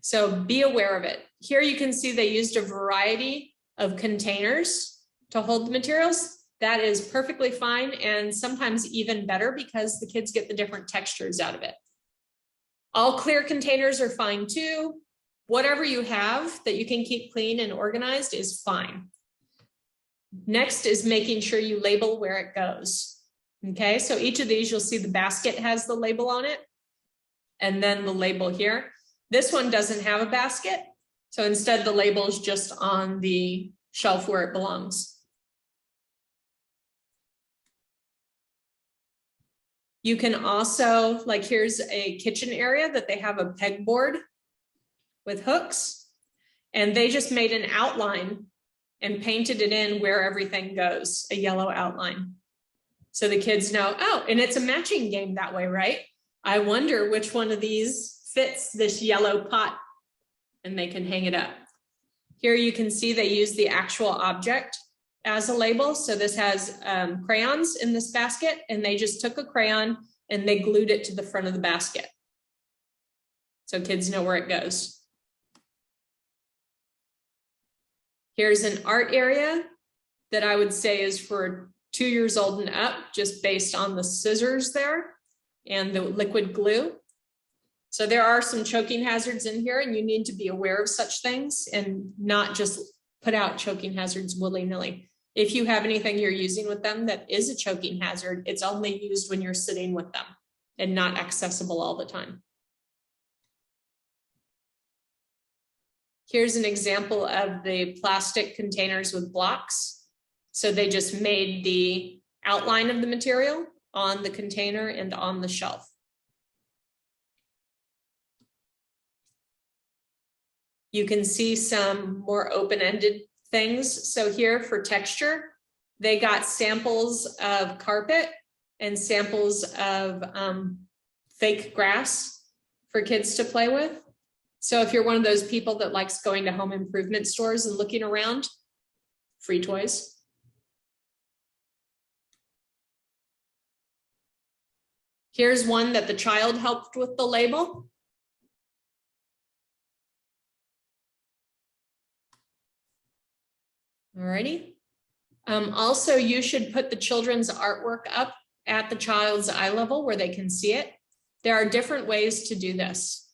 So be aware of it. Here you can see they used a variety of containers to hold the materials. That is perfectly fine and sometimes even better because the kids get the different textures out of it. All clear containers are fine too. Whatever you have that you can keep clean and organized is fine. Next is making sure you label where it goes. Okay, so each of these, you'll see the basket has the label on it and then the label here. This one doesn't have a basket. So instead the label is just on the shelf where it belongs. You can also, like here's a kitchen area that they have a pegboard with hooks, and they just made an outline and painted it in where everything goes, a yellow outline. So the kids know, oh, and it's a matching game that way, right? I wonder which one of these fits this yellow pot, and they can hang it up. Here you can see they use the actual object as a label. So this has crayons in this basket, and they just took a crayon and they glued it to the front of the basket. So kids know where it goes. Here's an art area that I would say is for 2 years old and up, just based on the scissors there and the liquid glue. So there are some choking hazards in here, and you need to be aware of such things and not just put out choking hazards willy-nilly. If you have anything you're using with them that is a choking hazard, it's only used when you're sitting with them and not accessible all the time. Here's an example of the plastic containers with blocks. So they just made the outline of the material on the container and on the shelf. You can see some more open-ended things. So here for texture, they got samples of carpet and samples of fake grass for kids to play with. So if you're one of those people that likes going to home improvement stores and looking around, free toys. Here's one that the child helped with the label. Alrighty. Also, you should put the children's artwork up at the child's eye level where they can see it. There are different ways to do this.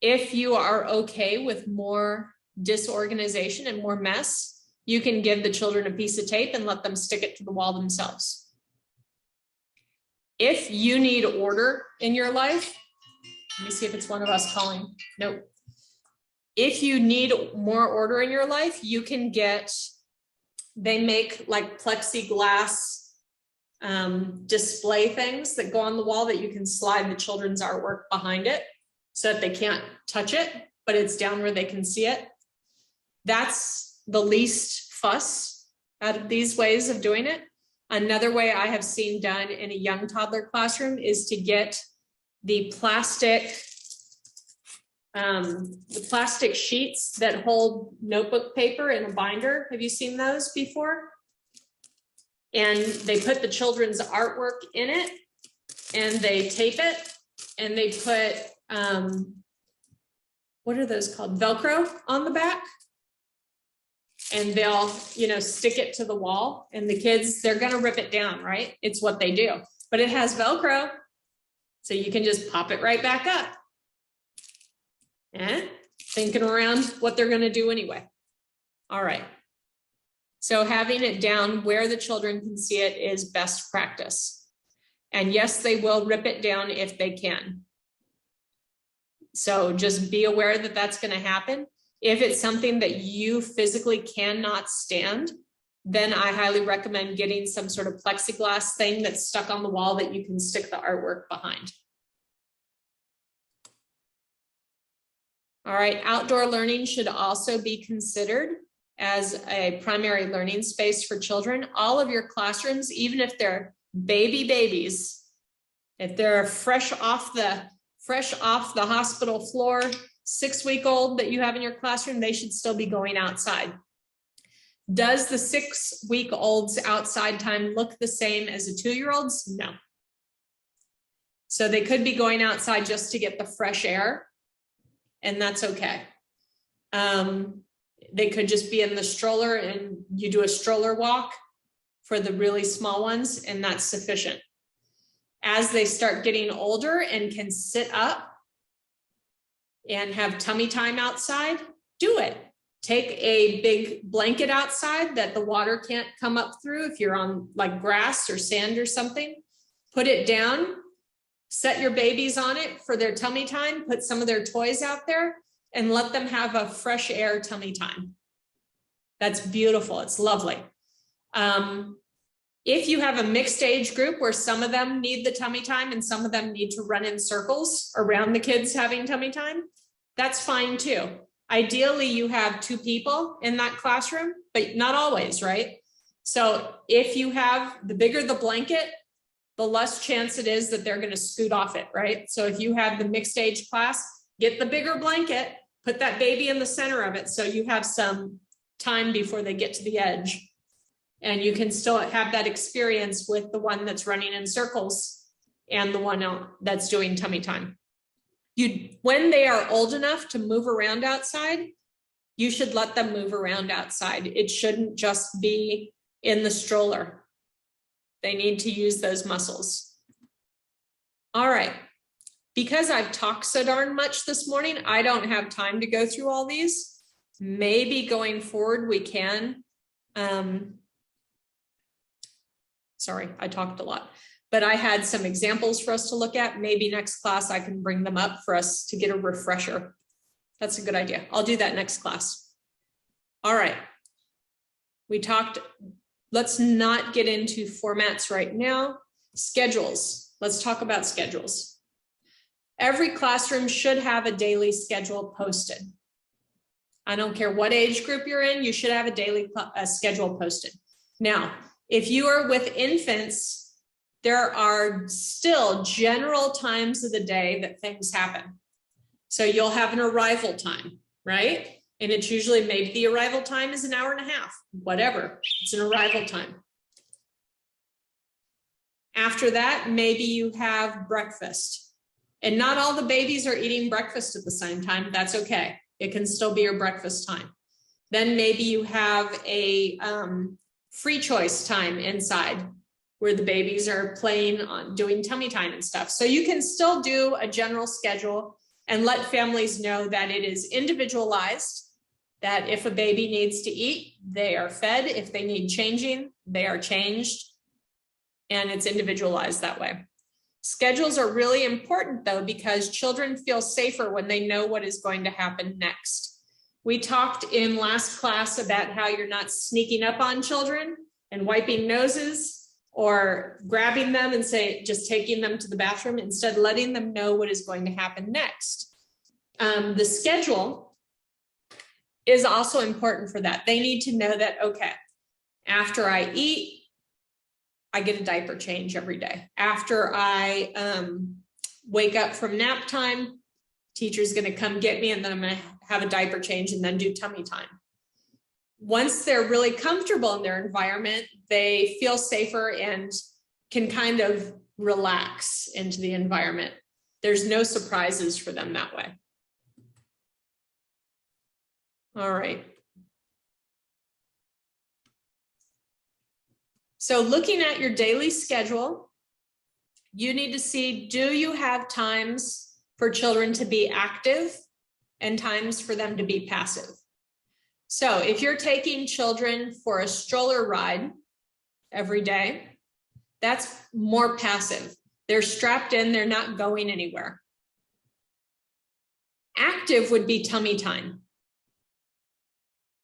If you are okay with more disorganization and more mess, you can give the children a piece of tape and let them stick it to the wall themselves. If you need order in your life, let me see if it's one of us calling. Nope. If you need more order in your life, you can get, they make like plexiglass display things that go on the wall that you can slide the children's artwork behind it so that they can't touch it, but it's down where they can see it. That's the least fuss out of these ways of doing it. Another way I have seen done in a young toddler classroom is to get the plastic sheets that hold notebook paper in a binder. Have you seen those before? And they put the children's artwork in it and they tape it and they put, what are those called? Velcro on the back. And they'll, stick it to the wall, and the kids, they're going to rip it down, right? It's what they do, but it has Velcro. So you can just pop it right back up. And thinking around what they're going to do anyway. All right. So having it down where the children can see it is best practice. And yes, they will rip it down if they can. So just be aware that that's going to happen. If it's something that you physically cannot stand, then I highly recommend getting some sort of plexiglass thing that's stuck on the wall that you can stick the artwork behind. All right, outdoor learning should also be considered as a primary learning space for children. All of your classrooms, even if they're babies, if they're fresh off the hospital floor, 6-week-old that you have in your classroom, they should still be going outside. Does the 6-week-old's outside time look the same as a 2-year-old's? No. So they could be going outside just to get the fresh air, and that's okay. They could just be in the stroller and you do a stroller walk for the really small ones, and that's sufficient. As they start getting older and can sit up and have tummy time outside, do it. Take a big blanket outside that the water can't come up through if you're on like grass or sand or something. Put it down, set your babies on it for their tummy time, put some of their toys out there and let them have a fresh air tummy time. That's beautiful, it's lovely. If you have a mixed age group where some of them need the tummy time and some of them need to run in circles around the kids having tummy time, that's fine too. Ideally, you have 2 people in that classroom, but not always, right? So if you have the bigger the blanket, the less chance it is that they're going to scoot off it, right? So if you have the mixed age class, get the bigger blanket, put that baby in the center of it so you have some time before they get to the edge. And you can still have that experience with the one that's running in circles and the one that's doing tummy time. When they are old enough to move around outside, you should let them move around outside. It shouldn't just be in the stroller. They need to use those muscles. All right. Because I've talked so darn much this morning, I don't have time to go through all these. Maybe going forward we can. Sorry, I talked a lot, but I had some examples for us to look at. Maybe next class I can bring them up for us to get a refresher. That's a good idea. I'll do that next class. All right. We talked, let's not get into formats right now. Schedules. Let's talk about schedules. Every classroom should have a daily schedule posted. I don't care what age group you're in, you should have a daily schedule posted. Now, if you are with infants, there are still general times of the day that things happen. So you'll have an arrival time, right? And it's usually maybe the arrival time is an hour and a half, whatever, it's an arrival time. After that, maybe you have breakfast. And not all the babies are eating breakfast at the same time. That's okay. It can still be your breakfast time. Then maybe you have a free choice time inside where the babies are playing on doing tummy time and stuff. So you can still do a general schedule and let families know that it is individualized, that if a baby needs to eat, they are fed. If they need changing, they are changed. And it's individualized that way. Schedules are really important though, because children feel safer when they know what is going to happen next. We talked in last class about how you're not sneaking up on children and wiping noses or grabbing them and just taking them to the bathroom, instead letting them know what is going to happen next. The schedule is also important for that. They need to know that, okay, after I eat, I get a diaper change every day. After I wake up from nap time, teacher's gonna come get me and then I'm gonna have a diaper change and then do tummy time. Once they're really comfortable in their environment, they feel safer and can kind of relax into the environment. There's no surprises for them that way. All right. So looking at your daily schedule, you need to see, do you have times for children to be active and times for them to be passive? So if you're taking children for a stroller ride every day, that's more passive. They're strapped in, they're not going anywhere. Active would be tummy time,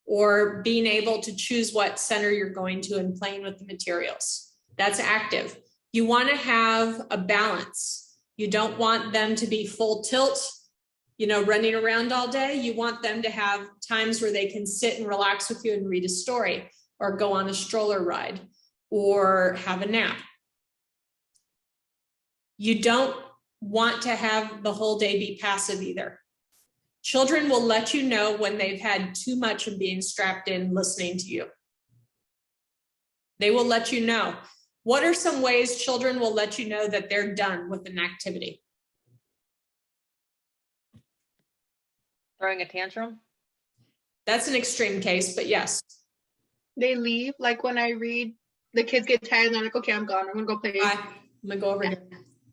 or being able to choose what center you're going to and playing with the materials. That's active. You want to have a balance. You don't want them to be full tilt, running around all day. You want them to have times where they can sit and relax with you and read a story, or go on a stroller ride, or have a nap. You don't want to have the whole day be passive either. Children will let you know when they've had too much of being strapped in listening to you. They will let you know. What are some ways children will let you know that they're done with an activity? Throwing a tantrum? That's an extreme case, but yes. They leave. Like when I read, the kids get tired and they're like, okay, I'm gone. I'm gonna go play. I'm gonna go over here.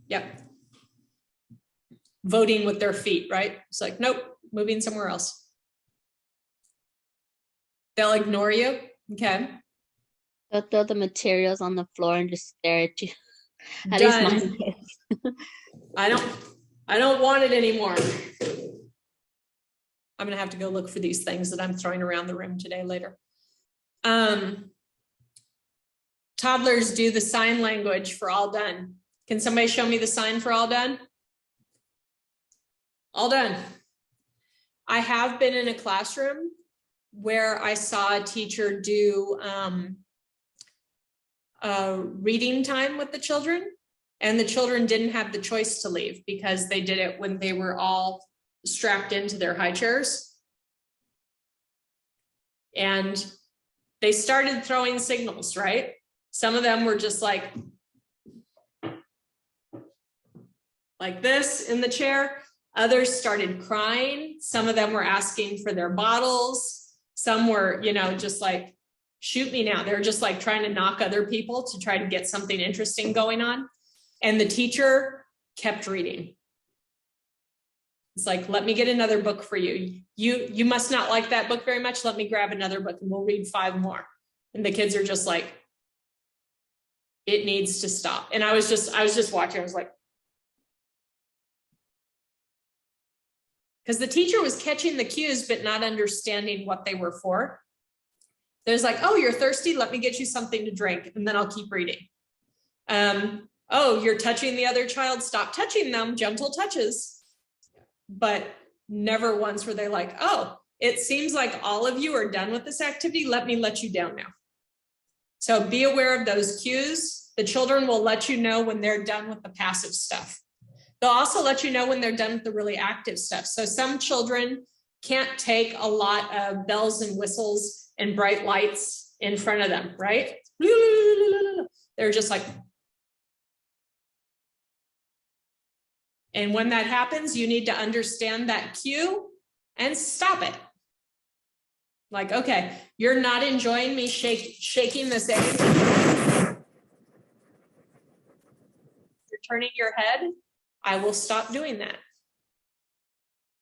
Yep. Voting with their feet, right? It's like, nope, moving somewhere else. They'll ignore you. Okay. They'll throw the materials on the floor and just stare at you. At least Done. mine is. I don't want it anymore. I'm gonna have to go look for these things that I'm throwing around the room today later. Toddlers do the sign language for all done. Can somebody show me the sign for all done? All done. I have been in a classroom where I saw a teacher do reading time with the children, and the children didn't have the choice to leave because they did it when they were all strapped into their high chairs. And they started throwing signals, right? Some of them were just like this in the chair. Others started crying. Some of them were asking for their bottles. Some were, just like, shoot me now. They're just like trying to knock other people to try to get something interesting going on. And the teacher kept reading. It's like, let me get another book for you. You must not like that book very much. Let me grab another book and we'll read 5 more. And the kids are just like, it needs to stop. And I was just watching. I was like, because the teacher was catching the cues, but not understanding what they were for. There's like, oh, you're thirsty. Let me get you something to drink. And then I'll keep reading. Oh, you're touching the other child. Stop touching them. Gentle touches. But never once were they like, oh, it seems like all of you are done with this activity. Let me let you down now. So be aware of those cues. The children will let you know when they're done with the passive stuff. They'll also let you know when they're done with the really active stuff. So some children can't take a lot of bells and whistles and bright lights in front of them, right? They're just like, And when that happens, you need to understand that cue and stop it. Like, okay, you're not enjoying me shaking this egg. You're turning your head. I will stop doing that.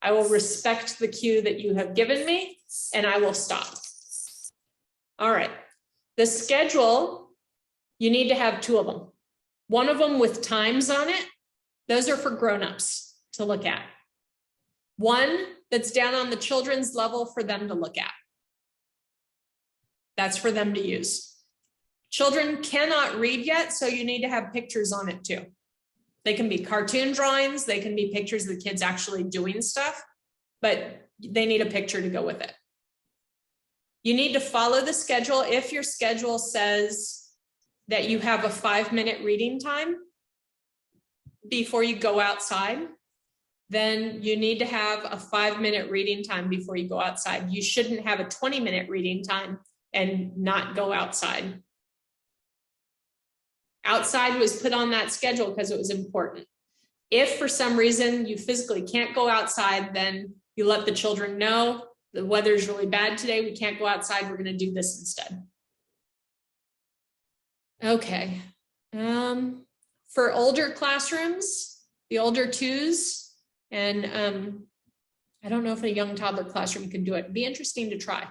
I will respect the cue that you have given me, and I will stop. All right. The schedule, you need to have 2 of them. One of them with times on it. Those are for grown-ups to look at. One that's down on the children's level for them to look at. That's for them to use. Children cannot read yet, so you need to have pictures on it too. They can be cartoon drawings, they can be pictures of the kids actually doing stuff, but they need a picture to go with it. You need to follow the schedule. If your schedule says that you have a 5-minute reading time before you go outside, then you need to have a 5-minute reading time before you go outside. You shouldn't have a 20-minute reading time and not go outside. Outside was put on that schedule because it was important. If for some reason you physically can't go outside, then you let the children know the weather's really bad today. We can't go outside. We're going to do this instead. Okay. For older classrooms, the older 2s, and I don't know if a young toddler classroom can do it. It'd be interesting to try.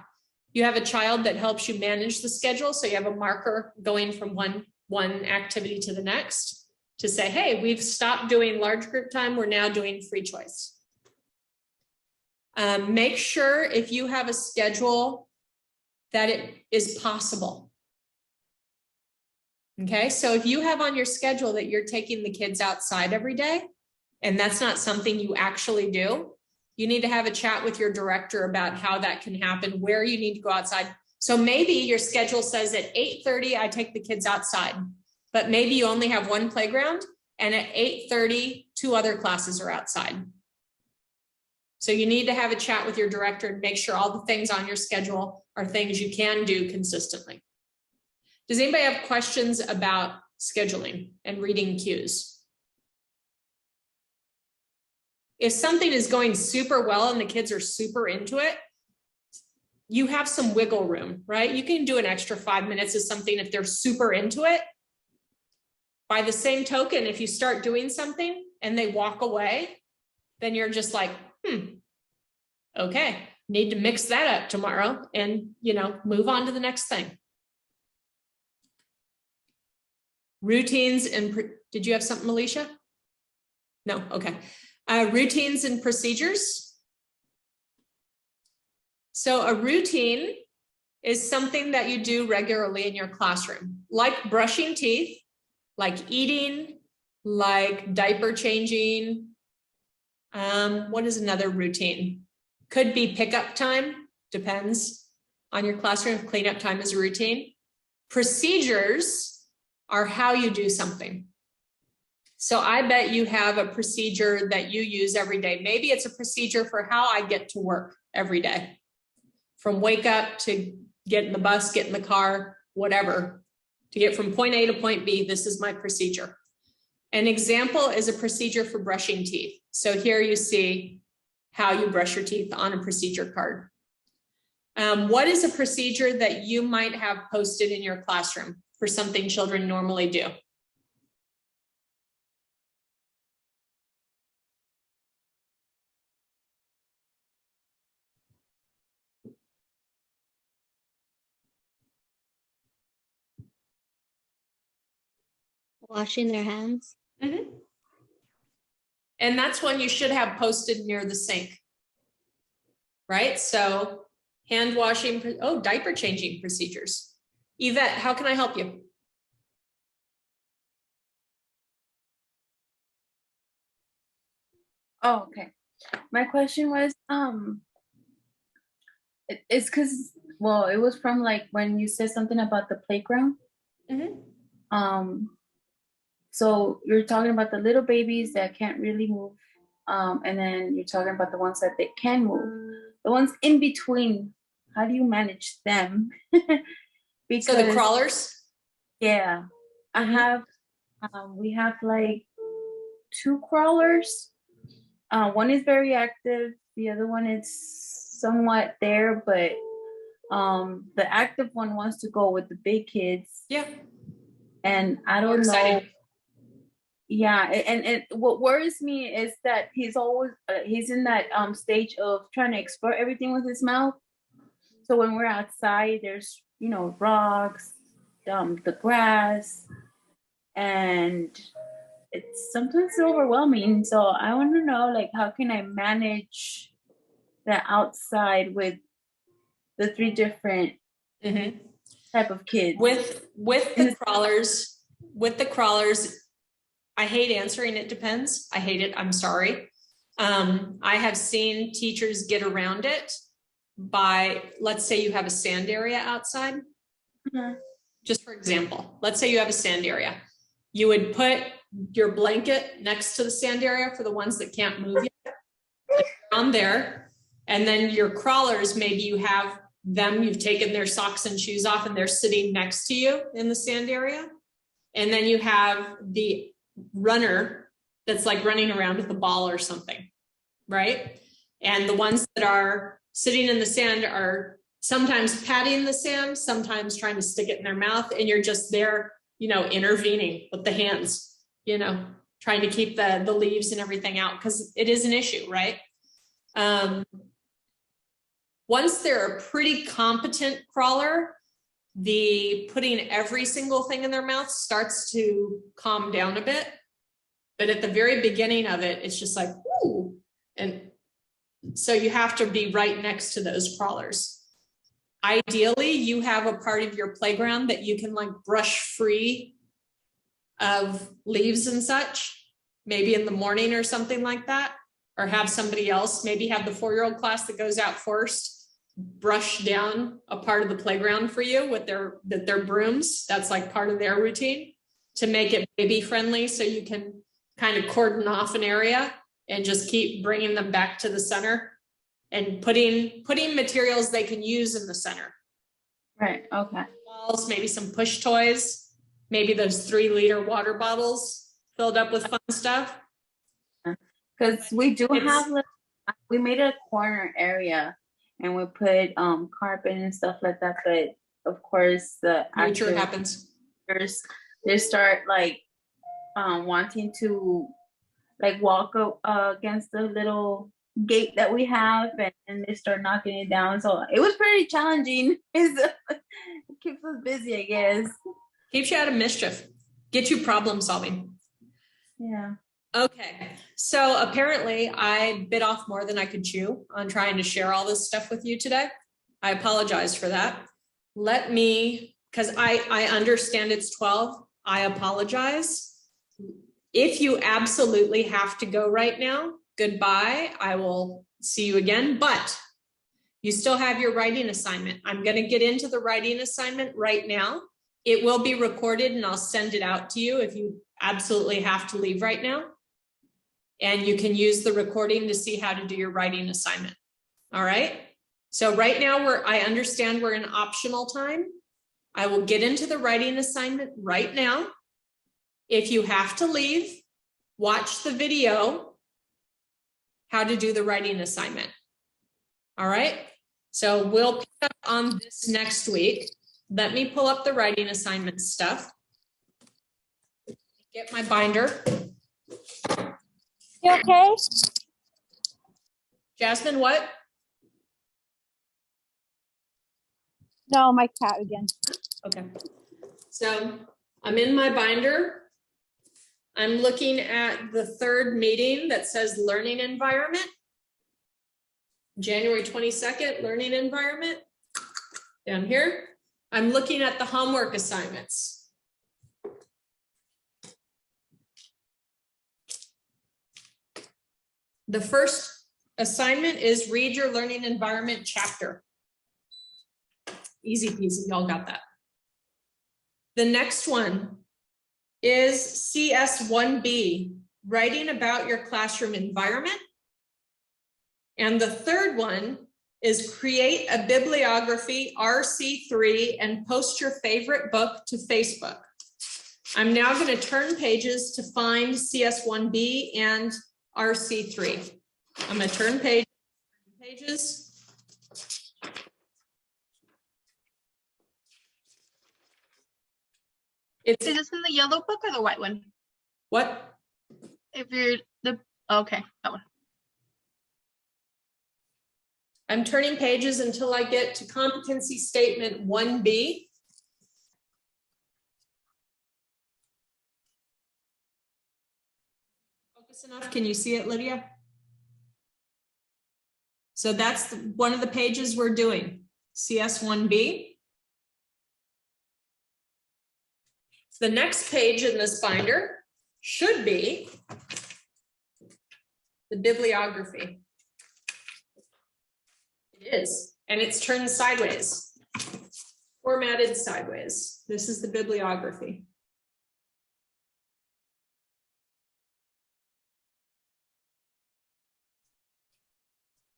You have a child that helps you manage the schedule. So you have a marker going from one activity to the next to say, hey, we've stopped doing large group time. We're now doing free choice. Make sure if you have a schedule that it is possible. Okay, so if you have on your schedule that you're taking the kids outside every day, and that's not something you actually do, you need to have a chat with your director about how that can happen, where you need to go outside. So maybe your schedule says at 8:30, I take the kids outside, but maybe you only have one playground, and at 8:30, 2 other classes are outside. So you need to have a chat with your director and make sure all the things on your schedule are things you can do consistently. Does anybody have questions about scheduling and reading cues? If something is going super well and the kids are super into it, you have some wiggle room, right? You can do an extra 5 minutes of something if they're super into it. By the same token, if you start doing something and they walk away, then you're just like, okay, need to mix that up tomorrow and, move on to the next thing. Routines and, did you have something, Alicia? No, okay. Routines and procedures. So a routine is something that you do regularly in your classroom, like brushing teeth, like eating, like diaper changing. What is another routine? Could be pickup time, depends on your classroom. Cleanup time is a routine. Procedures are how you do something. So I bet you have a procedure that you use every day. Maybe it's a procedure for how I get to work every day. From wake up to get in the bus, get in the car, whatever. To get from point A to point B, this is my procedure. An example is a procedure for brushing teeth. So here you see how you brush your teeth on a procedure card. What is a procedure that you might have posted in your classroom for something children normally do? Washing their hands. Mm-hmm. And that's one you should have posted near the sink, right? So hand washing, diaper changing procedures. Yvette, how can I help you? Oh, okay. My question was, it's because, well, it was from like when you said something about the playground. Mm-hmm. So you're talking about the little babies that can't really move, and then you're talking about the ones that they can move. The ones in between, how do you manage them? Because, So the crawlers? yeah, I have, we have like two crawlers. One is very active. The other one is somewhat there, but the active one wants to go with the big kids. Yeah. And I More don't know. exciting. Yeah, and what worries me is that he's always he's in that stage of trying to explore everything with his mouth. So when we're outside, there's rocks, the grass, and it's sometimes overwhelming. So I want to know, like, how can I manage the outside with the three different type of kids? With the crawlers, I hate answering it depends. I hate it. I'm sorry. I have seen teachers get around it by, let's say you have a sand area outside. Just for example, let's say you have a sand area. You would put your blanket next to the sand area for the ones that can't move yet, on there. And then your crawlers, maybe you have them, you've taken their socks and shoes off and they're sitting next to you in the sand area. And then you have the runner that's like running around with a ball or something, right? And the ones that are sitting in the sand are sometimes patting the sand, sometimes trying to stick it in their mouth, and you're just there, intervening with the hands, trying to keep the leaves and everything out, because it is an issue, right? Once they're a pretty competent crawler, the putting every single thing in their mouth starts to calm down a bit. But at the very beginning of it, it's just like, ooh. And so you have to be right next to those crawlers. Ideally, you have a part of your playground that you can like brush free of leaves and such, maybe in the morning or something like that, or have somebody else, maybe have the 4-year-old class that goes out first, brush down a part of the playground for you with their brooms. That's like part of their routine to make it baby friendly. So you can kind of cordon off an area and just keep bringing them back to the center and putting materials they can use in the center. Right. Okay. Walls, maybe some push toys, maybe those 3-liter water bottles filled up with fun stuff. Because we do have, we made a corner area and we put carpet and stuff like that. But of course, the Nature happens. They start like wanting to like walk against the little gate that we have, and they start knocking it down. So it was pretty challenging. It keeps us busy, I guess. Keeps you out of mischief. Get you problem solving. Yeah. Okay. So apparently I bit off more than I could chew on trying to share all this stuff with you today. I apologize for that. Let me, because I understand it's 12. I apologize. If you absolutely have to go right now, goodbye. I will see you again, but you still have your writing assignment. I'm going to get into the writing assignment right now. It will be recorded and I'll send it out to you if you absolutely have to leave right now. And you can use the recording to see how to do your writing assignment. All right. So right now I understand we're in optional time. I will get into the writing assignment right now. If you have to leave, watch the video, how to do the writing assignment. All right. So we'll pick up on this next week. Let me pull up the writing assignment stuff. Get my binder. You okay? Jasmine, what? No, my cat again. Okay. So I'm in my binder. I'm looking at the third meeting that says learning environment. January 22nd, learning environment. Down here. I'm looking at the homework assignments. The first assignment is read your learning environment chapter. Easy peasy, y'all got that. The next one is CS1B, writing about your classroom environment. And the third one is create a bibliography RC3 and post your favorite book to Facebook. I'm now going to turn pages to find CS1B and RC3. I'm going to turn pages. Is this in the yellow book or the white one? What? If you're okay, that one. I'm turning pages until I get to competency statement 1B. Focus enough, can you see it, Lydia? So that's one of the pages we're doing, CS1B. The next page in this binder should be the bibliography. It is, and it's turned sideways, formatted sideways. This is the bibliography.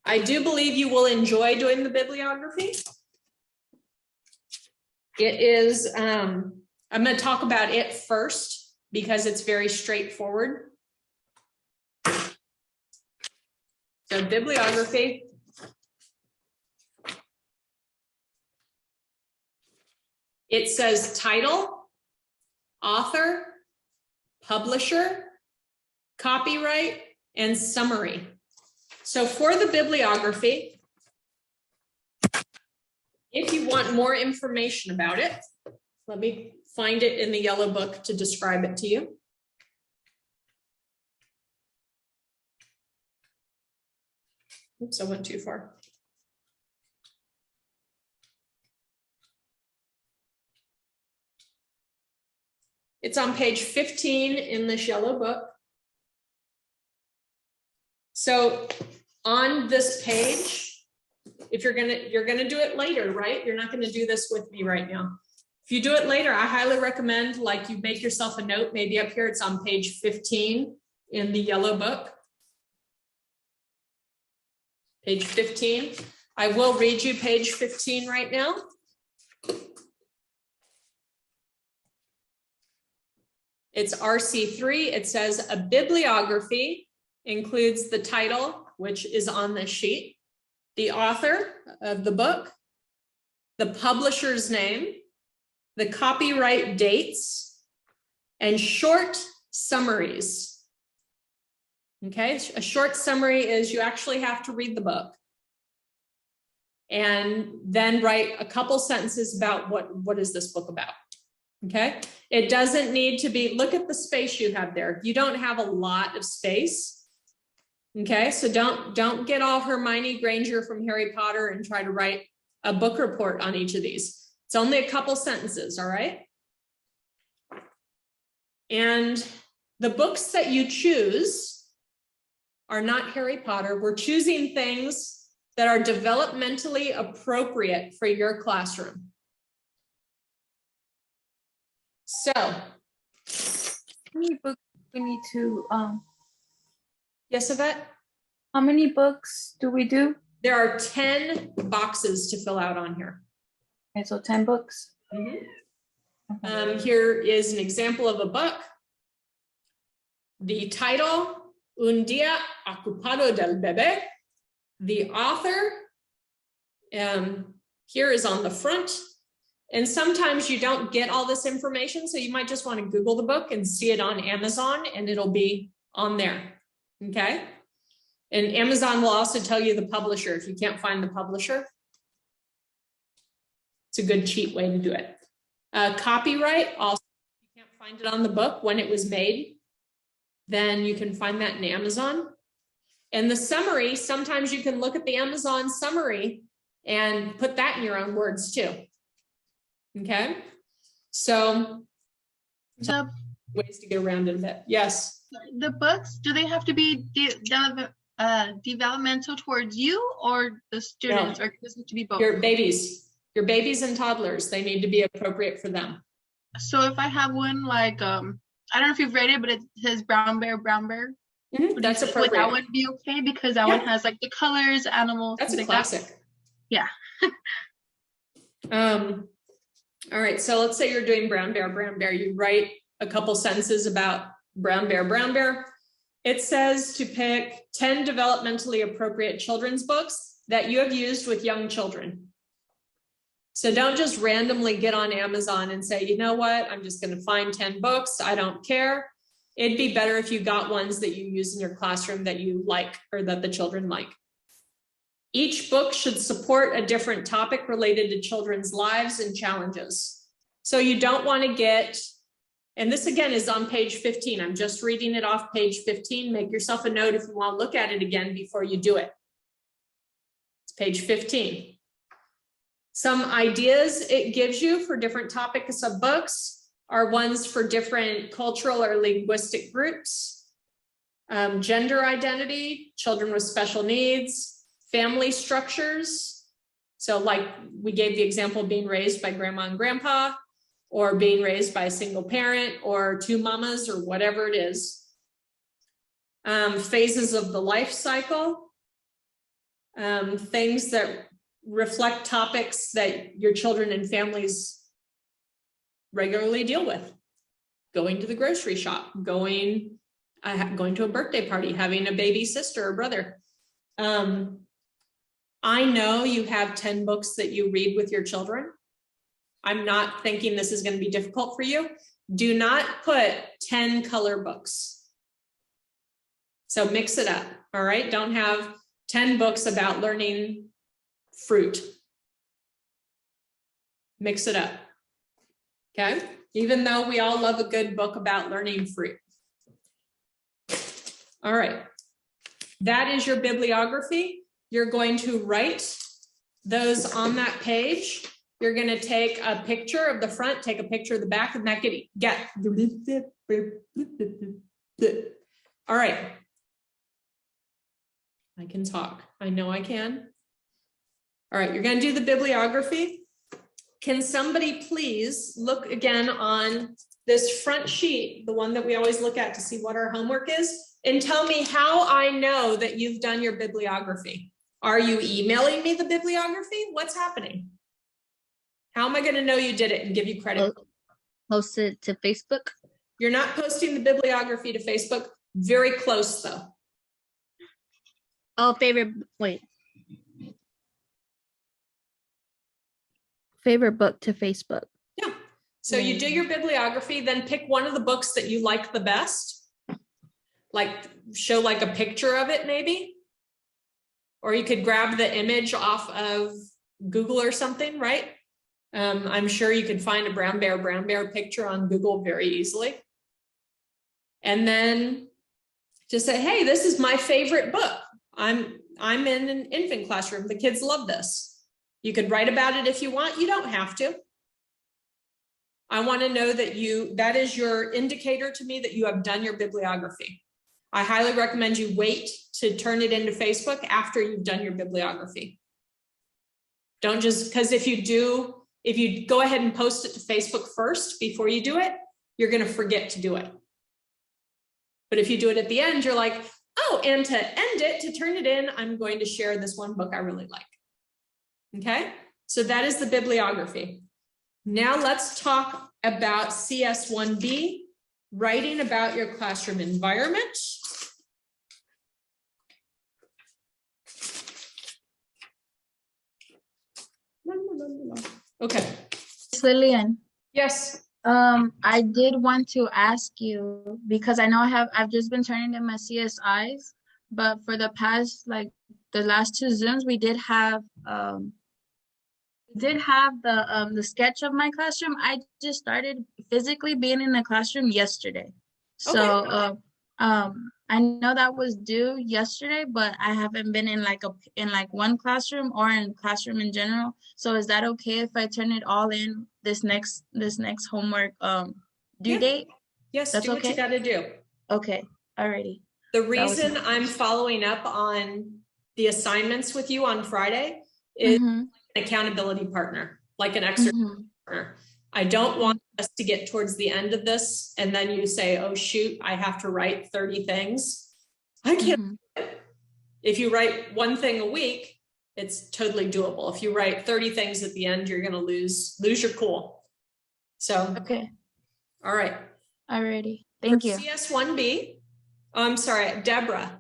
I do believe you will enjoy doing the bibliography. It is, I'm going to talk about it first because it's very straightforward. So bibliography. It says title, author, publisher, copyright, and summary. So for the bibliography, if you want more information about it, let me find it in the yellow book to describe it to you. Oops, I went too far. It's on page 15 in this yellow book. So on this page, if you're gonna do it later, right? You're not gonna do this with me right now. If you do it later, I highly recommend like you make yourself a note, maybe up here, it's on page 15 in the yellow book. Page 15. I will read you page 15 right now. It's RC3. It says a bibliography includes the title, which is on the sheet, the author of the book, the publisher's name, the copyright dates, and short summaries. Okay, a short summary is you actually have to read the book and then write a couple sentences about what is this book about. Okay, it doesn't need to be, look at the space you have there. You don't have a lot of space. Okay, so don't get all Hermione Granger from Harry Potter and try to write a book report on each of these. It's only a couple sentences, all right? And the books that you choose are not Harry Potter. We're choosing things that are developmentally appropriate for your classroom. So, How many books do we need to, yes, Yvette? how many books do we do? There are 10 boxes to fill out on here. Okay, so 10 books. Mm-hmm. Here is an example of a book. The title, Un día ocupado del bebé. The author, here is on the front. And sometimes you don't get all this information, so you might just want to Google the book and see it on Amazon, and it'll be on there, okay? And Amazon will also tell you the publisher if you can't find the publisher. It's a good cheat way to do it. Copyright, also, if you can't find it on the book when it was made, then you can find that in Amazon. And the summary, sometimes you can look at the Amazon summary and put that in your own words too. Okay, so ways to get around it a bit. Yes. The books, do they have to be developmental towards you or the students, or does it have to be both? Your babies and toddlers, they need to be appropriate for them. So if I have one like, I don't know if you've read it, but it says Brown Bear, Brown Bear. Mm-hmm, that's appropriate. Would that one be okay? Because that one has like the colors, animals. That's a classic. Yeah. All right, so let's say you're doing Brown Bear, Brown Bear. You write a couple sentences about brown bear. It says to pick 10 developmentally appropriate children's books that you have used with young children. So don't just randomly get on Amazon and say, you know what, I'm just going to find 10 books. I don't care. It'd be better if you got ones that you use in your classroom that you like or that the children like. Each book should support a different topic related to children's lives and challenges. So you don't want to get, and this again is on page 15. I'm just reading it off page 15. Make yourself a note if you want to look at it again before you do it. It's page 15. Some ideas it gives you for different topics of books are ones for different cultural or linguistic groups, gender identity, children with special needs, family structures. So like we gave the example of being raised by grandma and grandpa, or being raised by a single parent, or two mamas, or whatever it is. Phases of the life cycle, things that reflect topics that your children and families regularly deal with. Going to the grocery shop, going to a birthday party, having a baby sister or brother. I know you have 10 books that you read with your children. I'm not thinking this is going to be difficult for you. Do not put 10 color books. So mix it up, all right? Don't have 10 books about learning fruit. Mix it up, okay? Even though we all love a good book about learning fruit. All right, that is your bibliography. You're going to write those on that page. You're going to take a picture of the front, take a picture of the back, and that get. All right. I can talk. I know I can. All right, you're going to do the bibliography. Can somebody please look again on this front sheet, the one that we always look at to see what our homework is, and tell me how I know that you've done your bibliography. Are you emailing me the bibliography? What's happening? How am I going to know you did it and give you credit? Post it to Facebook. You're not posting the bibliography to Facebook. Very close though. Oh, favorite book to Facebook. Yeah. So you do your bibliography, then pick one of the books that you like the best. Like show like a picture of it maybe. Or you could grab the image off of Google or something, right? I'm sure you could find a brown bear picture on Google very easily. And then just say, hey, this is my favorite book. I'm in an infant classroom. The kids love this. You could write about it if you want. You don't have to. I want to know that that is your indicator to me that you have done your bibliography. I highly recommend you wait to turn it into Facebook after you've done your bibliography. Don't just, because if you go ahead and post it to Facebook first before you do it, you're going to forget to do it. But if you do it at the end, you're like, oh, and to end it, to turn it in, I'm going to share this one book I really like. Okay, so that is the bibliography. Now let's talk about CS1B, writing about your classroom environment. Okay. Lillian, Yes. I did want to ask you because I know I've just been turning in my CSIs, but for the past the last two Zooms we did have the sketch of my classroom. I just started physically being in the classroom yesterday. So Okay. I know that was due yesterday, but I haven't been in one classroom or in classroom in general. So is that okay if I turn it all in this next homework due date? Yes, That's do what you okay? got to do. Okay, alrighty. The reason I'm following up on the assignments with you on Friday is an accountability partner, like an exercise partner. I don't want us to get towards the end of this and then you say, oh shoot, I have to write 30 things. I can't. If you write one thing a week, it's totally doable. If you write 30 things at the end, you're going to lose your cool. So, Okay. all right. already. For Thank you. CS1B, I'm sorry, Deborah.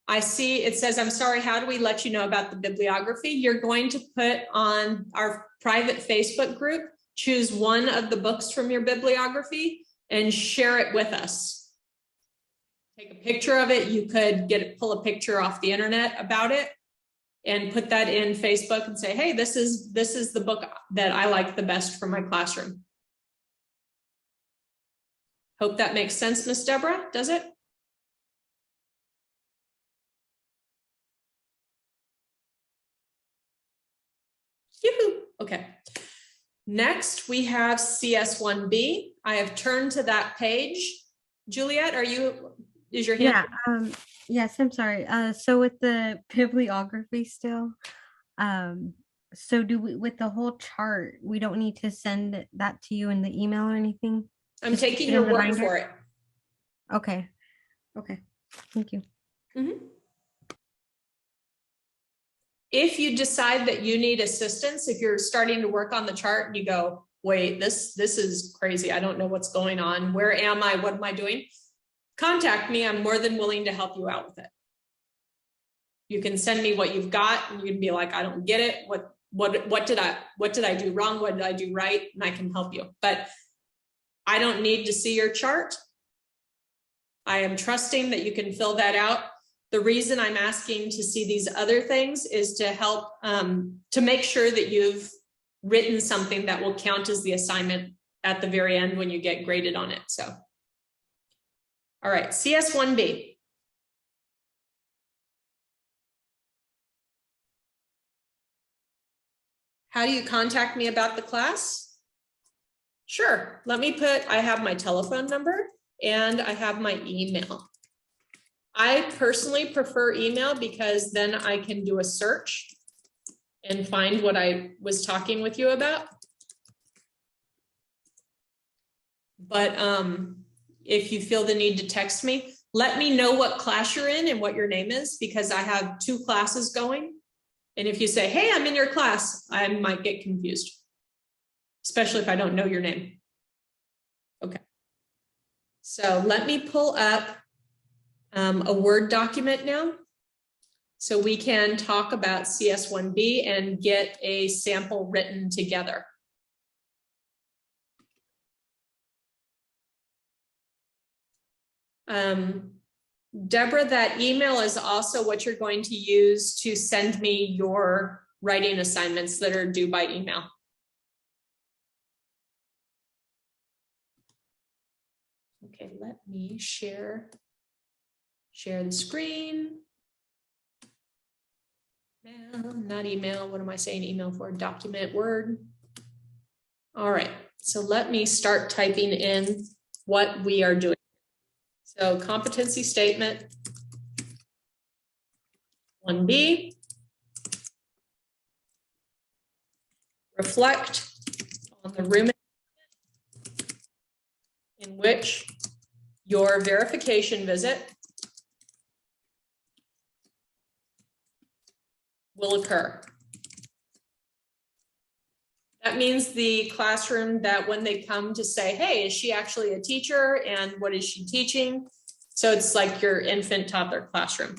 I see it says, I'm sorry, how do we let you know about the bibliography? You're going to put on our private Facebook group, choose one of the books from your bibliography and share it with us. Take a picture of it. You could pull a picture off the internet about it and put that in Facebook and say, hey, this is the book that I like the best for my classroom. Hope that makes sense, Miss Deborah, does it? Yoo-hoo. Okay. Next, we have CS1B. I have turned to that page. Juliet, is your hand? Yeah, yes, I'm sorry. So with the bibliography still, so do we, with the whole chart, we don't need to send that to you in the email or anything? I'm Just taking keep it your in the word binder? for it. Okay. Okay. Thank you. Mhm. If you decide that you need assistance, if you're starting to work on the chart and you go, wait, this is crazy. I don't know what's going on. Where am I? What am I doing? Contact me. I'm more than willing to help you out with it. You can send me what you've got and you can be like, I don't get it. What did I do wrong? What did I do right? And I can help you. But I don't need to see your chart. I am trusting that you can fill that out. The reason I'm asking to see these other things is to help, to make sure that you've written something that will count as the assignment at the very end when you get graded on it. So, all right, CS1B. How do you contact me about the class? Sure, I have my telephone number and I have my email. I personally prefer email because then I can do a search and find what I was talking with you about. But if you feel the need to text me, let me know what class you're in and what your name is, because I have 2 classes going. And if you say, hey, I'm in your class, I might get confused, especially if I don't know your name. Okay. So let me pull up a Word document now, so we can talk about CS1B and get a sample written together. Deborah, that email is also what you're going to use to send me your writing assignments that are due by email. Okay, let me share the screen. Not email, what am I saying email for? Document, Word. All right, so let me start typing in what we are doing. So competency statement 1B, reflect on the room in which your verification visit will occur. That means the classroom that when they come to say, hey, is she actually a teacher and what is she teaching? So it's like your infant toddler classroom.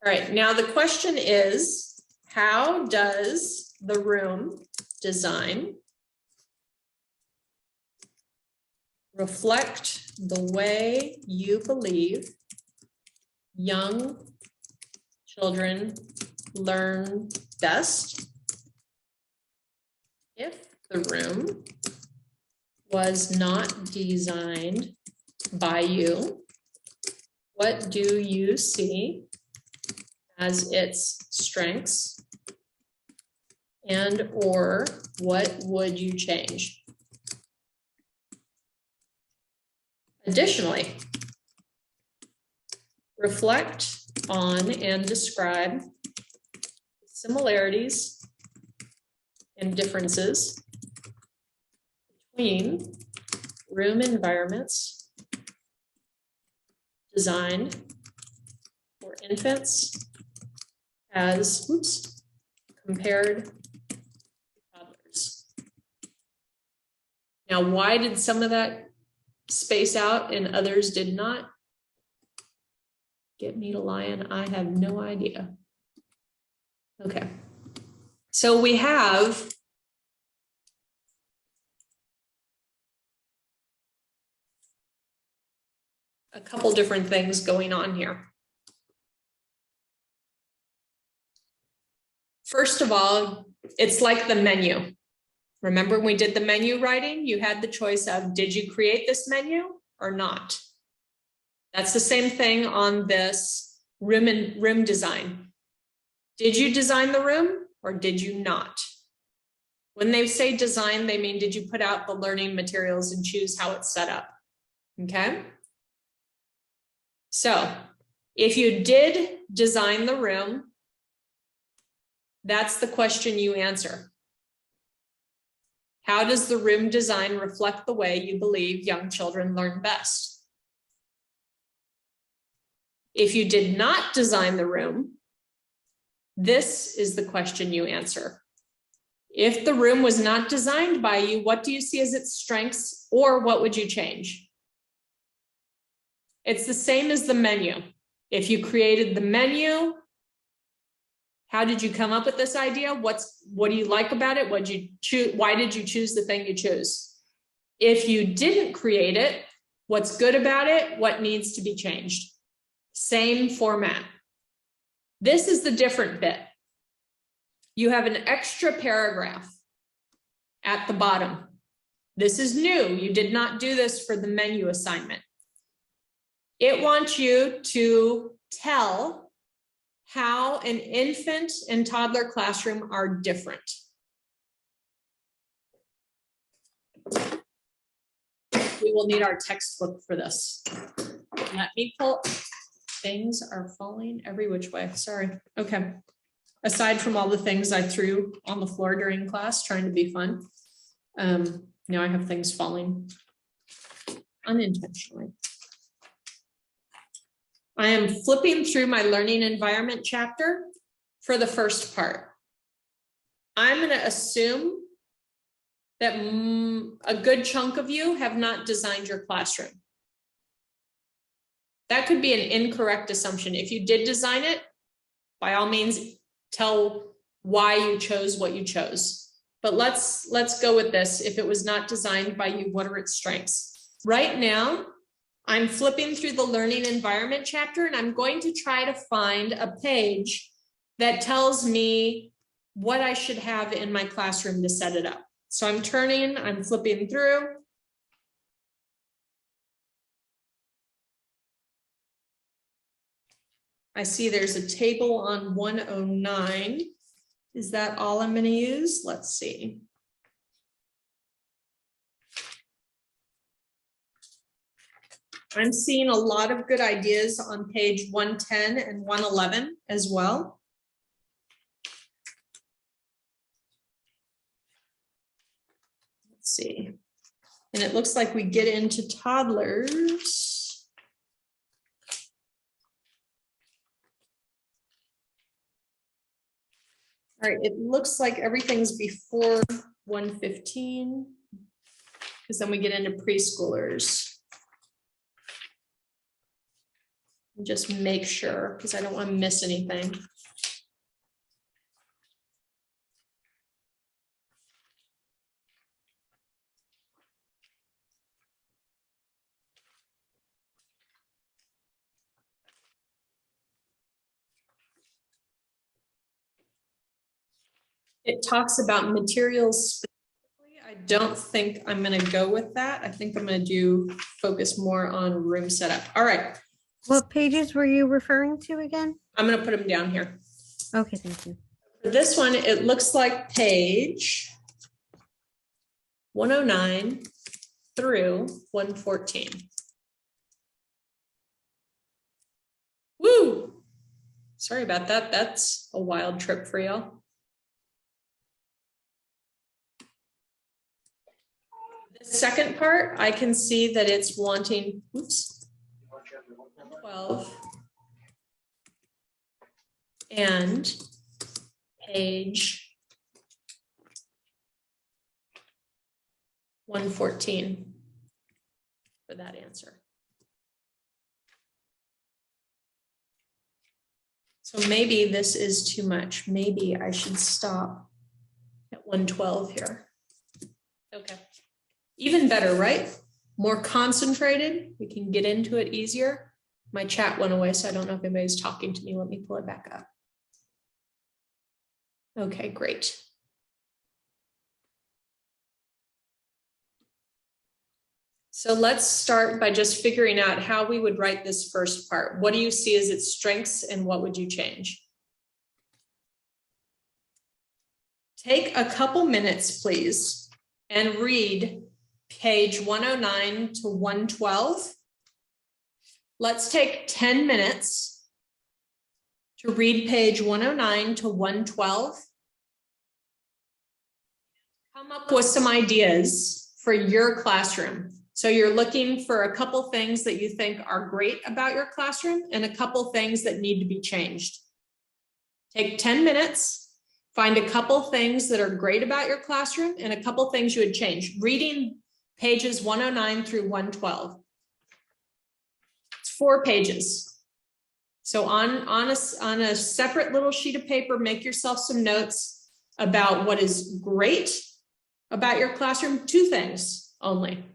All right, now the question is, how does the room design reflect the way you believe young children learn best if the room was not designed by you? What do you see as its strengths, and or what would you change? Additionally, reflect on and describe similarities and differences between room environments designed for infants as compared to toddlers. Now, why did some of that space out and others did not? Get me to lion, I have no idea. Okay, so we have a couple different things going on here. First of all, it's like the menu. Remember when we did the menu writing, you had the choice of, did you create this menu or not? That's the same thing on this room design. Did you design the room or did you not? When they say design, they mean, did you put out the learning materials and choose how it's set up? Okay. So if you did design the room, that's the question you answer. How does the room design reflect the way you believe young children learn best? If you did not design the room, this is the question you answer. If the room was not designed by you, what do you see as its strengths, or what would you change? It's the same as the menu. If you created the menu, how did you come up with this idea? What do you like about it? What did you choose? Why did you choose the thing you chose? If you didn't create it, what's good about it? What needs to be changed? Same format. This is the different bit. You have an extra paragraph at the bottom. This is new. You did not do this for the menu assignment. It wants you to tell how an infant and toddler classroom are different. We will need our textbook for this. Let me pull. Things are falling every which way. Sorry. Okay. Aside from all the things I threw on the floor during class, trying to be fun, now I have things falling unintentionally. I am flipping through my learning environment chapter for the first part. I'm going to assume that a good chunk of you have not designed your classroom. That could be an incorrect assumption. If you did design it, by all means, tell why you chose what you chose. But let's go with this. If it was not designed by you, what are its strengths? Right now, I'm flipping through the learning environment chapter, and I'm going to try to find a page that tells me what I should have in my classroom to set it up. So I'm flipping through. I see there's a table on 109. Is that all I'm going to use? Let's see. I'm seeing a lot of good ideas on page 110 and 111 as well. Let's see. And it looks like we get into toddlers. All right, it looks like everything's before 115, because then we get into preschoolers. Just make sure, because I don't want to miss anything. It talks about materials specifically. I don't think I'm going to go with that. I think I'm going to focus more on room setup. All right. What pages were you referring to again? I'm going to put them down here. Okay, thank you. For this one, it looks like page 109 through 114. Woo! Sorry about that. That's a wild trip for y'all. The second part, I can see that it's wanting, oops, 12 and page 114. for that answer. So maybe this is too much. Maybe I should stop at 112 here. Okay. Even better, right? More concentrated. We can get into it easier. My chat went away, so I don't know if anybody's talking to me. Let me pull it back up. Okay, great. So let's start by just figuring out how we would write this first part. What do you see as its strengths and what would you change? Take a couple minutes, please, and read page 109 to 112. Let's take 10 minutes to read page 109 to 112. Come up with some ideas for your classroom. So you're looking for a couple things that you think are great about your classroom and a couple things that need to be changed. Take 10 minutes, find a couple things that are great about your classroom and a couple things you would change. Reading pages 109 through 112. It's 4 pages. So on a separate little sheet of paper, make yourself some notes about what is great about your classroom, 2 things only.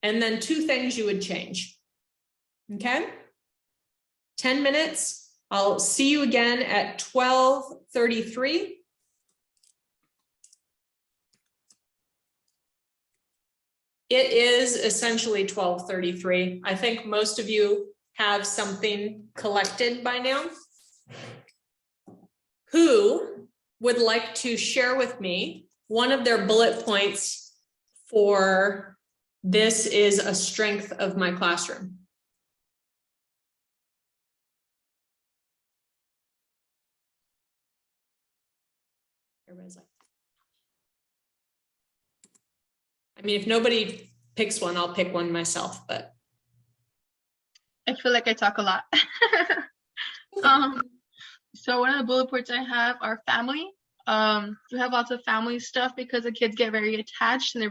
And then 2 things you would change. Okay? 10 minutes. I'll see you again at 12:33. It is essentially 12:33. I think most of you have something collected by now. Who would like to share with me one of their bullet points for this is a strength of my classroom? Everybody's like, I mean, if nobody picks one, I'll pick one myself, but. I feel like I talk a lot. So one of the bullet points I have are family. We have lots of family stuff because the kids get very attached and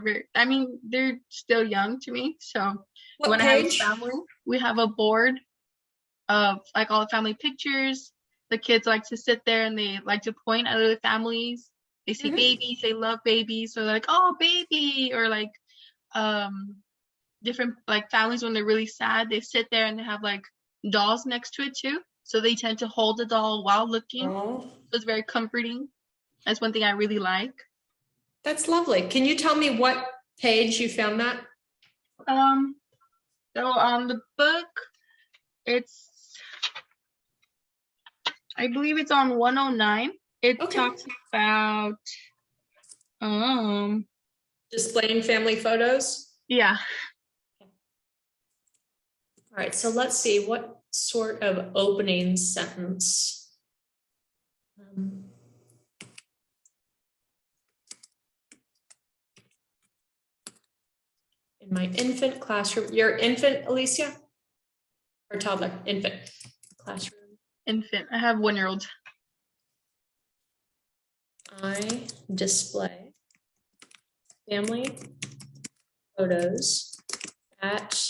they're still young to me. So when I have a family, we have a board of like all the family pictures. The kids like to sit there and they like to point at other families. They see babies, they love babies. So they're like, oh, baby, or like different like families when they're really sad, they sit there and they have like dolls next to it too. So they tend to hold the doll while looking. Oh. So it's very comforting. That's one thing I really like. That's lovely. Can you tell me what page you found that? So on the book, I believe it's on 109. It talks about displaying family photos. Yeah. All right, so let's see what sort of opening sentence. In my infant classroom, your infant, Alicia? Or toddler? Infant classroom. Infant. I have 1-year-old. I display family photos at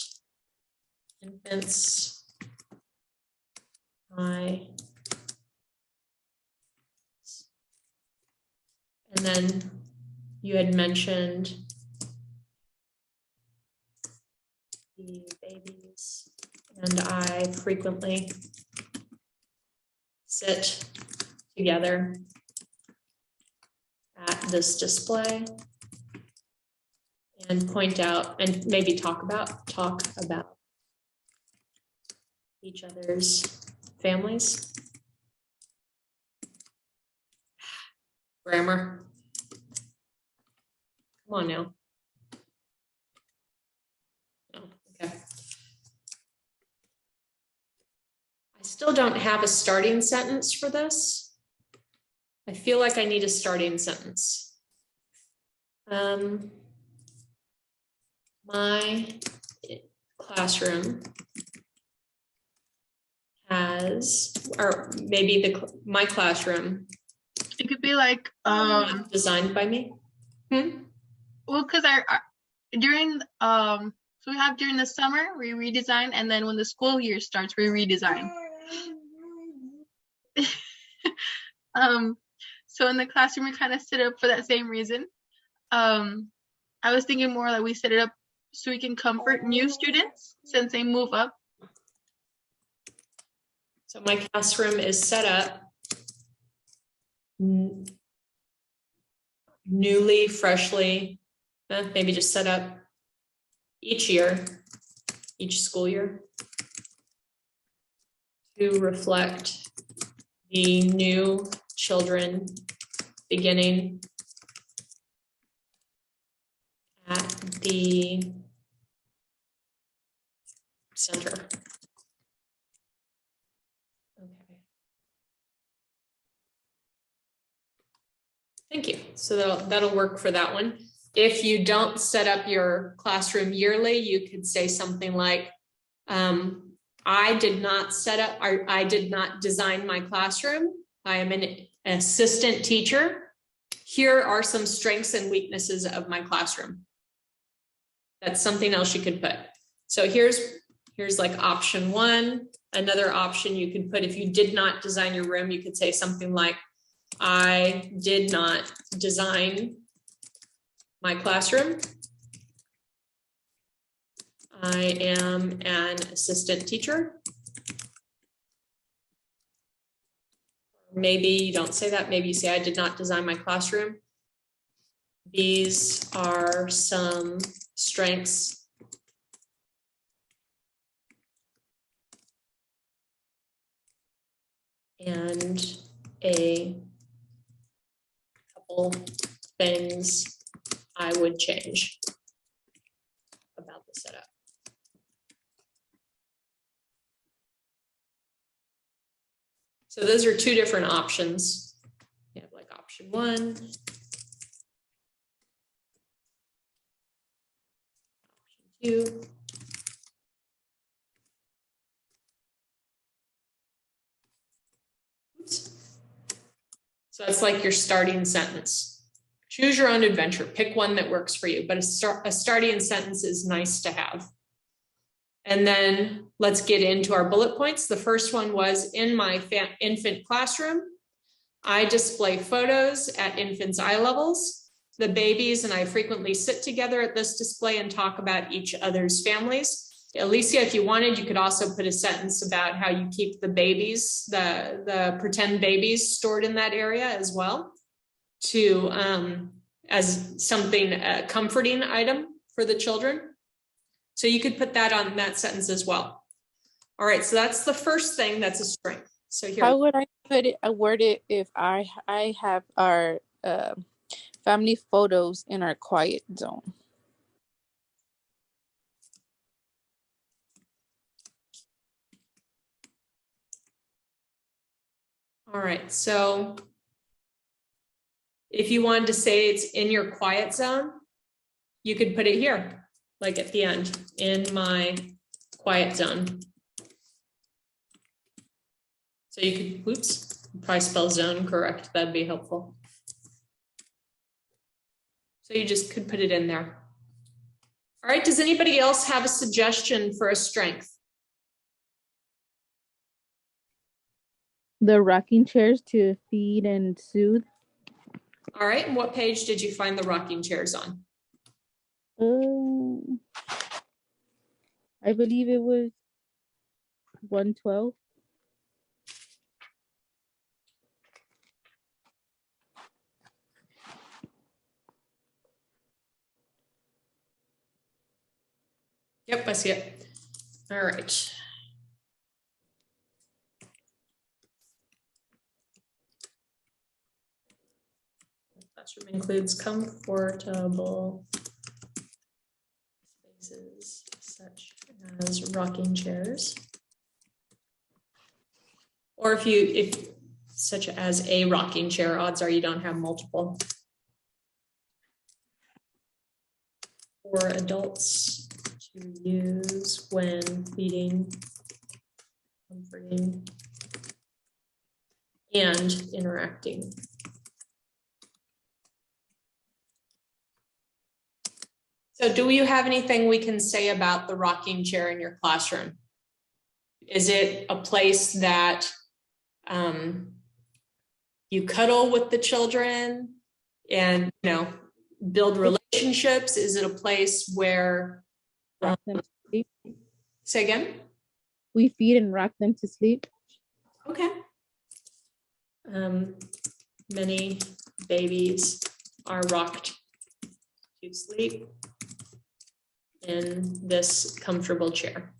infants. And then you had mentioned the babies and I frequently sit together at this display and point out and maybe talk about each other's families. Grammar. Come on now. Oh, okay. I still don't have a starting sentence for this. I feel like I need a starting sentence. My classroom has, or maybe my classroom. It could be like designed by me. Well, because I during so So we have during the summer, we redesign, and then when the school year starts, we redesign. So in the classroom, we kind of set it up for that same reason. I was thinking more that we set it up so we can comfort new students since they move up. So my classroom is set up newly, freshly, maybe just set up each year, each school year, to reflect the new children beginning at the center. Okay. Thank you. So that'll work for that one. If you don't set up your classroom yearly, you could say something like, I did not set up, I did not design my classroom. I am an assistant teacher. Here are some strengths and weaknesses of my classroom. That's something else you could put. So here's like option one. Another option you could put, if you did not design your room, you could say something like, I did not design my classroom. I am an assistant teacher. Maybe you don't say that. Maybe you say, I did not design my classroom. These are some strengths and a couple things I would change about the setup. So those are two different options. You have like option one, option two. Oops. So that's like your starting sentence. Choose your own adventure. Pick one that works for you, but a starting sentence is nice to have. And then let's get into our bullet points. The first one was, in my infant classroom, I display photos at infants' eye levels. The babies and I frequently sit together at this display and talk about each other's families. Alicia, if you wanted, you could also put a sentence about how you keep the babies, the pretend babies stored in that area as well, to as something, a comforting item for the children. So you could put that on that sentence as well. All right, so that's the first thing that's a strength. So here. How would I put it, word it if I have our family photos in our quiet zone? All right, so if you wanted to say it's in your quiet zone, you could put it here, like at the end, in my quiet zone. So you could, oops, probably spell zone correct. That'd be helpful. So you just could put it in there. All right, does anybody else have a suggestion for a strength? The rocking chairs to feed and soothe. All right, and what page did you find the rocking chairs on? I believe it was 112. Yep, I see it. All right. Classroom includes comfortable spaces such as rocking chairs. Or if such as a rocking chair, odds are you don't have multiple. For adults to use when feeding, comforting, and interacting. So do you have anything we can say about the rocking chair in your classroom? Is it a place that you cuddle with the children and, build relationships? Is it a place where, Rock them to sleep. say again? We feed and rock them to sleep. Okay. Many babies are rocked to sleep in this comfortable chair.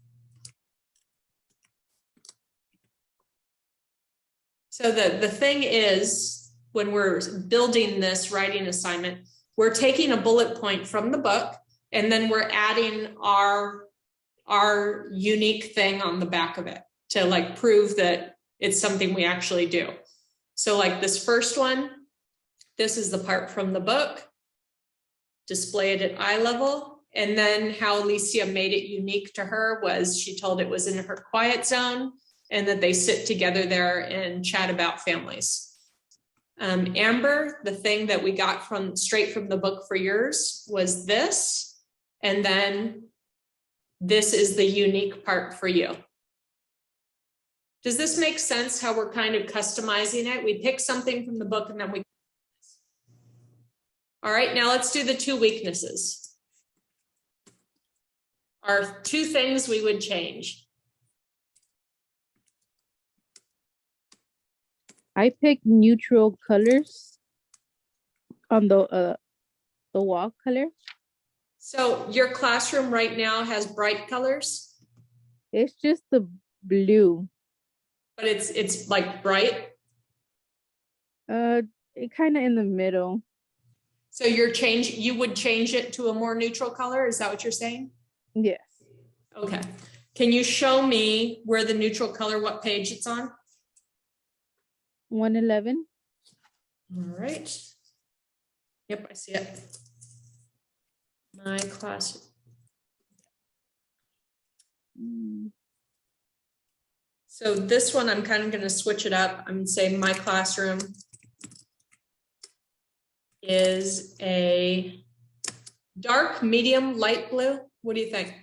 So the thing is, when we're building this writing assignment, we're taking a bullet point from the book, and then we're adding our unique thing on the back of it to like prove that it's something we actually do. So like this first one, this is the part from the book, display it at eye level. And then how Alicia made it unique to her was she told it was in her quiet zone and that they sit together there and chat about families. Amber, the thing that we got straight from the book for yours was this. And then this is the unique part for you. Does this make sense how we're kind of customizing it? We pick something from the book and then we. All right, now let's do the 2 weaknesses. Are 2 things we would change. I picked neutral colors on the wall color. So your classroom right now has bright colors? It's just the blue. But it's like bright? It kind of in the middle. So you would change it to a more neutral color? Is that what you're saying? Yes. Okay. Can you show me where the neutral color, what page it's on? 111. All right. Yep, I see it. My class. So this one, I'm kind of going to switch it up. I'm going to say my classroom is a dark, medium, light blue. What do you think?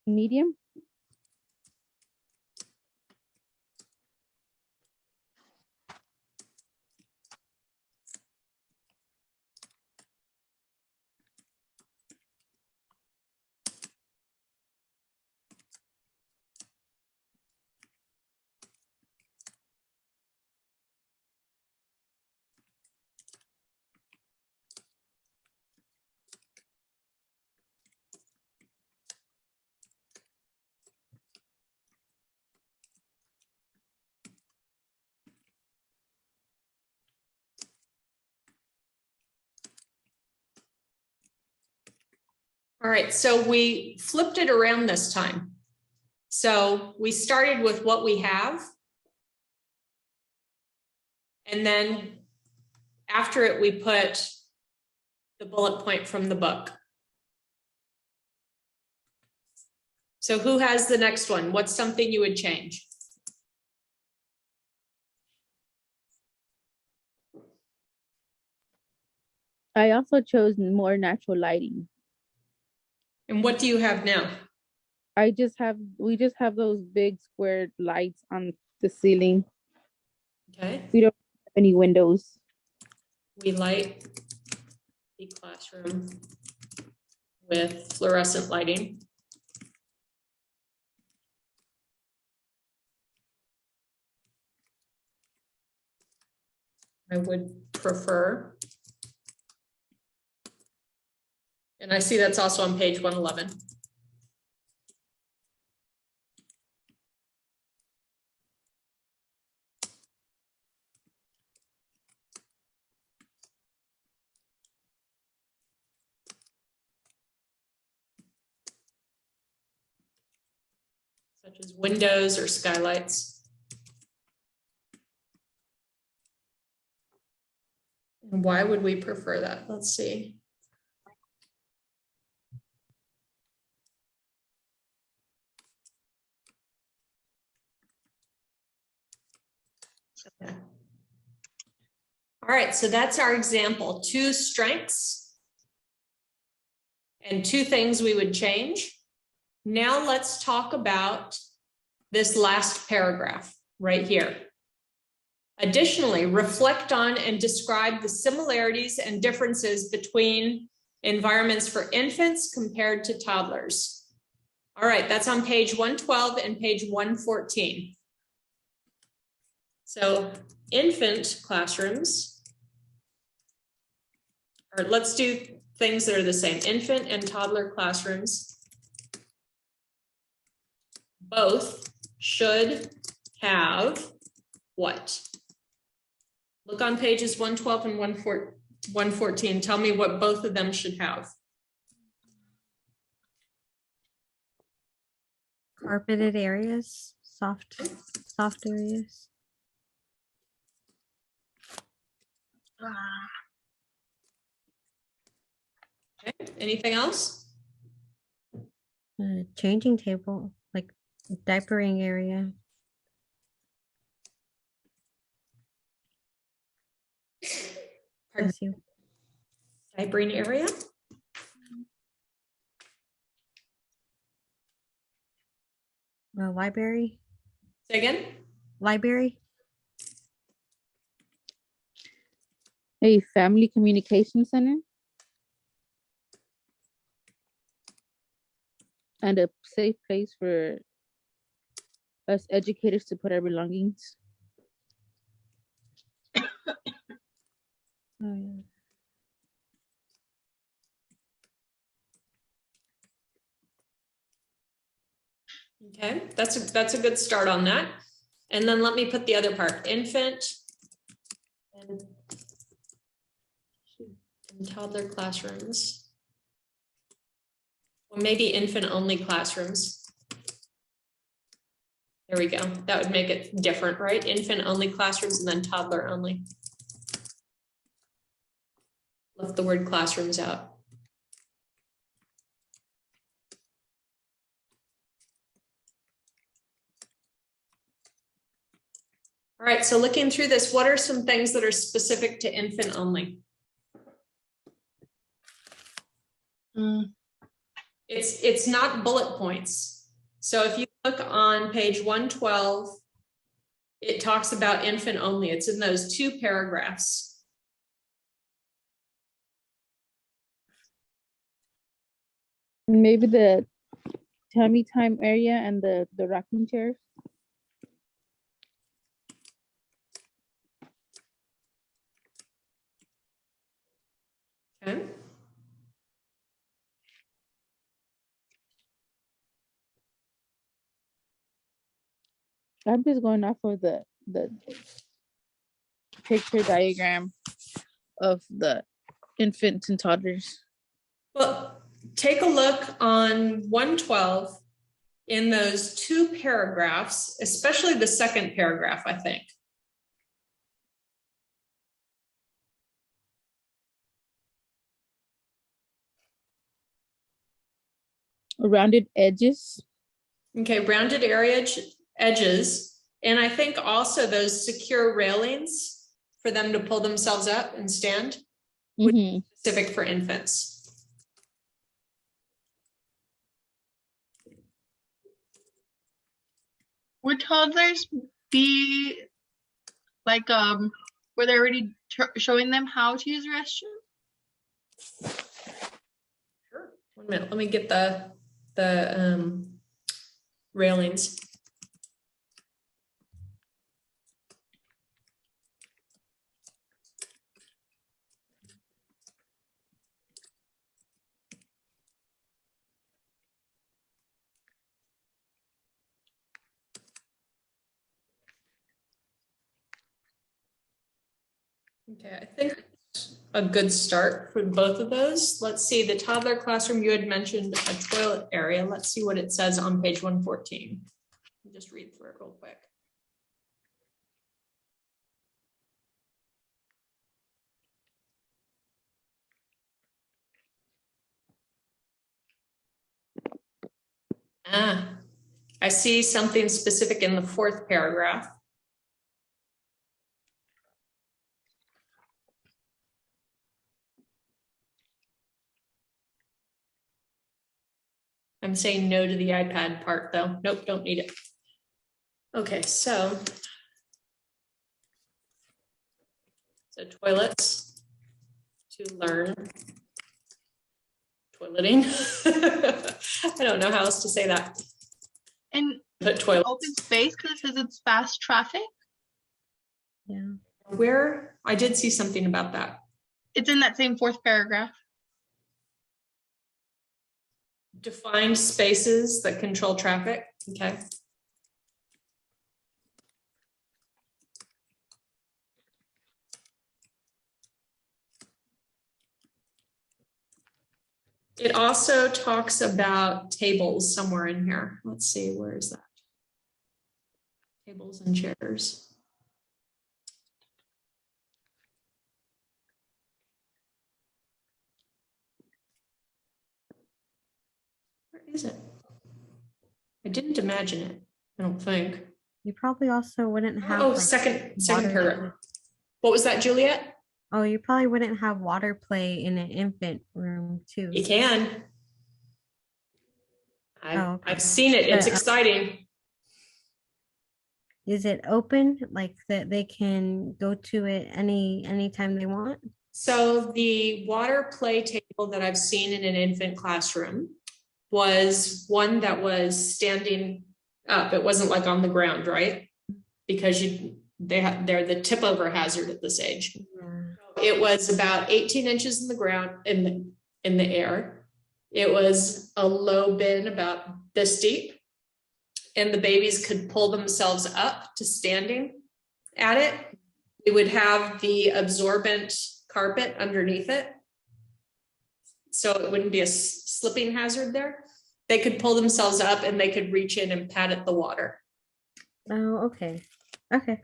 Medium. All right, so we flipped it around this time. So we started with what we have. And then after it, we put the bullet point from the book. So who has the next one? What's something you would change? I also chose more natural lighting. And what do you have now? We just have those big square lights on the ceiling. Okay. We don't have any windows. We light the classroom with fluorescent lighting. I would prefer. And I see that's also on page 111. Such as windows or skylights. And why would we prefer that? Let's see. Okay. All right, so that's our example. 2 strengths and 2 things we would change. Now let's talk about this last paragraph right here. Additionally, reflect on and describe the similarities and differences between environments for infants compared to toddlers. All right, that's on page 112 and page 114. So infant classrooms, or let's do things that are the same. Infant and toddler classrooms both should have what? Look on pages 112 and 114. Tell me what both of them should have. Carpeted areas, soft areas. Okay. Anything else? Changing table, like diapering area. Bless you. Diapering area? Library. Say again? Library. A family communication center. And a safe place for us educators to put our belongings. Oh, yeah. Okay, that's a good start on that. And then let me put the other part, infant and toddler classrooms. Or maybe infant only classrooms. There we go. That would make it different, right? Infant only classrooms and then toddler only. Left the word classrooms out. All right, so looking through this, what are some things that are specific to infant only? It's not bullet points. So if you look on page 112, it talks about infant only. It's in those 2 paragraphs. Maybe the tummy time area and the rocking chairs. Okay. I'm just going off of the picture diagram of the infants and toddlers. Well, take a look on 112 in those 2 paragraphs, especially the second paragraph, I think. Rounded edges. Okay, rounded area edges. And I think also those secure railings for them to pull themselves up and stand, specific for infants. Would toddlers be like were they already showing them how to use the restroom? Sure. 1 minute, let me get the railings. Okay, I think a good start for both of those. Let's see, the toddler classroom, you had mentioned a toilet area. Let's see what it says on page 114. I'll just read through it real quick. I see something specific in the 4th paragraph. I'm saying no to the iPad part though. Nope, don't need it. Okay, so toilets to learn toileting. I don't know how else to say that. And But toilets. open space because it says it's fast traffic. Yeah. Where? I did see something about that. It's in that same fourth paragraph. Defined spaces that control traffic. Okay. It also talks about tables somewhere in here. Let's see, where is that? Tables and chairs. Where is it? I didn't imagine it, I don't think. You probably also wouldn't have. Oh, like, second water paragraph. play. What was that, Juliet? Oh, you probably wouldn't have water play in an infant room too. You can. Okay. I've seen it. It's exciting. Is it open, like that they can go to it anytime they want? So the water play table that I've seen in an infant classroom was one that was standing up. It wasn't like on the ground, right? Because they're the tip over hazard at this age. Yeah. It was about 18 inches in the ground in the air. It was a low bin about this deep, and the babies could pull themselves up to standing at it. It would have the absorbent carpet underneath it, so it wouldn't be a slipping hazard there. They could pull themselves up and they could reach in and pat at the water. Oh, okay. Okay.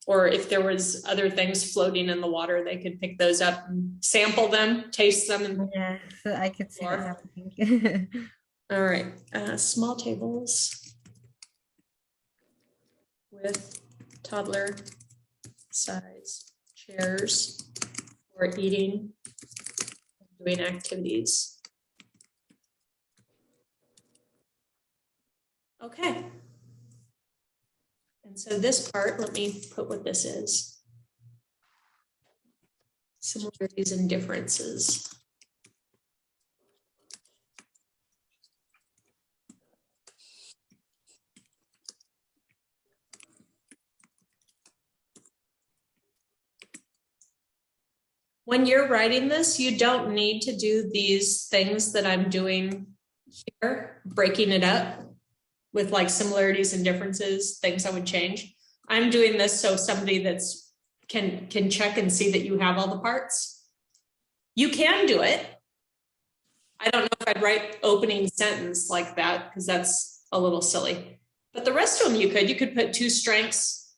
Or if there was other things floating in the water, they could pick those up and sample them, taste them. And Yeah, so I could see that Floor. happening. all right, small tables with toddler size chairs for eating, doing activities. Okay. And so this part, let me put what this is. Similarities and differences. When you're writing this, you don't need to do these things that I'm doing here, breaking it up with like similarities and differences, things I would change. I'm doing this so somebody that's can check and see that you have all the parts. You can do it. I don't know if I'd write opening sentence like that because that's a little silly. But the rest of them you could put 2 strengths,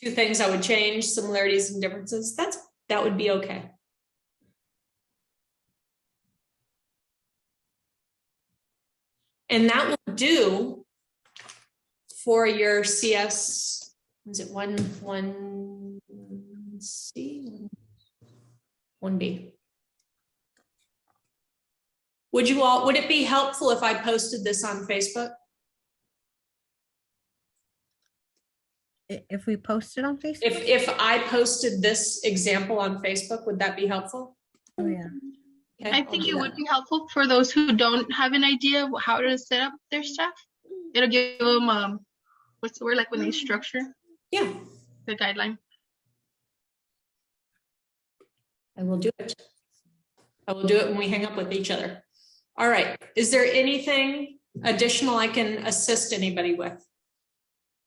2 things I would change, similarities and differences. That would be okay. And that will do for your CS, is it 1C? 1B. Would it be helpful if I posted this on Facebook? If we post it on Facebook? If I posted this example on Facebook, would that be helpful? Oh yeah. Okay, I think it would be helpful for those who don't have an idea of how to set up their stuff. It'll give them what's the word, like when they structure Yeah, the guideline. I will do it. I will do it when we hang up with each other. All right. Is there anything additional I can assist anybody with?